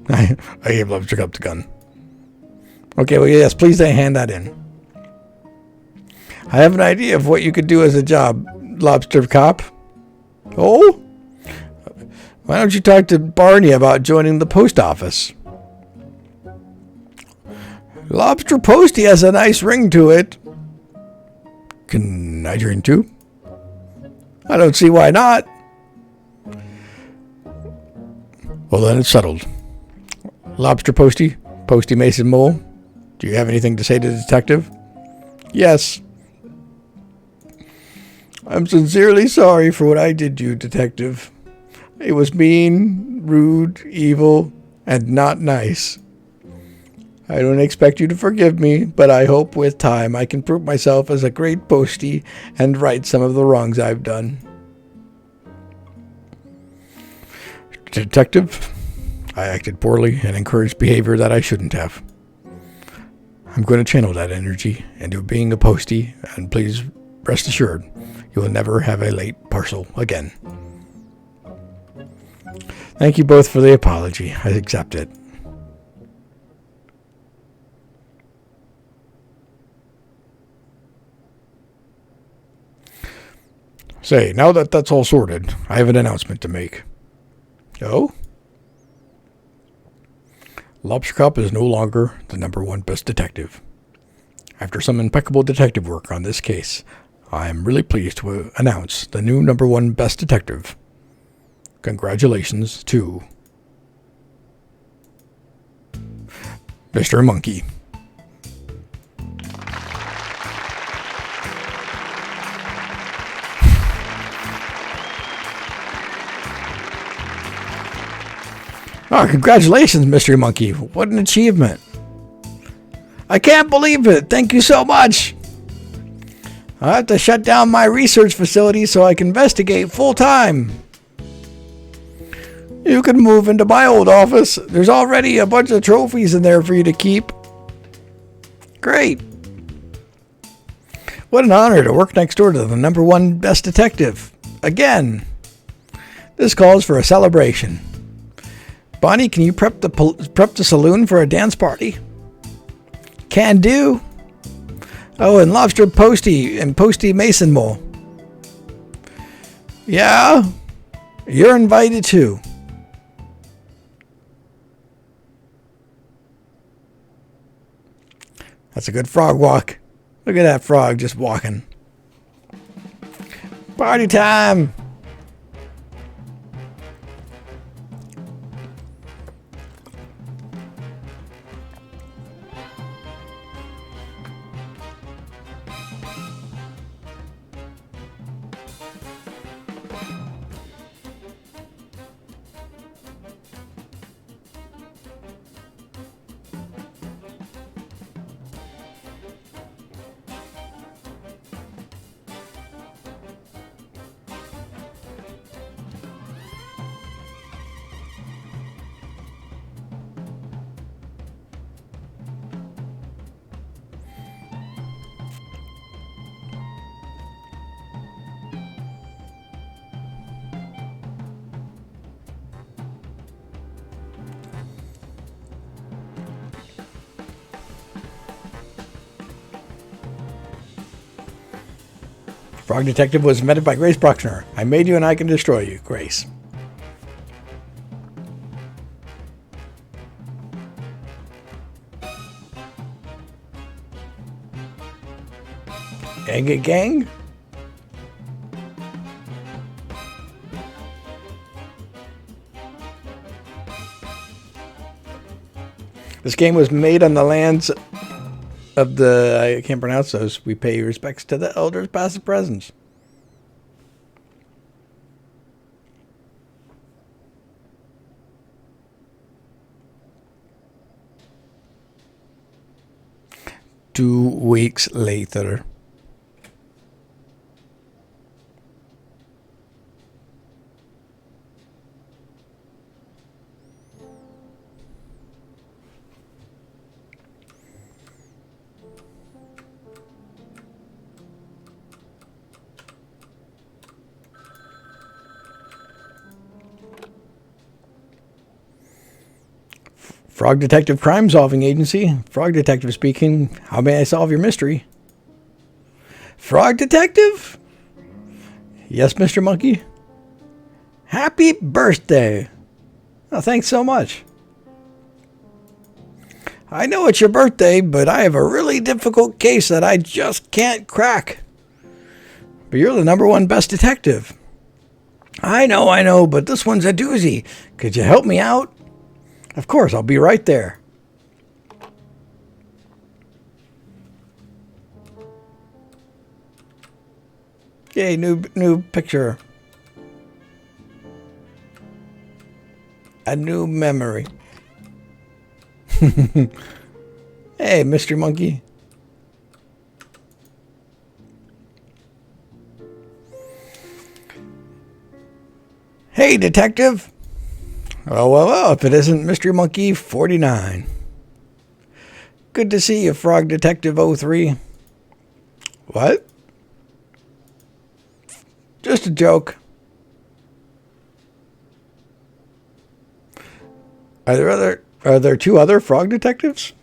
I gave Lobster Cop the gun. Okay, well, yes, please hand that in. I have an idea of what you could do as a job, Lobster Cop. Oh? Why don't you talk to Barney about joining the post office? Lobster Posty has a nice ring to it. Can I join too? I don't see why not. Well, then it's settled. Lobster Posty, Posty Mason Mole, do you have anything to say to the detective? Yes. I'm sincerely sorry for what I did to you, Detective. It was mean, rude, evil, and not nice. I don't expect you to forgive me, but I hope with time I can prove myself as a great postie and right some of the wrongs I've done. Detective, I acted poorly and encouraged behavior that I shouldn't have. I'm going to channel that energy into being a postie, and please rest assured, you will never have a late parcel again. Thank you both for the apology. I accept it. Say, now that that's all sorted, I have an announcement to make. Oh? Lobster Cop is no longer the #1 best detective. After some impeccable detective work on this case, I am really pleased to announce the new #1 best detective. Congratulations to Mr. Monkey. Oh, congratulations, Mystery Monkey. What an achievement. I can't believe it. Thank you so much. I have to shut down my research facility so I can investigate full time. You can move into my old office. There's already a bunch of trophies in there for you to keep. Great. What an honor to work next door to the #1 best detective. Again. This calls for a celebration. Bonnie, can you prep the saloon for a dance party? Can do. Oh, and Lobster Posty and Posty Mason Mole. Yeah, you're invited too. That's a good frog walk. Look at that frog just walking. Party time! Frog Detective was invented by Grace Bruckner. I made you and I can destroy you, Grace. Egg Gang? This game was made on the lands of the, I can't pronounce those. We pay respects to the elders, past and present. Two weeks later. Frog Detective Crime Solving Agency. Frog Detective speaking. How may I solve your mystery? Frog Detective? Yes, Mr. Monkey? Happy birthday! Oh, thanks so much. I know it's your birthday, but I have a really difficult case that I just can't crack. But you're the #1 best detective. I know, but this one's a doozy. Could you help me out? Of course, I'll be right there. Yay, new picture. a new memory. Hey, Mystery Monkey. Hey, detective. Oh, if it isn't Mystery Monkey 49. Good to see you, Frog Detective 03. What? Just a joke. Are there two other frog detectives?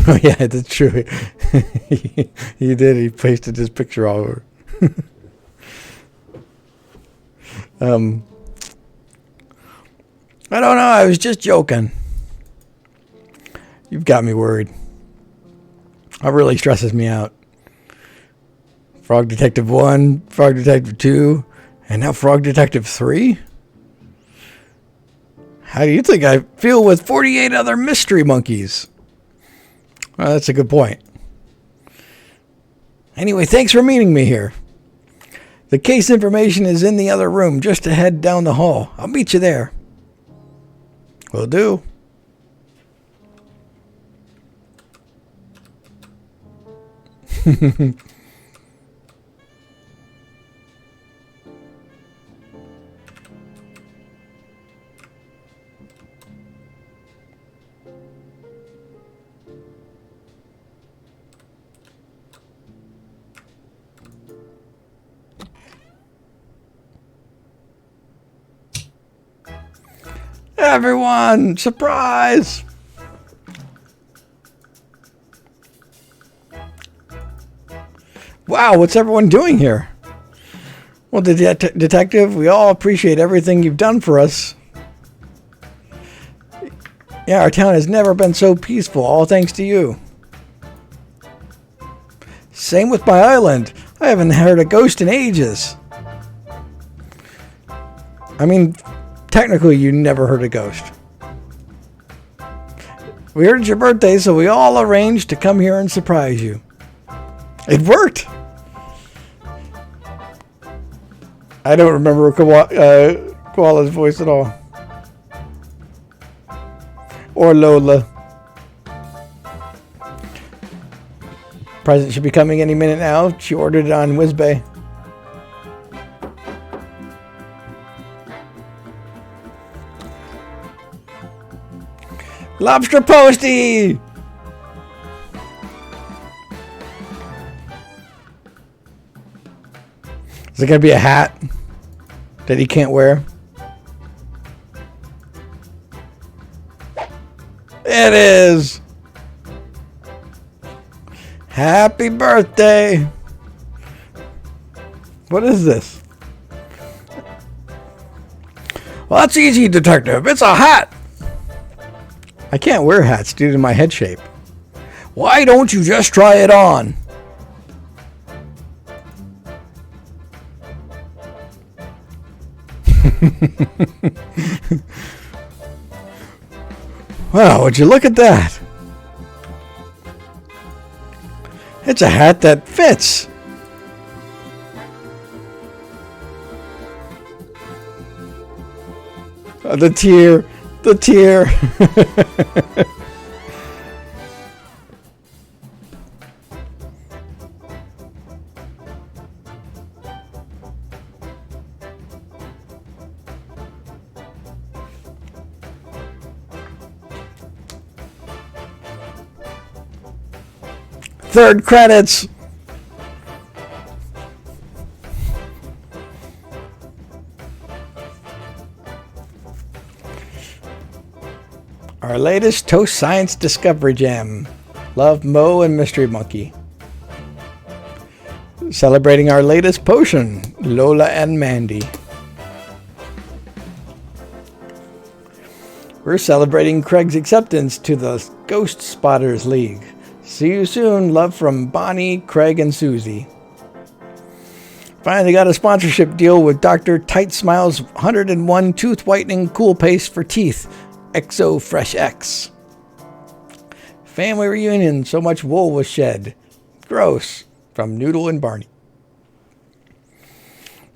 Oh yeah, that's true. He did. He pasted his picture all over. I don't know. I was just joking. You've got me worried. That really stresses me out. Frog Detective 1, Frog Detective 2, and now Frog Detective 3? How do you think I feel with 48 other mystery monkeys? Well, that's a good point. Anyway, thanks for meeting me here. The case information is in the other room, just ahead down the hall. I'll meet you there. Will do. Everyone, surprise! Wow, what's everyone doing here? Well, detective, we all appreciate everything you've done for us. Yeah, our town has never been so peaceful, all thanks to you. Same with my island. I haven't heard a ghost in ages. I mean, technically, you never heard a ghost. We heard it's your birthday, so we all arranged to come here and surprise you. It worked! I don't remember Koala's voice at all. Or Lola. Present should be coming any minute now. She ordered it on Whizbay. Lobster Posty! Is it going to be a hat that he can't wear? It is! Happy birthday! What is this? Well, that's easy, detective. It's a hat! I can't wear hats due to my head shape. Why don't you just try it on? Wow, would you look at that? It's a hat that fits. The tear. The tear. Third credits. Our latest Toast Science Discovery Jam. Love, Mo, and Mystery Monkey. Celebrating our latest potion, Lola and Mandy. We're celebrating Craig's acceptance to the Ghost Spotters League. See you soon. Love from Bonnie, Craig, and Susie. Finally got a sponsorship deal with Dr. Tight Smile's 101 Tooth Whitening Cool Paste for Teeth. Exo Fresh X. Family reunion, so much wool was shed. Gross. From Noodle and Barney.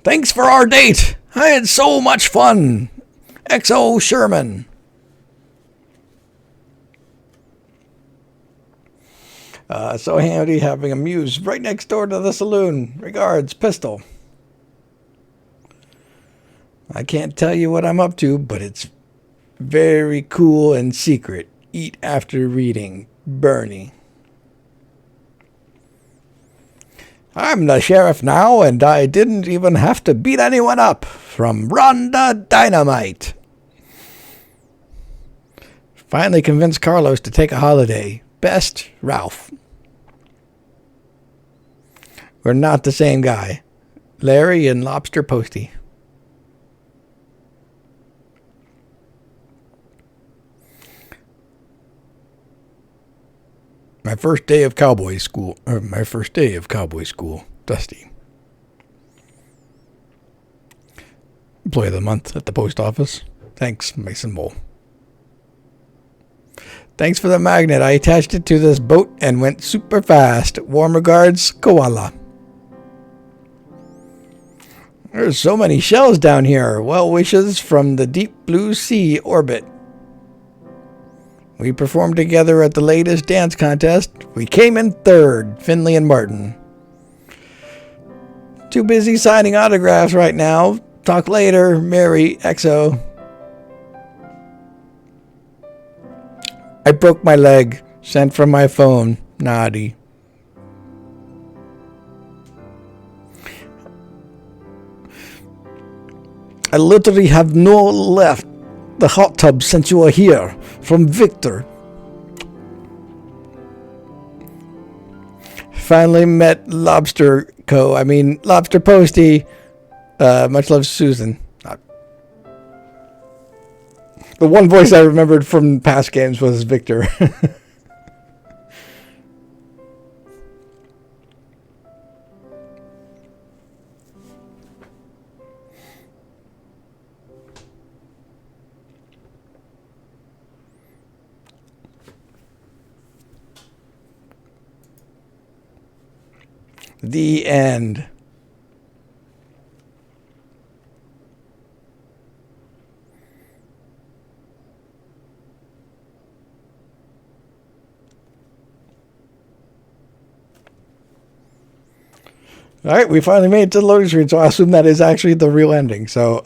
Thanks for our date. I had so much fun. XO Sherman. So handy having a muse right next door to the saloon. Regards, Pistol. I can't tell you what I'm up to, but it's very cool and secret. Eat after reading. Bernie. I'm the sheriff now, and I didn't even have to beat anyone up. From Rhonda Dynamite. Finally convinced Carlos to take a holiday. Best, Ralph. We're not the same guy. Larry and Lobster Posty. My first day of cowboy school. Dusty. Employee of the month at the post office. Thanks, Mason Mole. Thanks for the magnet. I attached it to this boat and went super fast. Warm regards, Koala. There's so many shells down here. Well wishes from the deep blue sea orbit. We performed together at the latest dance contest. We came in third, Finley and Martin. Too busy signing autographs right now. Talk later, Mary XO. I broke my leg. Sent from my phone, Noddy. I literally have no left. The hot tub since you are here. From Victor. Finally met Lobster Posty. Much love, Susan. The one voice I remembered from past games was Victor. The end. All right, we finally made it to the loading screen, so I assume that is actually the real ending. So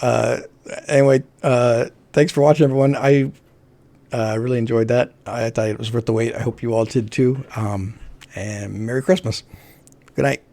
anyway, thanks for watching, everyone. I really enjoyed that. I thought it was worth the wait. I hope you all did too. And Merry Christmas. Good night.